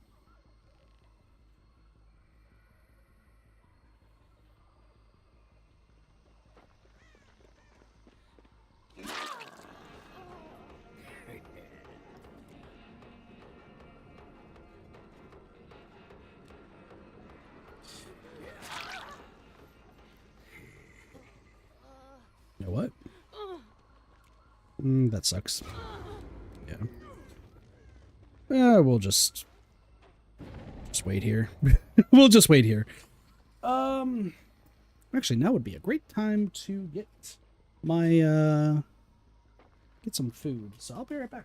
You know what? That sucks. Yeah. We'll just wait here. We'll just wait here. Actually, now would be a great time to get my, get some food. So I'll be right back.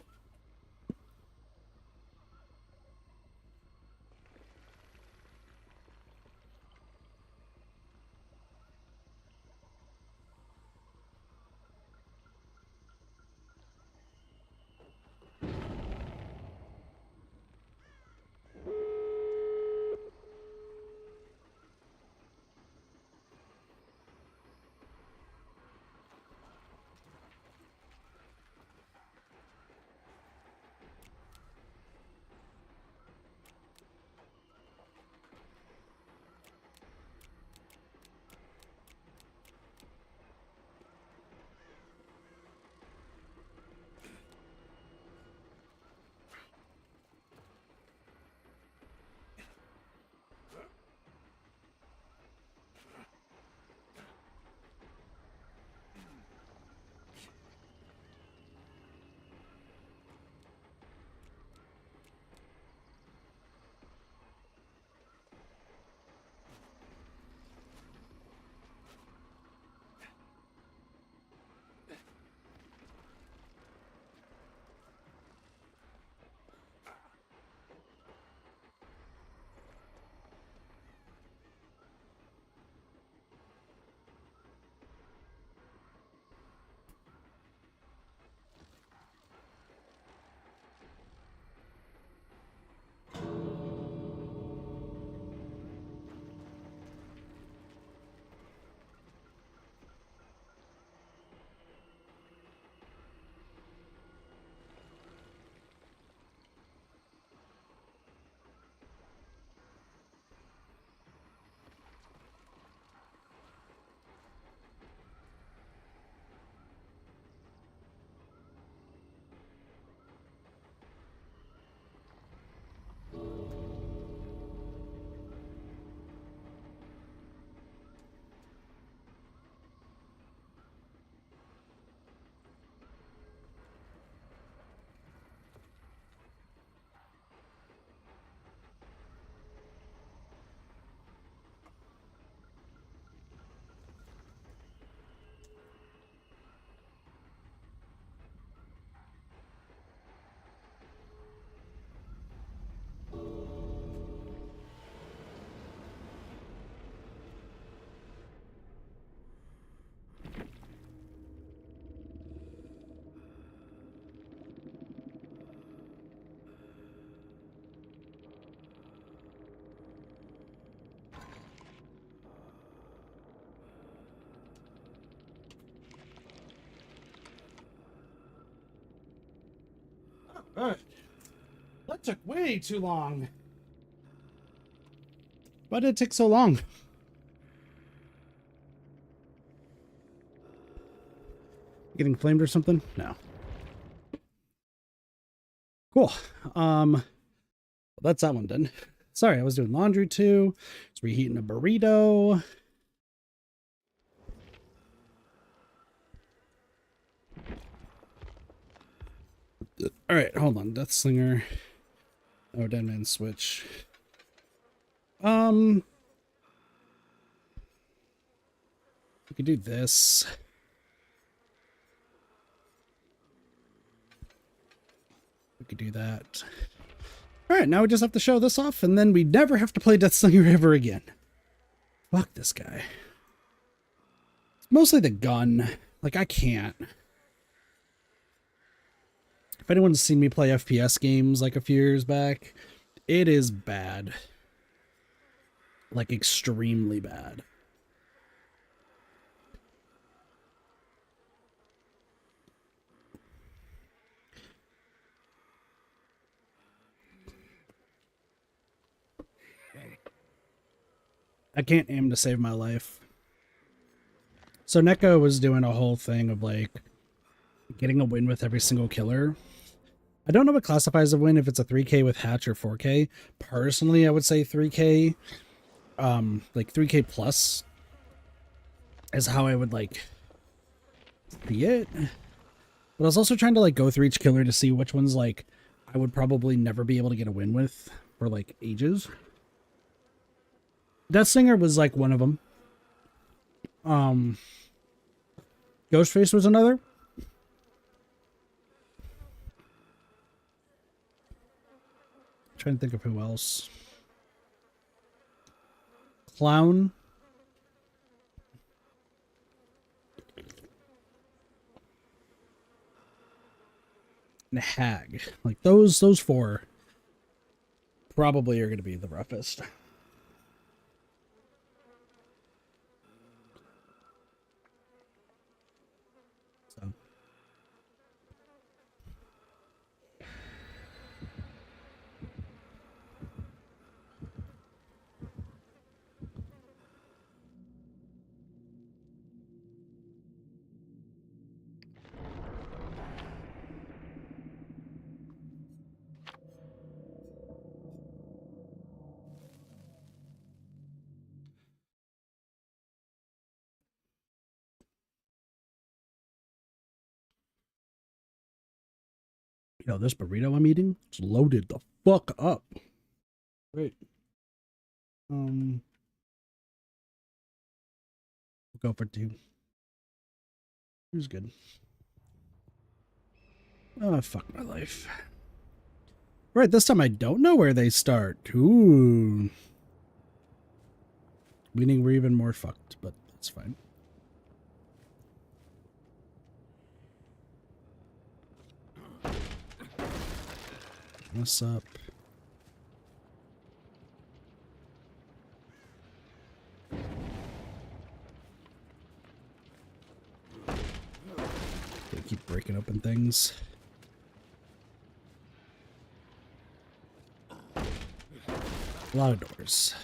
That took way too long. Why did it take so long? Getting flamed or something? No. Cool. That's that one done. Sorry, I was doing laundry too. Just reheating a burrito. All right, hold on. Death Slinger. Oh, Dead Man Switch. We could do this. We could do that. Alright, now we just have to show this off, and then we never have to play Deathslinger ever again. Fuck this guy. It's mostly the gun. Like, I can't. If anyone's seen me play FPS games like a few years back, it is bad. Like, extremely bad. I can't aim to save my life. So Neko was doing a whole thing of like getting a win with every single killer. I don't know what classifies a win, if it's a 3K with hatch or 4K. Personally, I would say 3K. Like 3K plus is how I would like see it. But I was also trying to like go through each killer to see which ones like I would probably never be able to get a win with for like ages. Deathslinger was like one of them. Ghostface was another. Trying to think of who else. Clown. And Hag. Like those four probably are going to be the roughest. So. Yo, this burrito I'm eating, it's loaded the fuck up. Great. We'll go for 2. Who's good? Oh, fuck my life. Right, this time I don't know where they start. Ooh. Meaning we're even more fucked, but that's fine. What's up? They keep breaking open things. A lot of doors.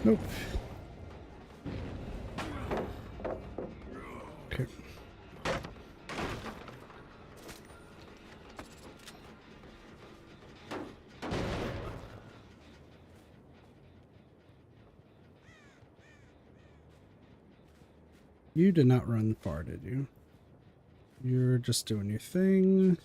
Nope. Okay. You did not run far, did you? You're just doing your thing.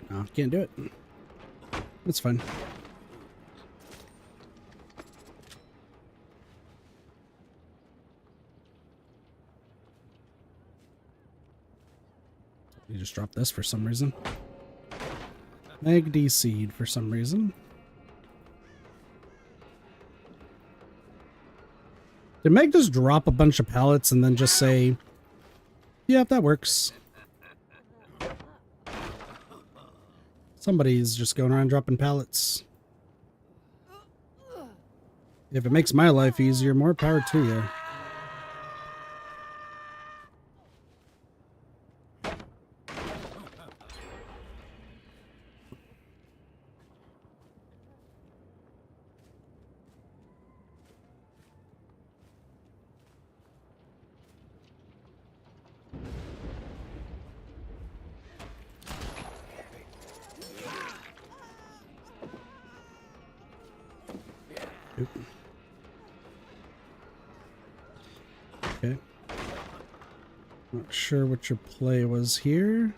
No, can't do it. That's fine. You just dropped this for some reason. Mag D seed for some reason. Did Meg just drop a bunch of pallets and then just say, "Yep, that works"? Somebody's just going around dropping pallets. If it makes my life easier, more power to you. Okay. Not sure what your play was here.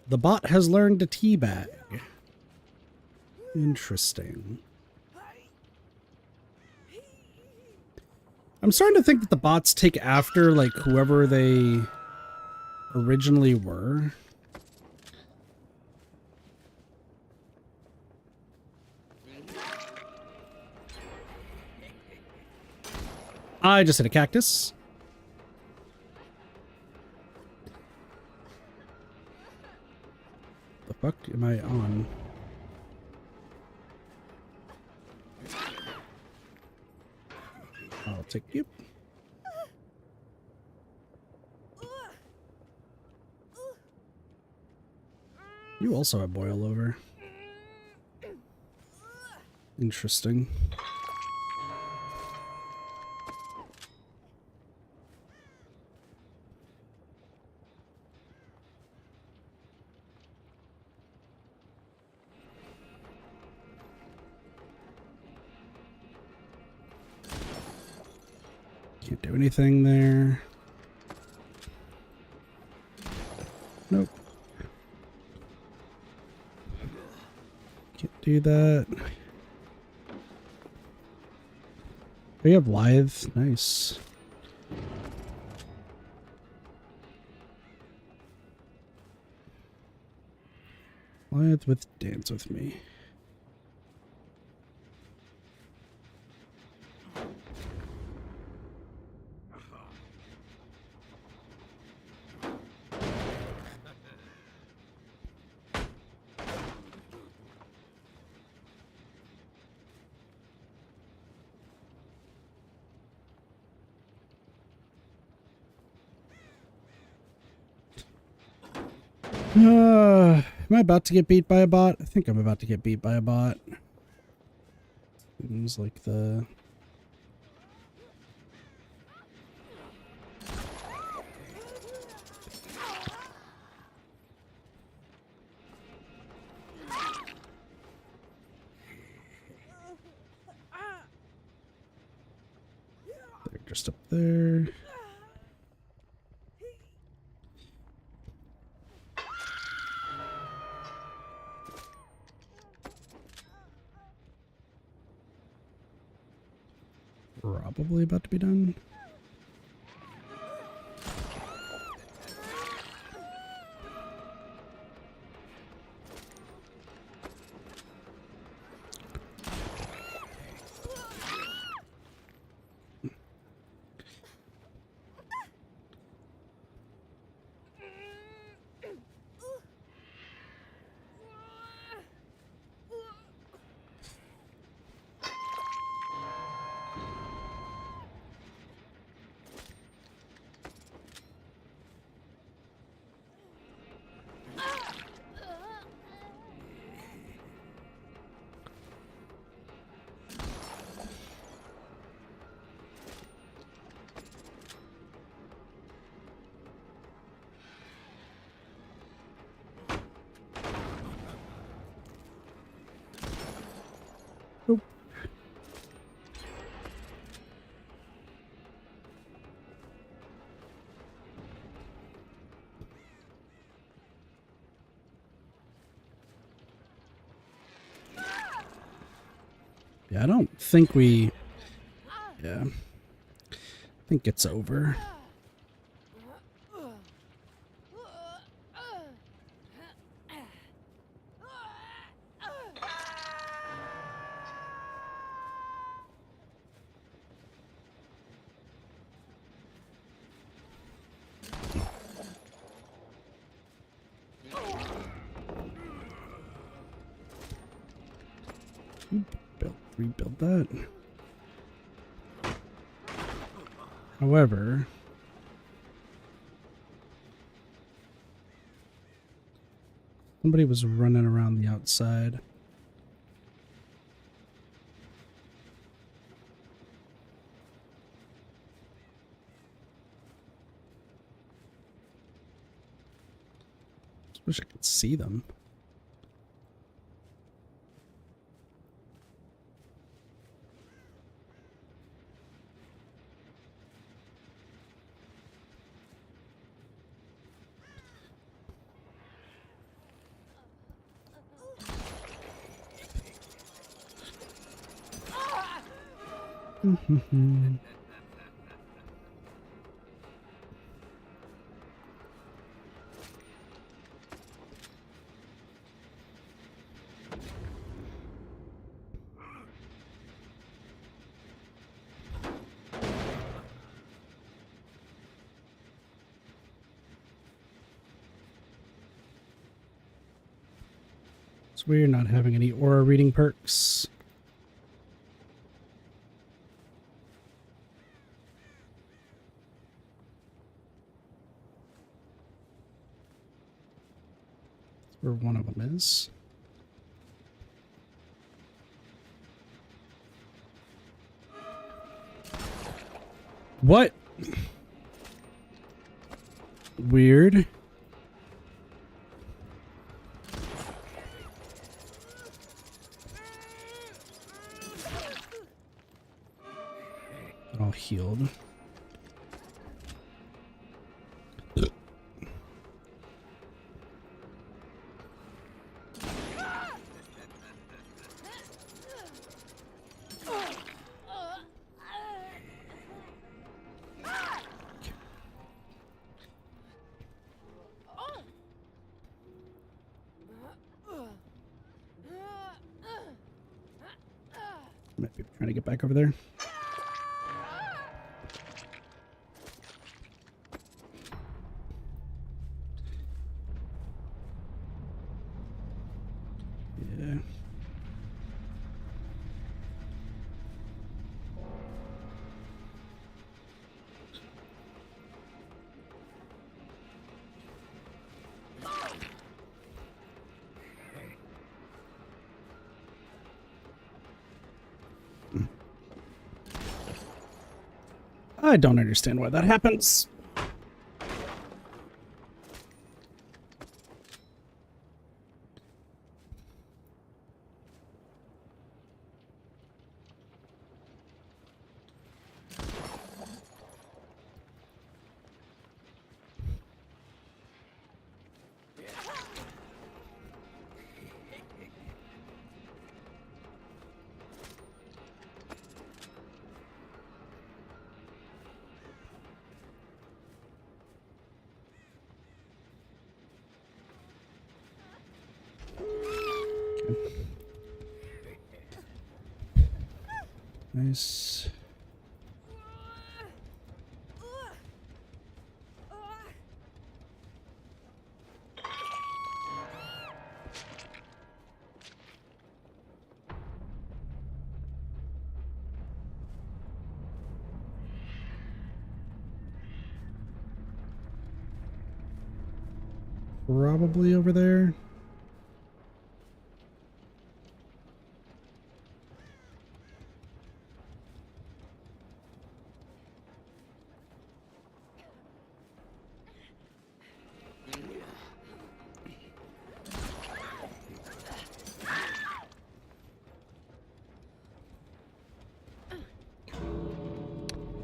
The bot has learned to teabag. Interesting. I'm starting to think that the bots take after, like, whoever they originally were. I just hit a cactus. The fuck am I on? I'll take you. You also have boil over. Interesting. Can't do anything there. Nope. Can't do that. Oh, you have Lithe. Nice. Lithe with Dance With Me. Am I about to get beat by a bot? I think I'm about to get beat by a bot. Seems like the... They're just up there. Probably about to be done. Nope. Yeah, I don't think we... Yeah. I think it's over. Rebuild that. However, somebody was running around the outside. Wish I could see them. It's weird not having any aura reading perks. That's where one of them is. What? Weird. All healed. Might be trying to get back over there. Yeah. I don't understand why that happens. Nice. Probably over there.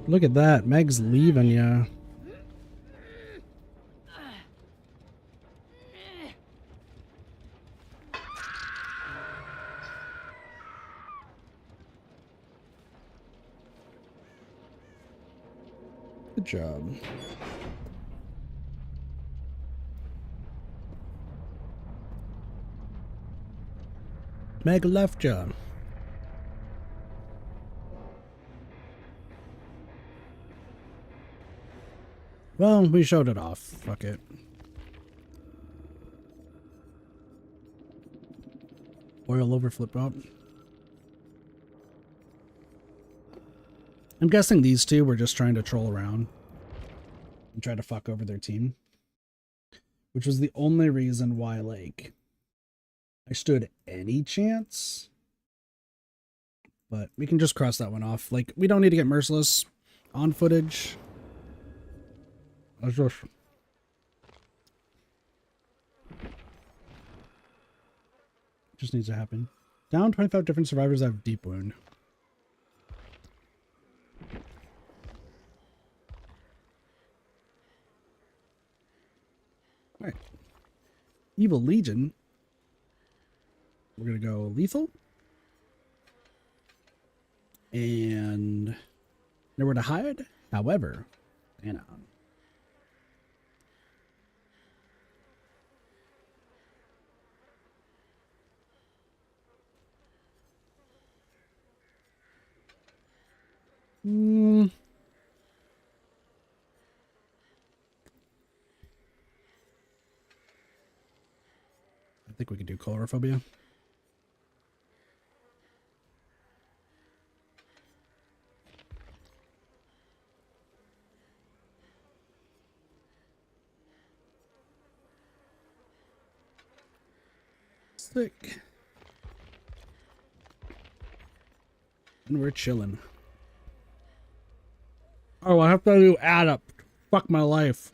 Look at that. Meg's leaving ya. Good job. Meg left ya. Well, we showed it off. Fuck it. Oil over flip flop. I'm guessing these two were just trying to troll around and try to fuck over their team. Which was the only reason why, like, I stood any chance. But we can just cross that one off. Like, we don't need to get Merciless on footage. Let's just... Just needs to happen. Down 25 different survivors have deep wound. All right. Evil Legion. We're going to go lethal. And nowhere to hide. However, Anna. I think we could do Colorophobia. Sick. And we're chilling. Oh, I have to do add up. Fuck my life.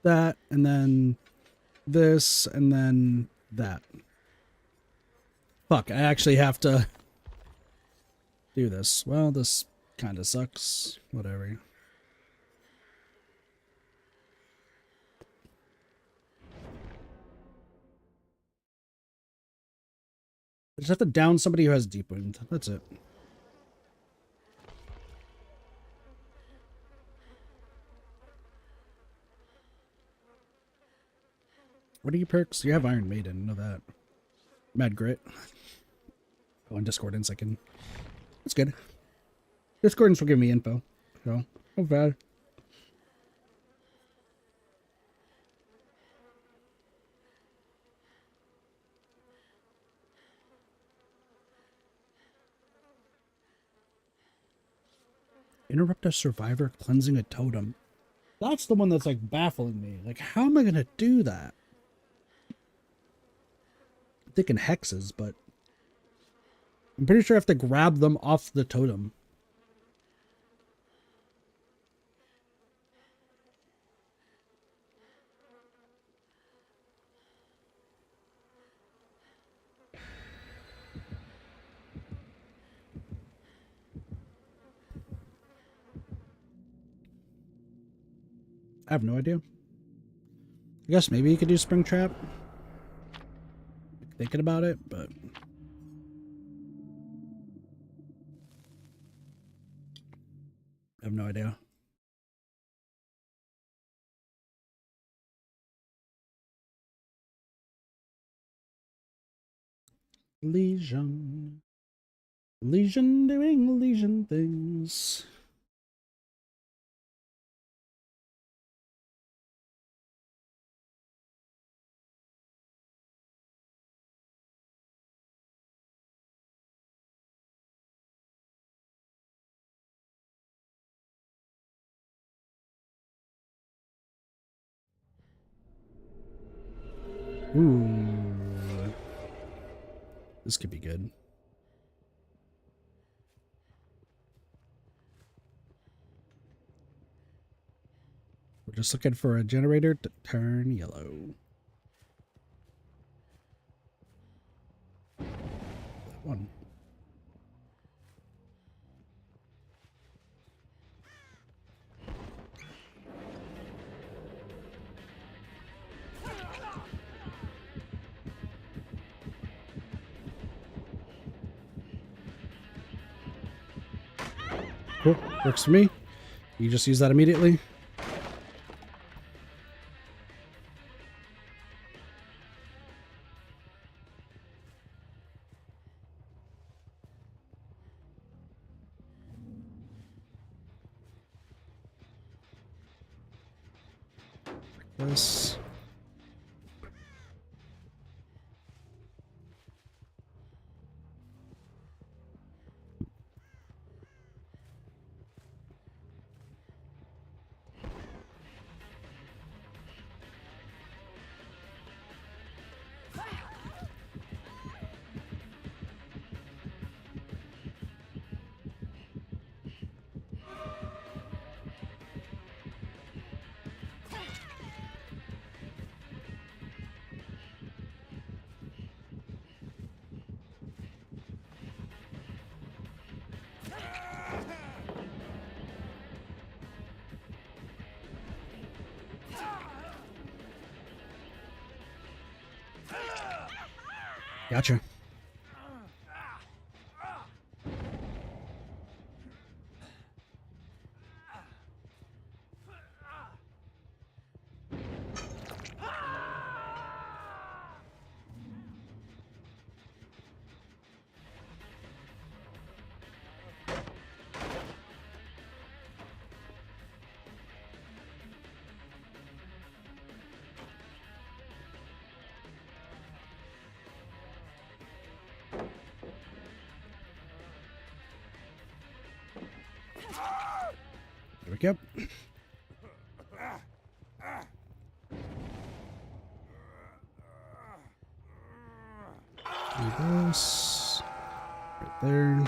That, and then this, and then that. Fuck, I actually have to do this. Well, this kind of sucks. Whatever. I just have to down somebody who has deep wound. That's it. What are your perks? You have Iron Maiden. Know that. Mad Grit. Oh, and Discord in second. That's good. Discordance will give me info. So, not bad. Interrupt a survivor cleansing a totem. That's the one that's like baffling me. Like, how am I gonna do that? I'm thinking hexes, but I'm pretty sure I have to grab them off the totem. I have no idea. I guess maybe you could do Springtrap. Thinking about it, but I have no idea. Legion. Legion doing Legion things. Ooh. This could be good. We're just looking for a generator to turn yellow. That one. Cool. Works for me. You just use that immediately. This. Gotcha. There we go. Do this right there.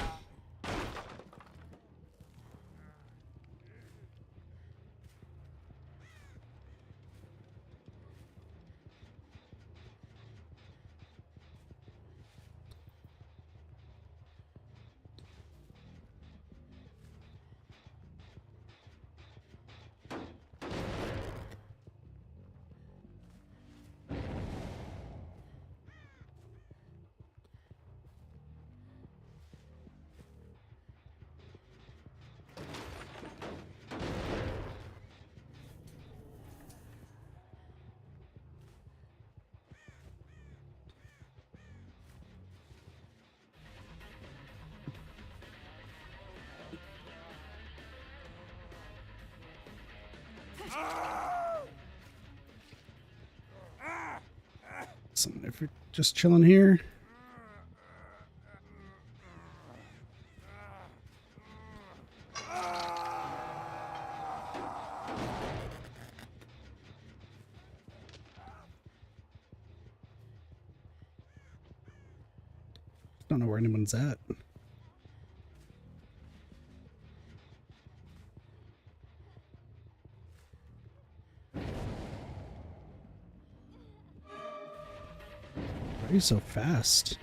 So if we're just chilling here. Don't know where anyone's at. Why are you so fast?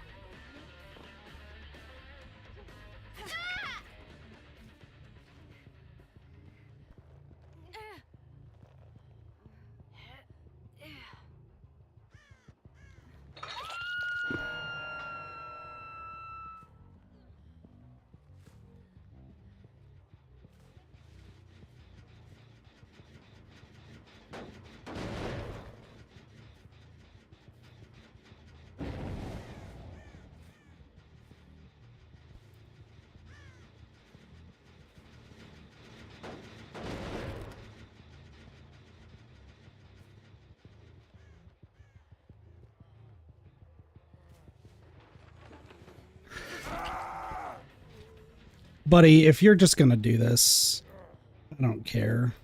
Buddy, if you're just gonna do this, I don't care.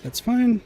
That's fine.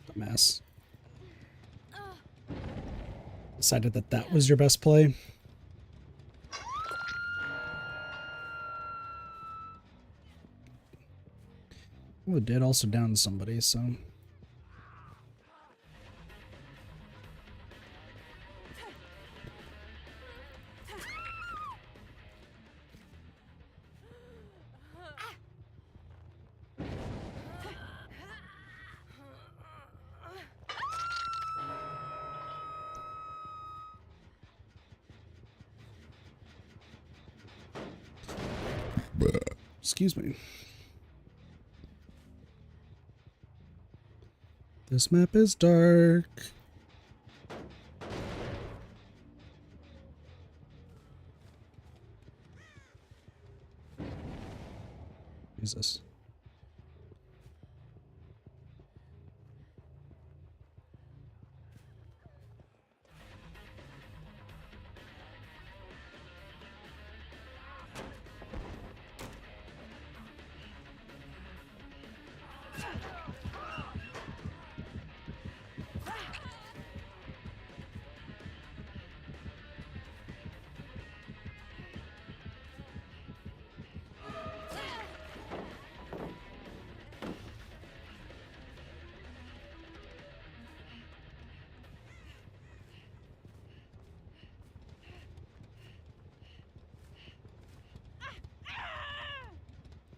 Dumbass. Decided that that was your best play. Well, it did also down somebody, so... Excuse me. This map is dark. Jesus.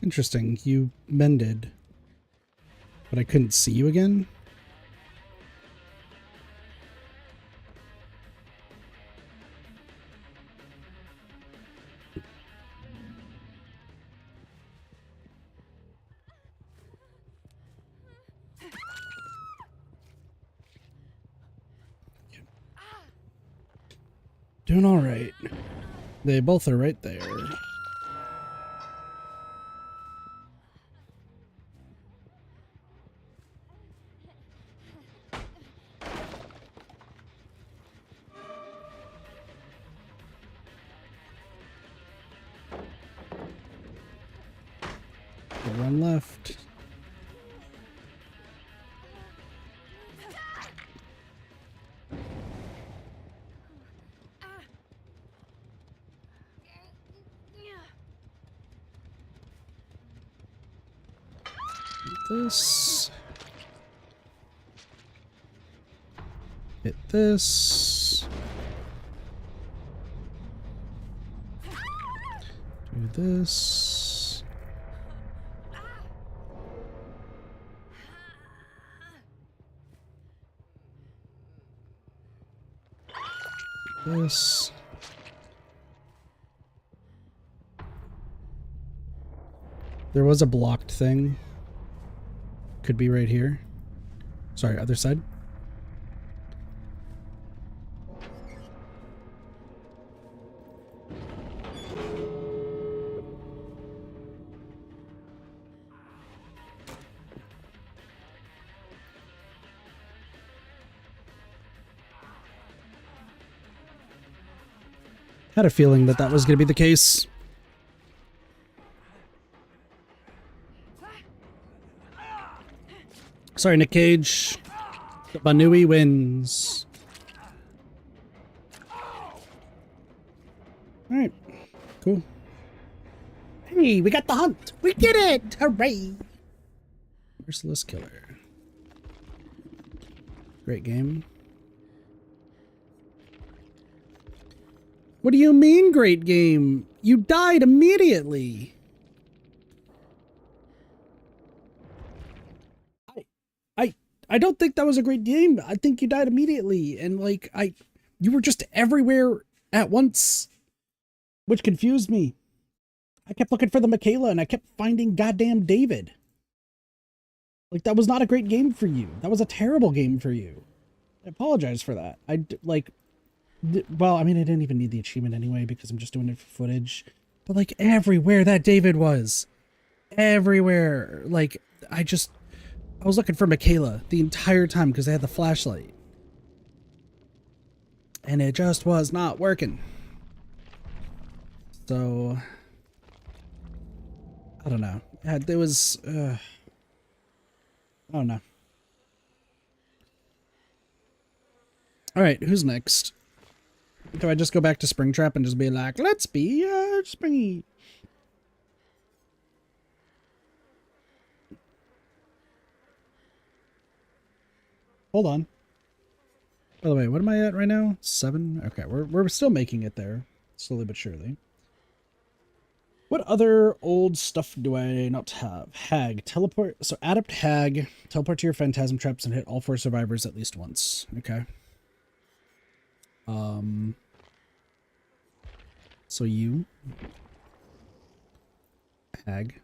Interesting. You mended, but I couldn't see you again? Doing all right. They both are right there. One left. This. Hit this. Do this. This. There was a blocked thing. Could be right here. Sorry, other side. Had a feeling that that was going to be the case. Sorry, Nick Cage. Banui wins. Alright. Cool. Hey, we got the hunt! We did it! Hooray! Merciless Killer. Great game. What do you mean, great game? You died immediately. I don't think that was a great game. I think you died immediately, and like you were just everywhere at once, which confused me. I kept looking for the Michaela, and I kept finding goddamn David. Like, that was not a great game for you. That was a terrible game for you. I apologize for that. Well, I mean, I didn't even need the achievement anyway because I'm just doing it for footage. But like everywhere that David was, everywhere. Like I was looking for Michaela the entire time because they had the flashlight. And it just was not working. So, I don't know. There was... Oh no. All right, who's next? Do I just go back to Springtrap and just be like, let's be Springy? Hold on. By the way, what am I at right now? 7? Okay, we're still making it there. Slowly but surely. What other old stuff do I not have? Hag. Teleport. So Adept Hag. Teleport to your Phantasm Traps and hit all 4 survivors at least once. Okay. So you. Hag.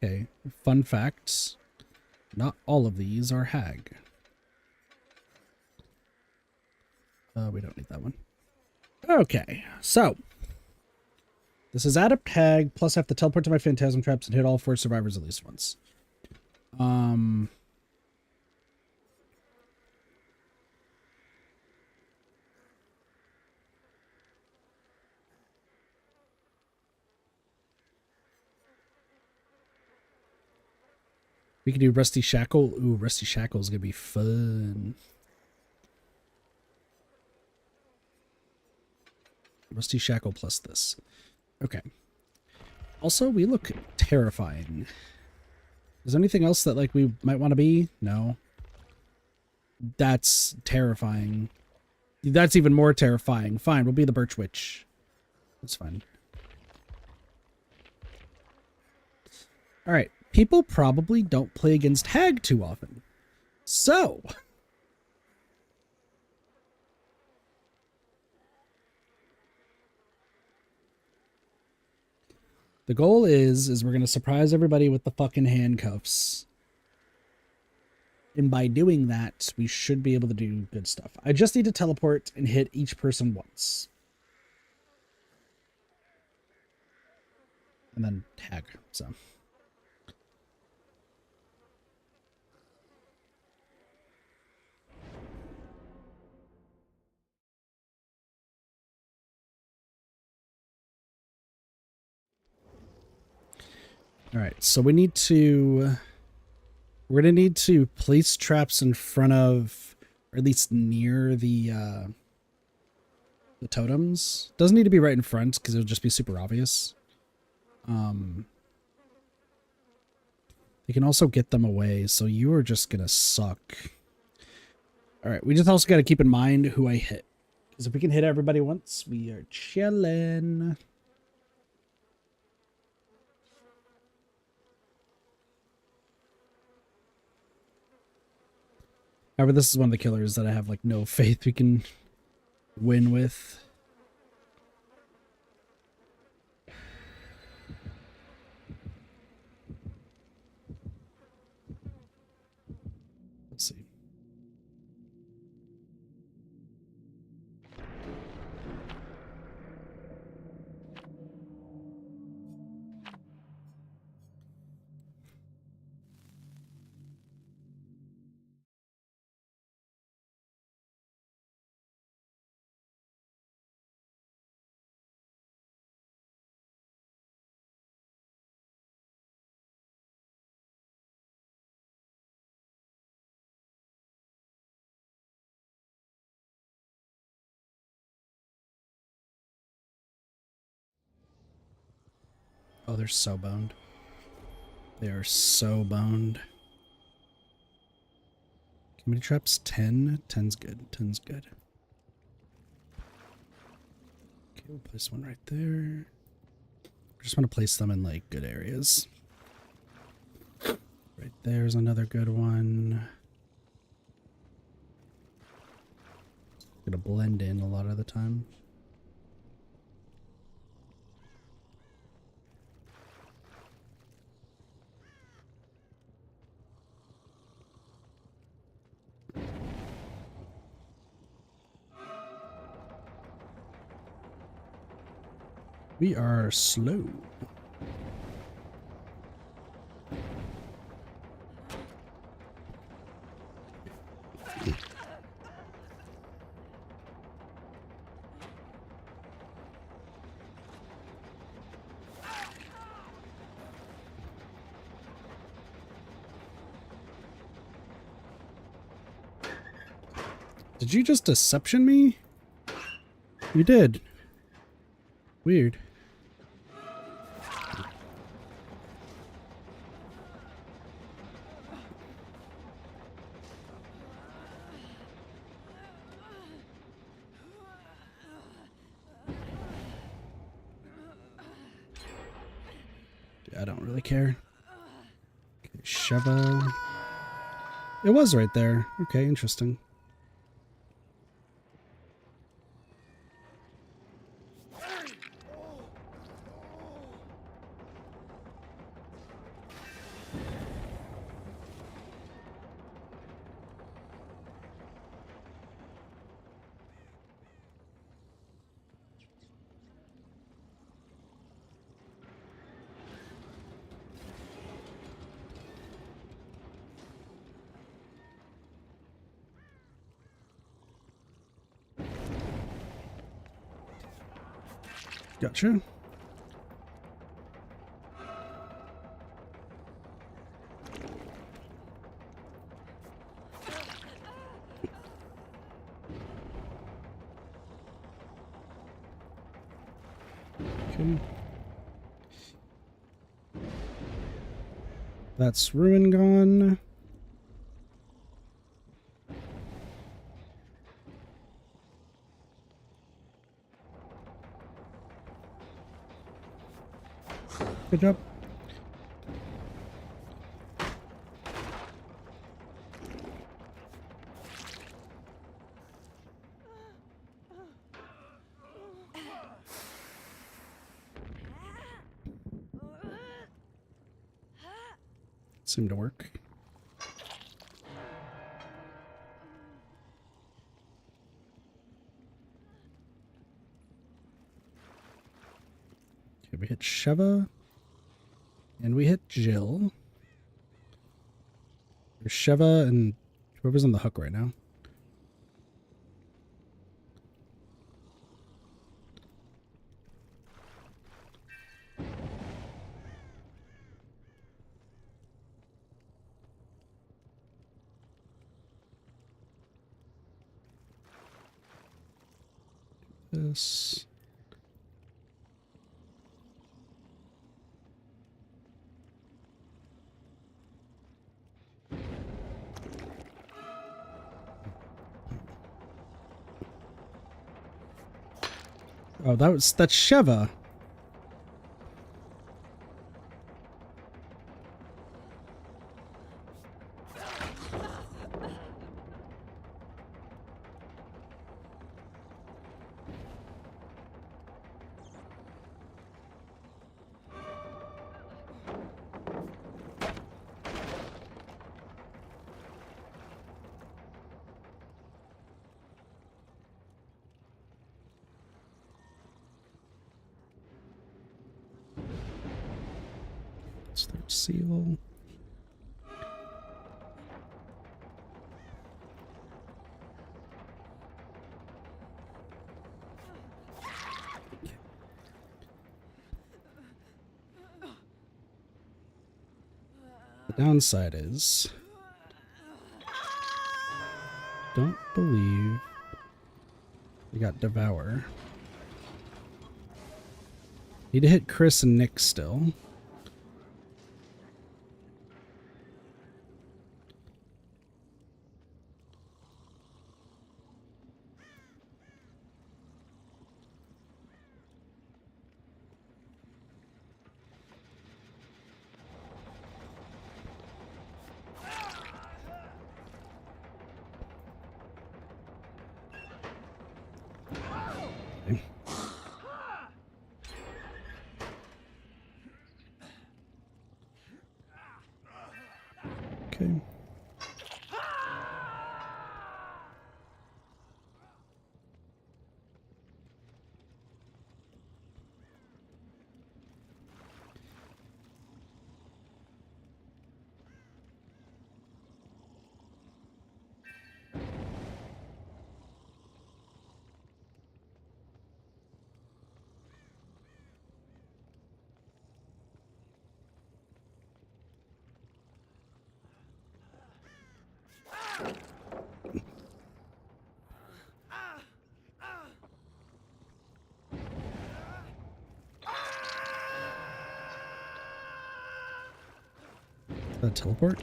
Okay. Fun facts. Not all of these are Hag. We don't need that one. Okay, so this is Adept Hag, plus I have to teleport to my Phantasm Traps and hit all 4 survivors at least once. We can do Rusty Shackle. Ooh, Rusty Shackle is gonna be fun. Rusty Shackle plus this. Okay. Also, we look terrifying. Is there anything else that like we might want to be? No. That's terrifying. That's even more terrifying. Fine, we'll be the Birch Witch. That's fine. Alright. People probably don't play against Hag too often. So... the goal is we're going to surprise everybody with the fucking handcuffs. And by doing that, we should be able to do good stuff. I just need to teleport and hit each person once. And then tag, so. All right, so we need to... we're going to need to place traps in front of, or at least near the totems. Doesn't need to be right in front because it'll just be super obvious. They can also get them away, so you are just going to suck. All right, we just also got to keep in mind who I hit. Because if we can hit everybody once, we are chilling. However, this is one of the killers that I have like no faith we can win with. Let's see. Oh, they're so boned. They are so boned. How many traps? 10? 10's good. 10's good. Okay, we'll place one right there. I just want to place them in like good areas. Right there's another good one. It's gonna blend in a lot of the time. We are slow. Did you just deception me? You did. Weird. I don't really care. Okay, Sheva. It was right there. Okay, interesting. Gotcha. Okay. That's ruin gone. Good job. Seemed to work. Okay, we hit Sheva. And we hit Jill. There's Sheva and whoever's on the hook right now. This. Oh, that's Sheva. Third seal. The downside is, don't believe we got Devour. Need to hit Chris and Nick still. That teleport?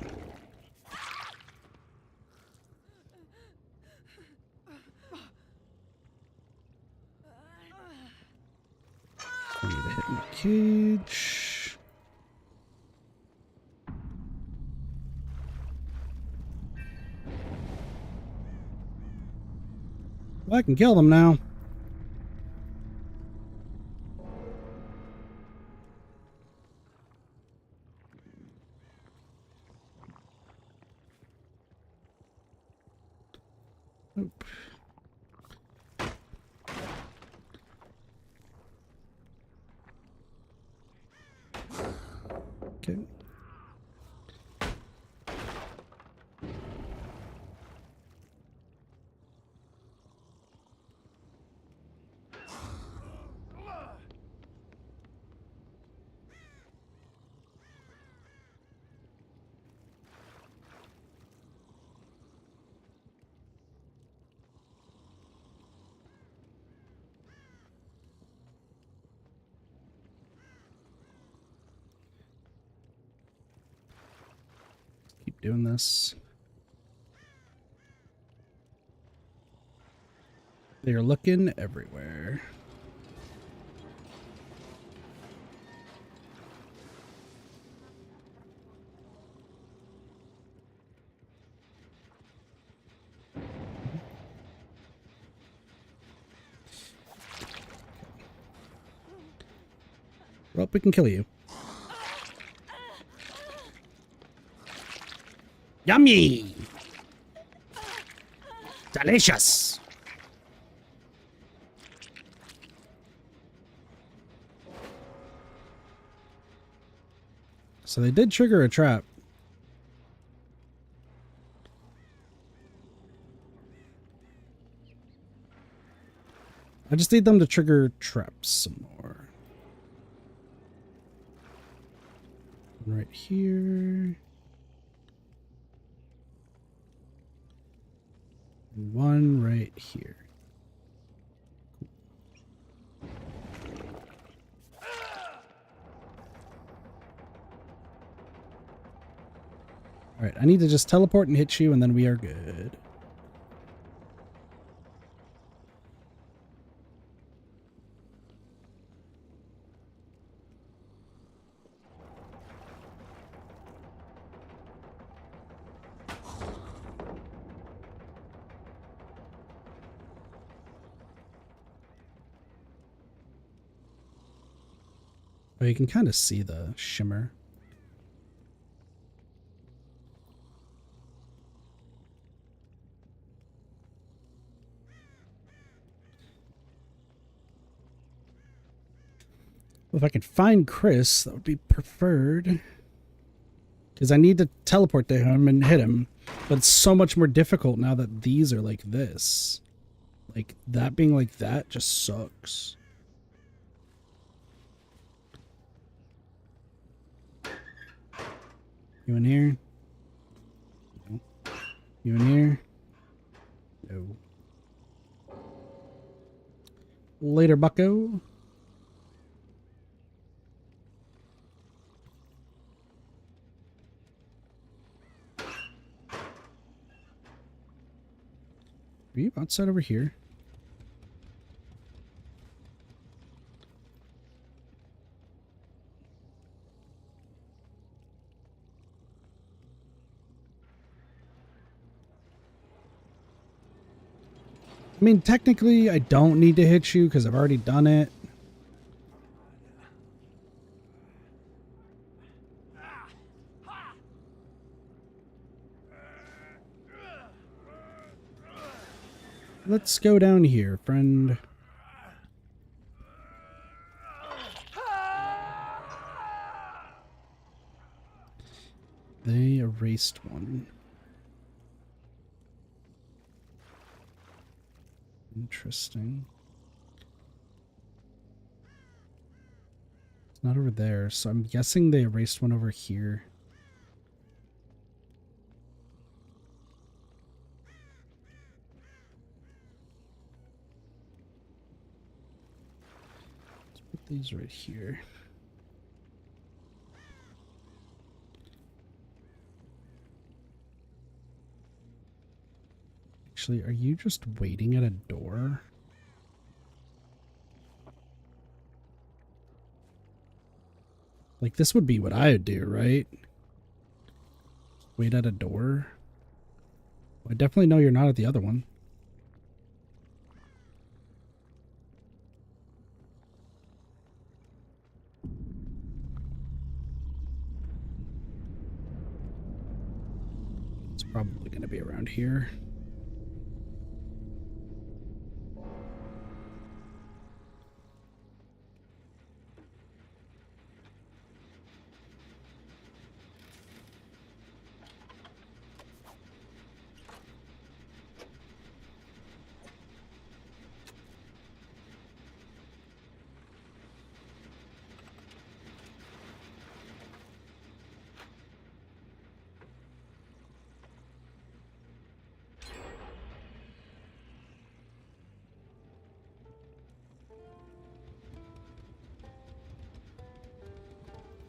I need to hit in the cage. Well, I can kill them now. Nope. Okay. Keep doing this. They're looking everywhere. Well, we can kill you. Yummy! Delicious! So they did trigger a trap. I just need them to trigger traps some more. Right here. One right here. Alright, I need to just teleport and hit you, and then we are good. Oh, you can kind of see the shimmer. Well, if I could find Chris, that would be preferred. Because I need to teleport to him and hit him. But it's so much more difficult now that these are like this. Like, that being like that just sucks. You in here? No. You in here? No. Later, bucko. Are you outside over here? I mean, technically, I don't need to hit you because I've already done it. Let's go down here, friend. They erased one. Interesting. It's not over there, so I'm guessing they erased one over here. Let's put these right here. Actually, are you just waiting at a door? Like, this would be what I would do, right? Wait at a door? Well, I definitely know you're not at the other one. It's probably going to be around here.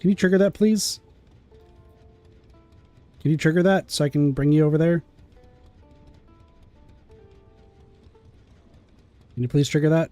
Can you trigger that, please? Can you trigger that so I can bring you over there? Can you please trigger that?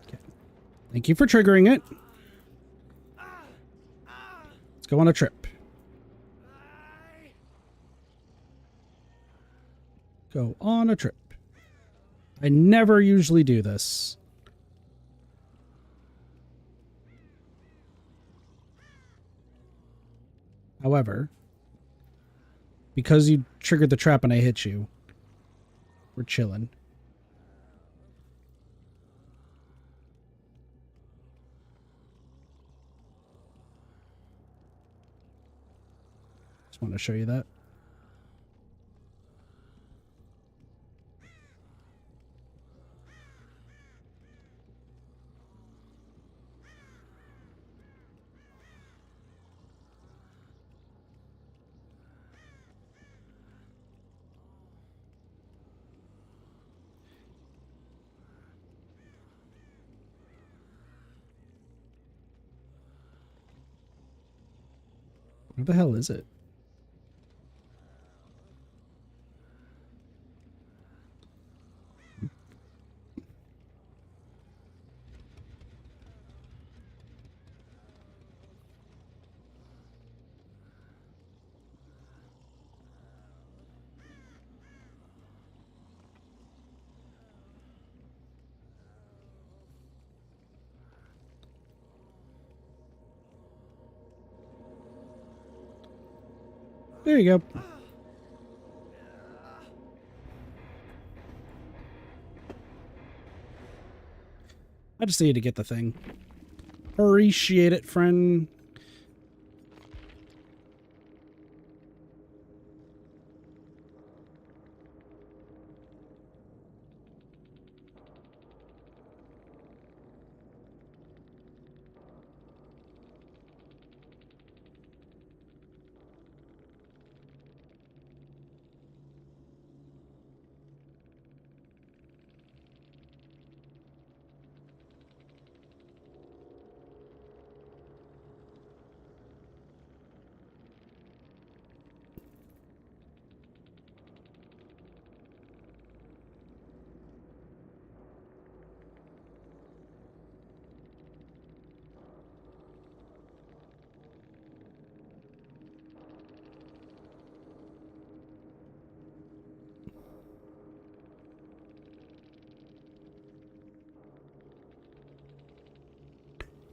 Okay. Thank you for triggering it. Let's go on a trip. Go on a trip. I never usually do this. However, because you triggered the trap and I hit you, we're chilling. Just want to show you that. Where the hell is it? There you go. I just need to get the thing. Appreciate it, friend.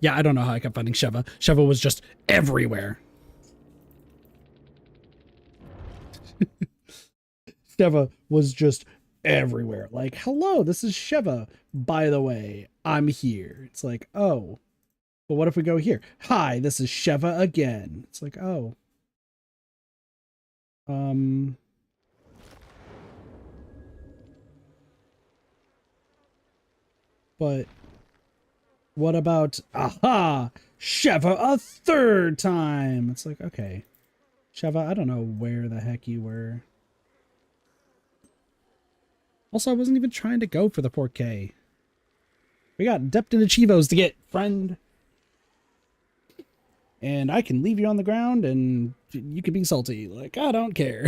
Yeah, I don't know how I kept finding Sheva. Sheva was just everywhere. Sheva was just everywhere. Like, hello, this is Sheva. By the way, I'm here. It's like, oh, but what if we go here? Hi, this is Sheva again. It's like, oh. But what about, aha, Sheva a third time. It's like, okay. Sheva, I don't know where the heck you were. Also, I wasn't even trying to go for the 4K. We got Depton Achievos to get, friend. And I can leave you on the ground and you can be salty. Like, I don't care.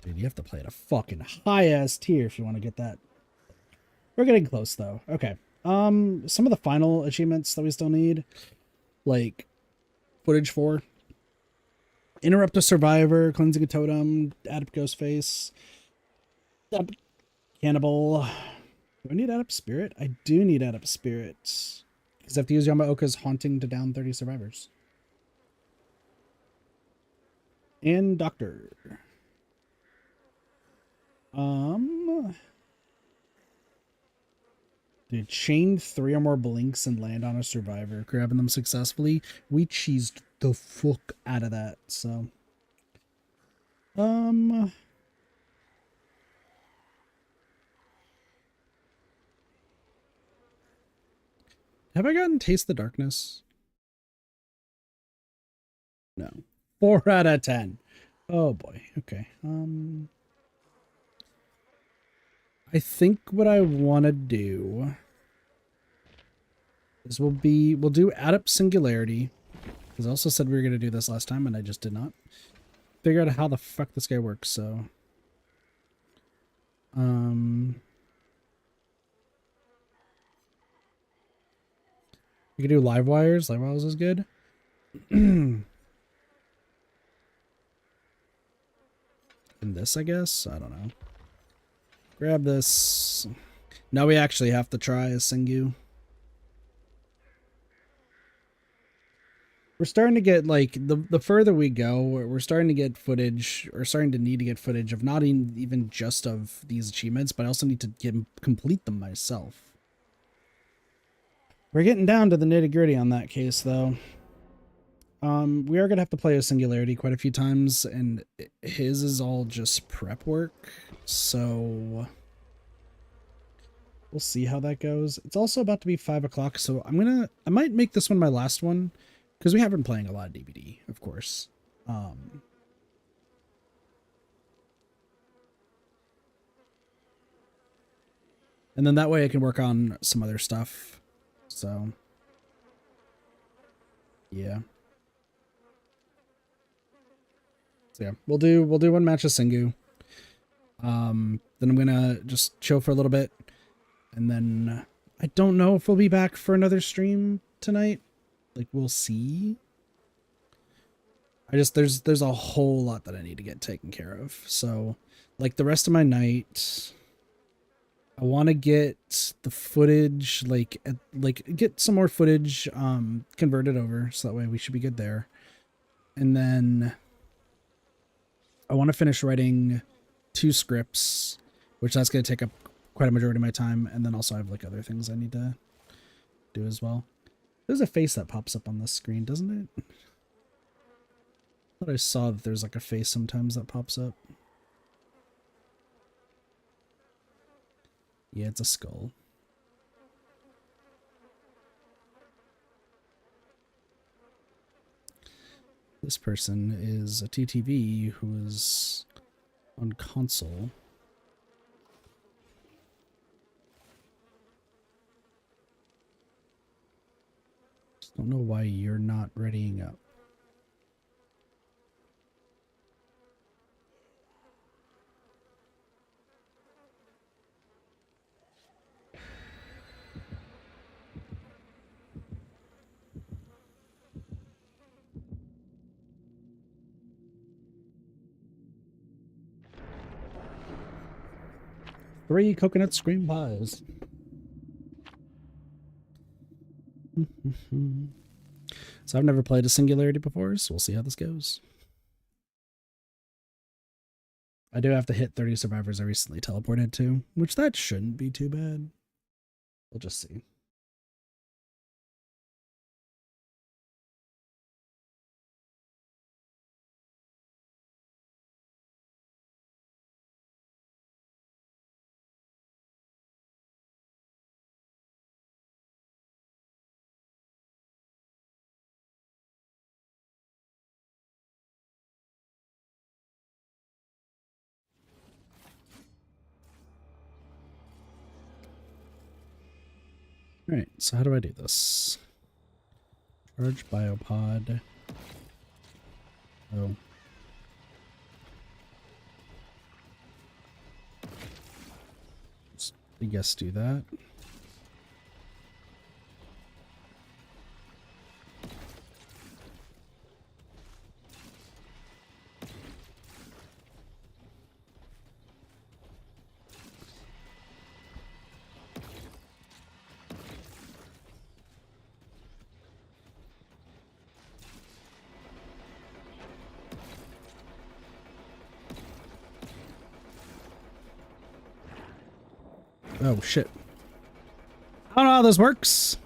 Dude, you have to play at a fucking high-ass tier if you want to get that. We're getting close, though. Okay. Some of the final achievements that we still need, like footage for. Interrupt a survivor, cleansing a totem, add up Ghostface, add up Cannibal. Do I need add up Spirit? I do need add up Spirit. Because I have to use Yamaoka's Haunting to down 30 survivors. And Doctor. Dude, chain 3 or more blinks and land on a survivor, grabbing them successfully. We cheesed the fuck out of that, so. Have I gotten Taste the Darkness? No. 4 out of 10. Oh boy. Okay. I think what I want to do is we'll do add up Singularity, because I also said we were going to do this last time and I just did not figure out how the fuck this guy works. So we can do live wires. Live wires is good. And this, I guess, I don't know. Grab this. Now we actually have to try a Singu. We're starting to get, like, the further we go, we're starting to get footage, or starting to need to get footage of not even just of these achievements, but I also need to complete them myself. We're getting down to the nitty-gritty on that case, though. We are going to have to play a Singularity quite a few times, and his is all just prep work, so we'll see how that goes. It's also about to be 5 o'clock, so I might make this one my last one, because we have been playing a lot of DBD, of course. And then that way I can work on some other stuff, so yeah. So yeah, we'll do one match of Singu. Then I'm gonna just chill for a little bit, and then I don't know if we'll be back for another stream tonight. Like, we'll see. There's a whole lot that I need to get taken care of. So, like, the rest of my night, I want to get the footage, like get some more footage converted over, so that way we should be good there. And then I want to finish writing 2 scripts, which that's going to take up quite a majority of my time. And then also I have, like, other things I need to do as well. There's a face that pops up on this screen, doesn't it? I thought I saw that there's, like, a face sometimes that pops up. Yeah, it's a skull. This person is a TTV who is on console. Just don't know why you're not readying up. Three coconut scream pies. So I've never played a Singularity before, so we'll see how this goes. I do have to hit 30 survivors I recently teleported to, which that shouldn't be too bad. We'll just see. Alright, so how do I do this? Charge biopod. Oh. I guess do that. Oh, shit. I don't know how this works.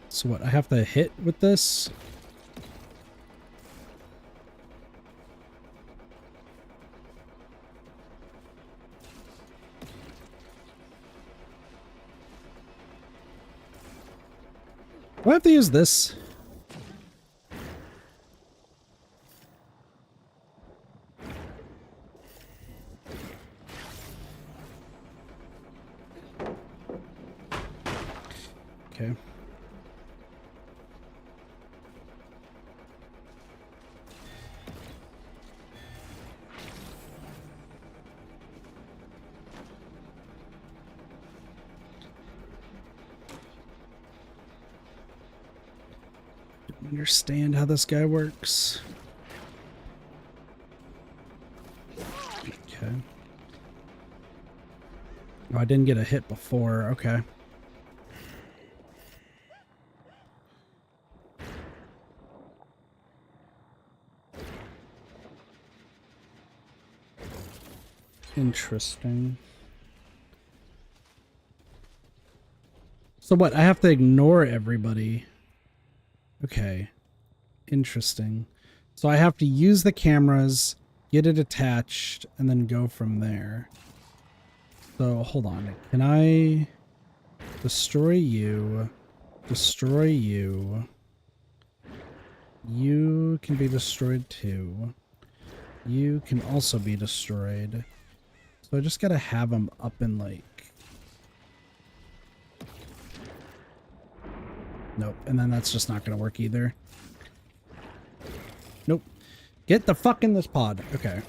So what, I have to hit with this? Do I have to use this? Okay. Don't understand how this guy works. Okay. Oh, I didn't get a hit before. Okay. Interesting. So what? I have to ignore everybody. Okay. Interesting. So I have to use the cameras, get it attached, and then go from there. So hold on. Can I destroy you? Destroy you. You can be destroyed too. You can also be destroyed. So I just gotta have them up in like... Nope. And then that's just not gonna work either. Nope. Get the fuck in this pod. Okay.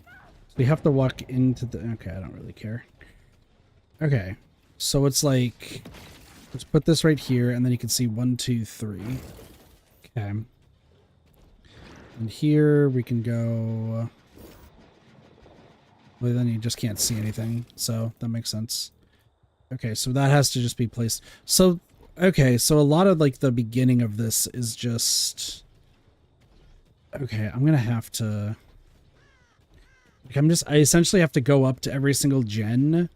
So we have to walk into the... Okay, I don't really care. Okay. So it's like... Let's put this right here, and then you can see 1, 2, 3. Okay. And here we can go... Well, then you just can't see anything, so that makes sense. Okay, so that has to just be placed. So, okay, so a lot of, like, the beginning of this is just... Okay, I'm gonna have to... Like, I essentially have to go up to every single gen,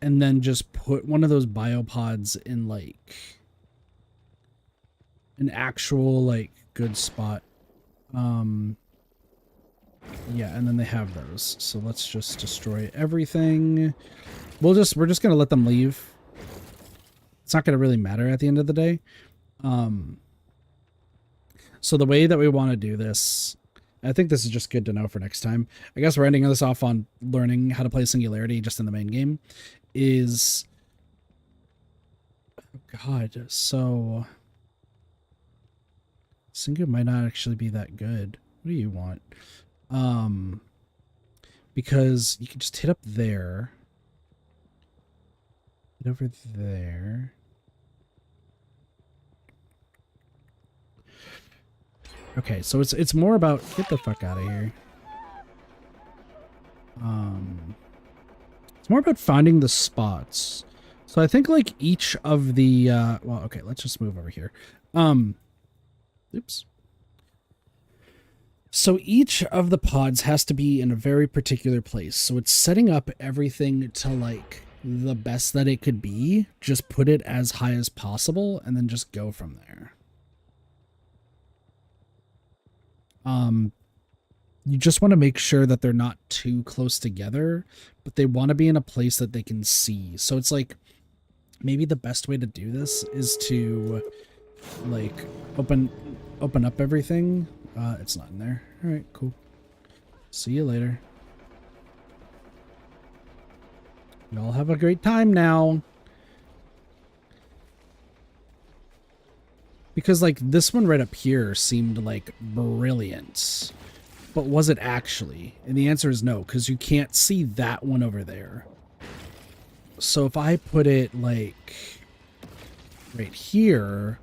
and then just put one of those biopods in, like... an actual, like, good spot. Yeah, and then they have those. So let's just destroy everything. We're just gonna let them leave. It's not gonna really matter at the end of the day. So the way that we want to do this, I think this is just good to know for next time. I guess we're ending this off on learning how to play Singularity just in the main game. Is... Oh God, so... Singu might not actually be that good. What do you want? Because you can just hit up there. Hit over there. Okay, so it's more about... Get the fuck out of here. It's more about finding the spots. So I think, like, each of the... well, okay, let's just move over here. Oops. So each of the pods has to be in a very particular place. So it's setting up everything to, like, the best that it could be. Just put it as high as possible and then just go from there. You just want to make sure that they're not too close together, but they want to be in a place that they can see. So it's like, maybe the best way to do this is to, like, open up everything. It's not in there. All right, cool. See you later. Y'all have a great time now. Because, like, this one right up here seemed, like, brilliant. But was it actually? And the answer is no, because you can't see that one over there. So if I put it, like, right here,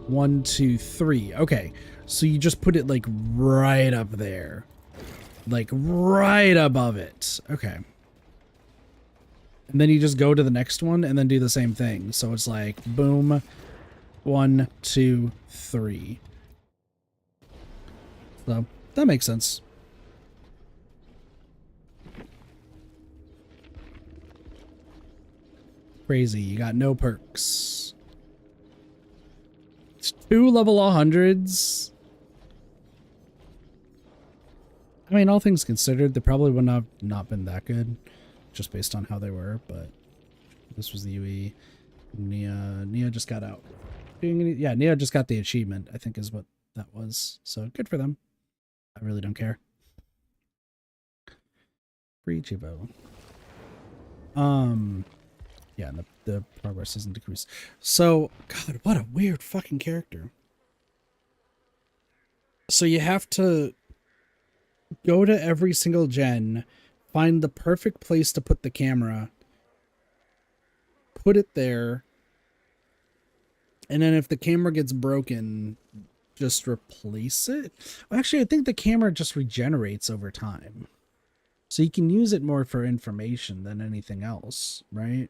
1, 2, 3. Okay, so you just put it, like, right up there. Like, right above it. Okay. And then you just go to the next one and then do the same thing. So it's like, boom, 1, 2, 3. So that makes sense. Crazy. You got no perks. It's 2 level 100s. I mean, all things considered, they probably would not have not been that good, just based on how they were, but this was the UE. Nia just got out. Yeah, Nia just got the achievement, I think is what that was. So good for them. I really don't care. Free Chivo. Yeah, the progress isn't decreased. So, God, what a weird fucking character. So you have to go to every single gen, find the perfect place to put the camera, put it there, and then if the camera gets broken, just replace it. Actually, I think the camera just regenerates over time. So you can use it more for information than anything else, right?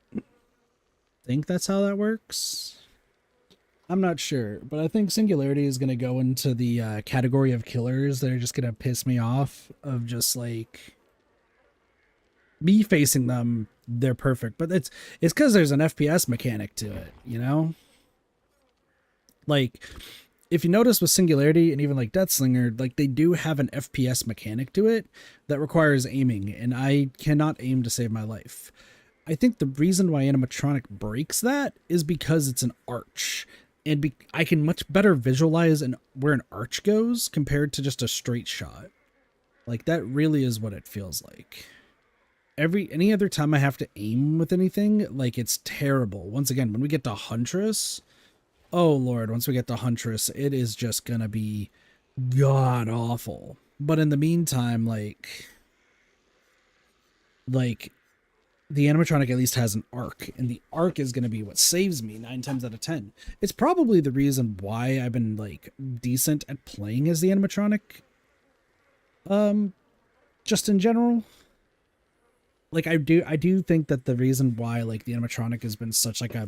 Think that's how that works? I'm not sure, but I think Singularity is going to go into the category of killers that are just going to piss me off, of just like me facing them, they're perfect, but it's because there's an FPS mechanic to it, you know? Like, if you notice with Singularity and even like Deathslinger, like they do have an FPS mechanic to it that requires aiming, and I cannot aim to save my life. I think the reason why animatronic breaks that is because it's an arch, and I can much better visualize where an arch goes compared to just a straight shot. Like, that really is what it feels like. Any other time I have to aim with anything, like, it's terrible. Once again, when we get to Huntress, oh lord, once we get to Huntress, it is just gonna be god awful. But in the meantime, like the animatronic at least has an arc, and the arc is going to be what saves me 9 times out of 10. It's probably the reason why I've been like decent at playing as the animatronic. Just in general. Like I do think that the reason why like the animatronic has been such like a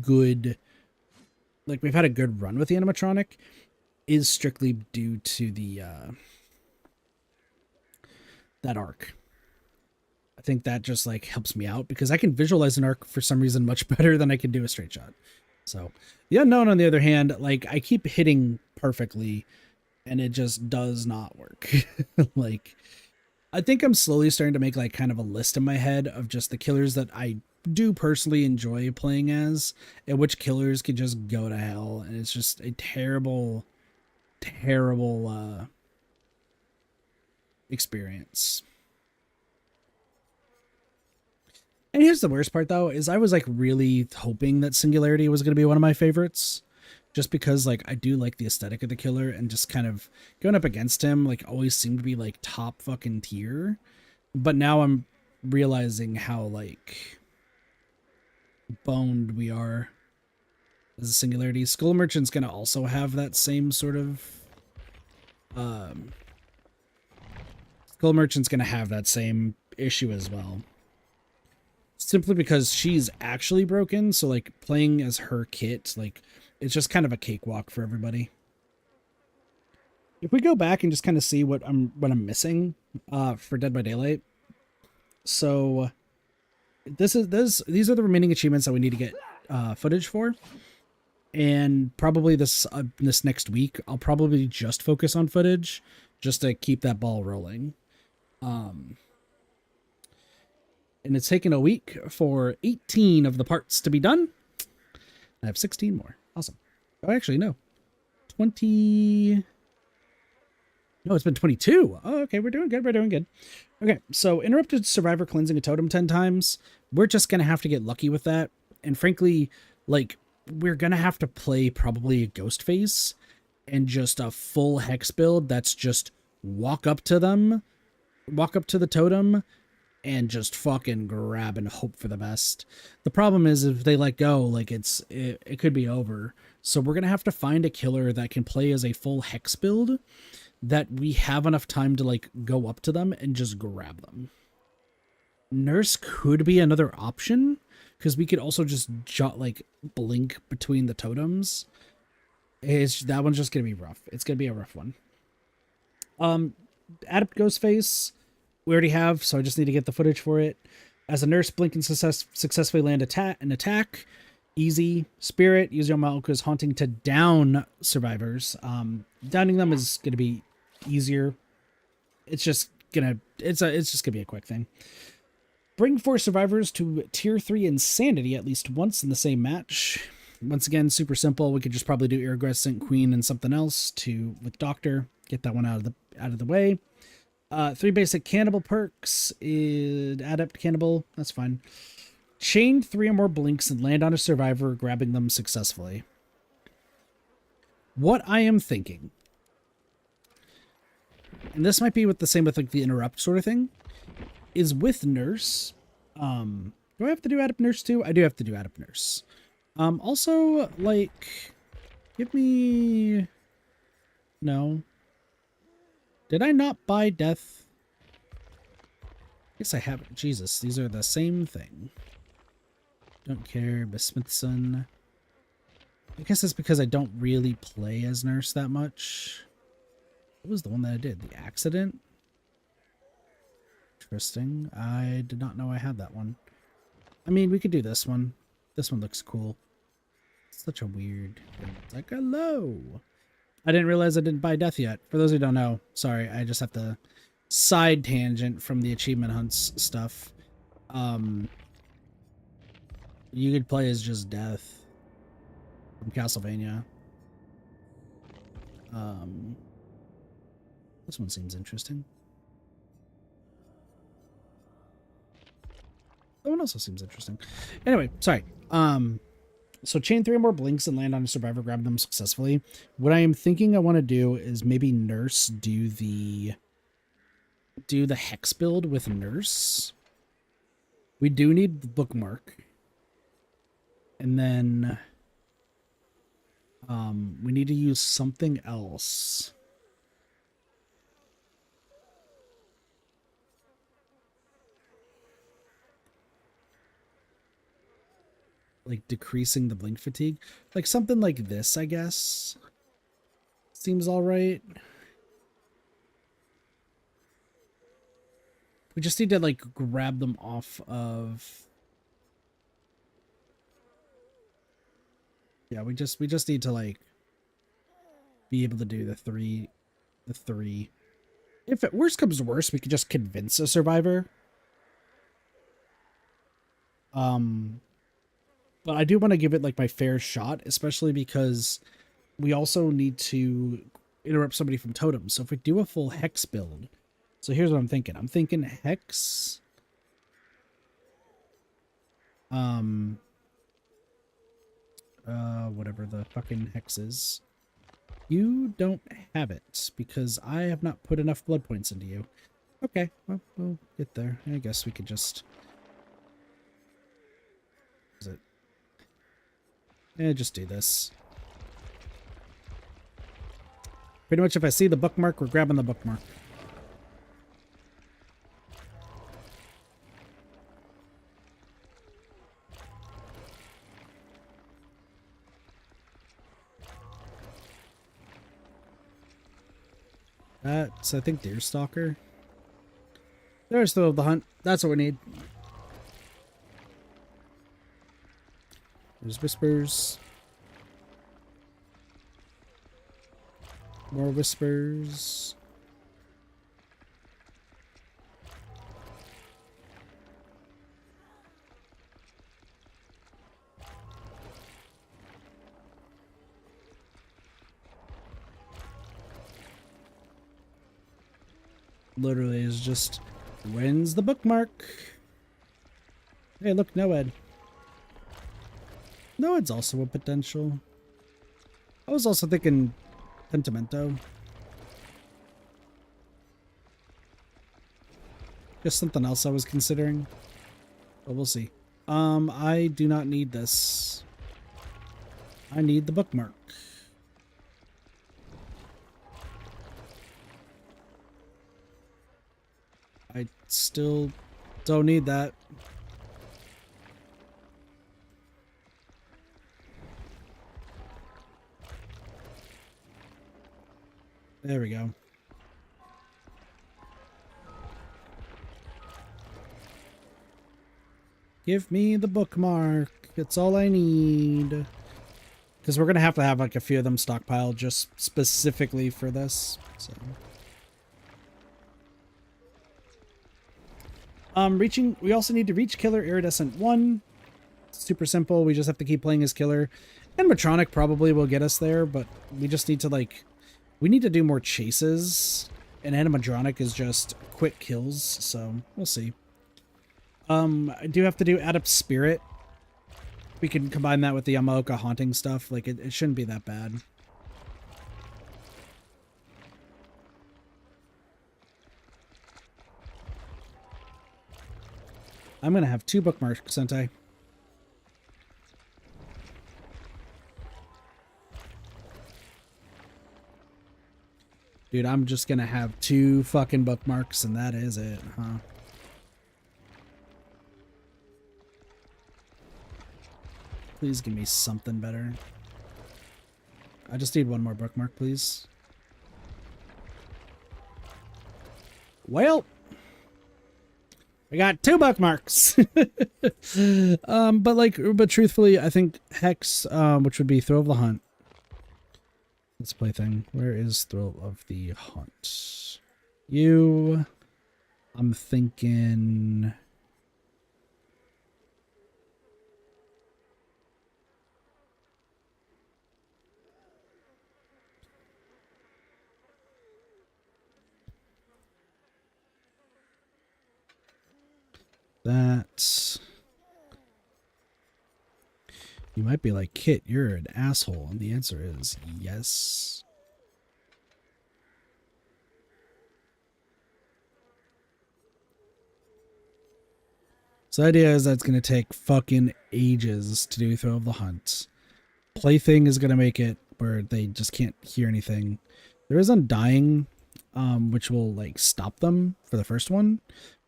good, like we've had a good run with the animatronic, is strictly due to the that arc. I think that just like helps me out because I can visualize an arc for some reason much better than I can do a straight shot. So the unknown, on the other hand, like I keep hitting perfectly and it just does not work. Like, I think I'm slowly starting to make like kind of a list in my head of just the killers that I do personally enjoy playing as, and which killers could just go to hell. And it's just a terrible, terrible experience. And here's the worst part though, is I was like really hoping that Singularity was going to be one of my favorites, just because like I do like the aesthetic of the killer, and just kind of going up against him like always seemed to be like top fucking tier. But now I'm realizing how like boned we are as a Singularity. Skull Merchant's going to also have that same sort of Skull Merchant's going to have that same issue as well. Simply because she's actually broken, so like playing as her kit, like it's just kind of a cakewalk for everybody. If we go back and just kind of see what I'm missing for Dead by Daylight. So these are the remaining achievements that we need to get footage for. And probably this next week I'll probably just focus on footage just to keep that ball rolling. And it's taken a week for 18 of the parts to be done. I have 16 more. Awesome. Oh, actually, no. 20... No, it's been 22. Oh, okay, we're doing good. We're doing good. Okay, so interrupted survivor cleansing a totem 10 times. We're just going to have to get lucky with that. And frankly, like, we're going to have to play probably a ghost face and just a full hex build that's just walk up to them, walk up to the totem, and just fucking grab and hope for the best. The problem is if they let go, like it could be over. So we're going to have to find a killer that can play as a full hex build that we have enough time to like go up to them and just grab them. Nurse could be another option because we could also just like blink between the totems. That one's just gonna be rough. It's gonna be a rough one. Adept Ghostface we already have, so I just need to get the footage for it. As a nurse, blink and successfully land an attack. Easy. Spirit, use your Malku's haunting to down survivors. Downing them is gonna be easier. It's just gonna be a quick thing. Bring 4 survivors to tier 3 insanity at least once in the same match. Once again, super simple. We could just probably do Iridescent Queen and something else with Doctor. Get that one out of the way. 3 basic cannibal perks. Adept Cannibal. That's fine. Chain 3 or more blinks and land on a survivor, grabbing them successfully. What I am thinking, and this might be with the same with like the interrupt sort of thing, is with Nurse. Do I have to do Adept Nurse too? I do have to do Adept Nurse. Also, like, give me... No. Did I not buy Death? Guess I haven't. Jesus, these are the same thing. Don't care. Besmithson. I guess it's because I don't really play as Nurse that much. What was the one that I did? The Accident? Interesting. I did not know I had that one. I mean, we could do this one. This one looks cool. It's such a weird... It's like, hello! I didn't realize I didn't buy Death yet. For those who don't know, sorry, I just have to side tangent from the achievement hunts stuff. You could play as just Death from Castlevania. This one seems interesting. That one also seems interesting. Anyway, sorry. So chain 3 or more blinks and land on a survivor, grab them successfully. What I am thinking I want to do is maybe Nurse do the hex build with Nurse. We do need the bookmark. And then we need to use something else. Like decreasing the blink fatigue. Like something like this, I guess. Seems alright. We just need to like grab them off of... Yeah, we just need to like be able to do the three. If it worst comes to worst, we could just convince a survivor. But I do want to give it like my fair shot, especially because we also need to interrupt somebody from totems. So if we do a full hex build, so here's what I'm thinking. I'm thinking hex. Whatever the fucking hex is. You don't have it because I have not put enough blood points into you. Okay, well, we'll get there. I guess we could just... Is it? Yeah, just do this. Pretty much if I see the bookmark, we're grabbing the bookmark. That's, I think, Deerstalker. There's still the hunt. That's what we need. There's whispers. More whispers. literally is just, when's the bookmark? Hey, look, Noed. Noed's also a potential. I was also thinking Pentimento. Just something else I was considering. But we'll see. I do not need this. I need the bookmark. I still don't need that. There we go. Give me the bookmark. It's all I need. Because we're going to have like a few of them stockpiled just specifically for this. So. We also need to reach Killer Iridescent 1. Super simple. We just have to keep playing as Killer. Animatronic probably will get us there, but we just need to we need to do more chases. And Animatronic is just quick kills, so we'll see. I do have to do Adept Spirit. We can combine that with the Yamaoka haunting stuff. Like, it shouldn't be that bad. I'm gonna have 2 bookmarks, Sentai. Dude, I'm just gonna have 2 fucking bookmarks and that is it, huh? Please give me something better. I just need 1 more bookmark, please. Well, we got 2 bookmarks. but truthfully, I think Hex, which would be Thrill of the Hunt. Let's play thing. Where is Thrill of the Hunt? I'm thinking. That you might be like, Kit, you're an asshole, and the answer is yes. So the idea is that it's going to take fucking ages to do Thrill of the Hunt. Plaything is going to make it where they just can't hear anything. There is Undying, which will stop them for the first one.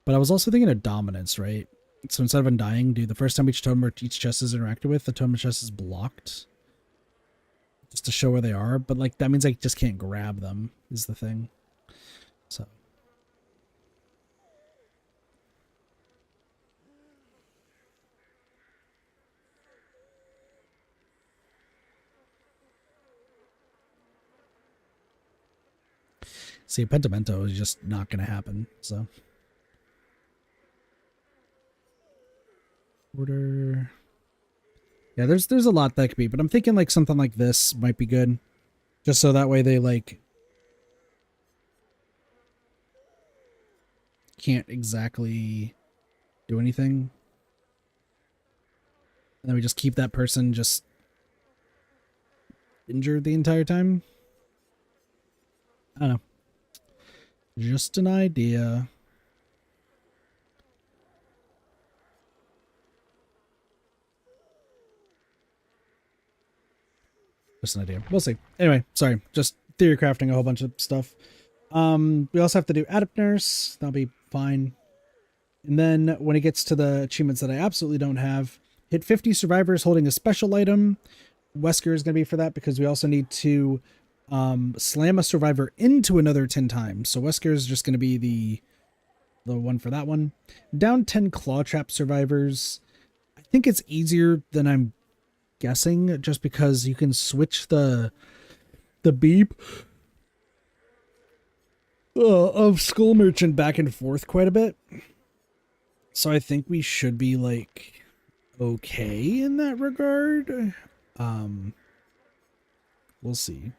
But I was also thinking of Dominance, right? So instead of Undying, the first time each totem or each chest is interacted with, the totem or chest is blocked. Just to show where they are. But that means I just can't grab them, is the thing. So. See, Pentimento is just not going to happen, so. Order. Yeah, there's a lot that could be, but I'm thinking something like this might be good. Just so that way they can't exactly do anything. And then we just keep that person just injured the entire time. I don't know. Just an idea. Just an idea. We'll see. Anyway, sorry. Just theory crafting a whole bunch of stuff. We also have to do Adept Nurse. That'll be fine. And then when it gets to the achievements that I absolutely don't have, hit 50 survivors holding a special item. Wesker is going to be for that because we also need to slam a survivor into another 10 times. So Wesker is just going to be the one for that one. Down 10 claw trap survivors. I think it's easier than I'm guessing, just because you can switch the beep of Skull Merchant back and forth quite a bit. So I think we should be okay in that regard. We'll see.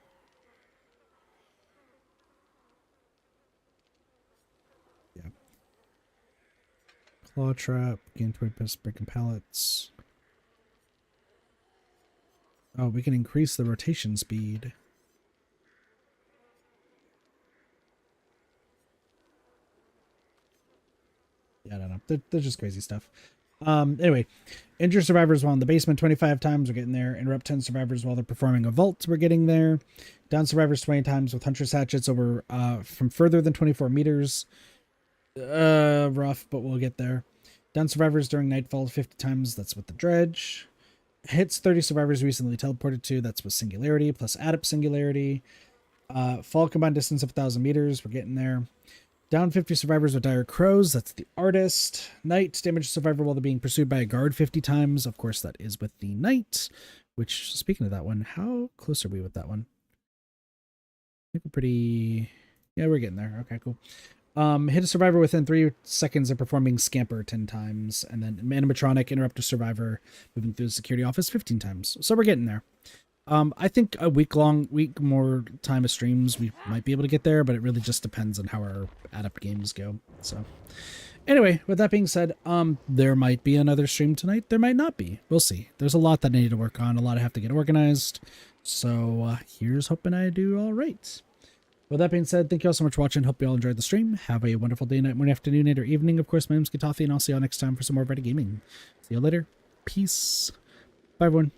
Claw trap. Gain 20% breaking pallets. Oh, we can increase the rotation speed. Yeah, I don't know. They're just crazy stuff. Anyway, injure survivors while in the basement 25 times. We're getting there. Interrupt 10 survivors while they're performing a vault. We're getting there. Down survivors 20 times with Huntress hatchets over from further than 24 meters. Rough, but we'll get there. Down survivors during nightfall 50 times. That's with the dredge. Hits 30 survivors recently teleported to. That's with singularity plus adept singularity. Fall combined distance of 1,000 meters. We're getting there. Down 50 survivors with dire crows. That's the artist. Knight damage survivor while they're being pursued by a guard 50 times. Of course, that is with the knight. Which, speaking of that one, how close are we with that one? I think we're pretty... Yeah, we're getting there. Okay, cool. Hit a survivor within 3 seconds of performing scamper 10 times. And then animatronic interrupt a survivor moving through the security office 15 times. So we're getting there. I think a week more time of streams, we might be able to get there, but it really just depends on how our adept games go. So anyway, with that being said, there might be another stream tonight. There might not be. We'll see. There's a lot that I need to work on, a lot I have to get organized. So here's hoping I do all right. With that being said, thank you all so much for watching. Hope you all enjoyed the stream. Have a wonderful day, night, morning, afternoon, night, or evening. Of course, my name's Gitathi, and I'll see you all next time for some more Reddit gaming. See you later. Peace. Bye, everyone.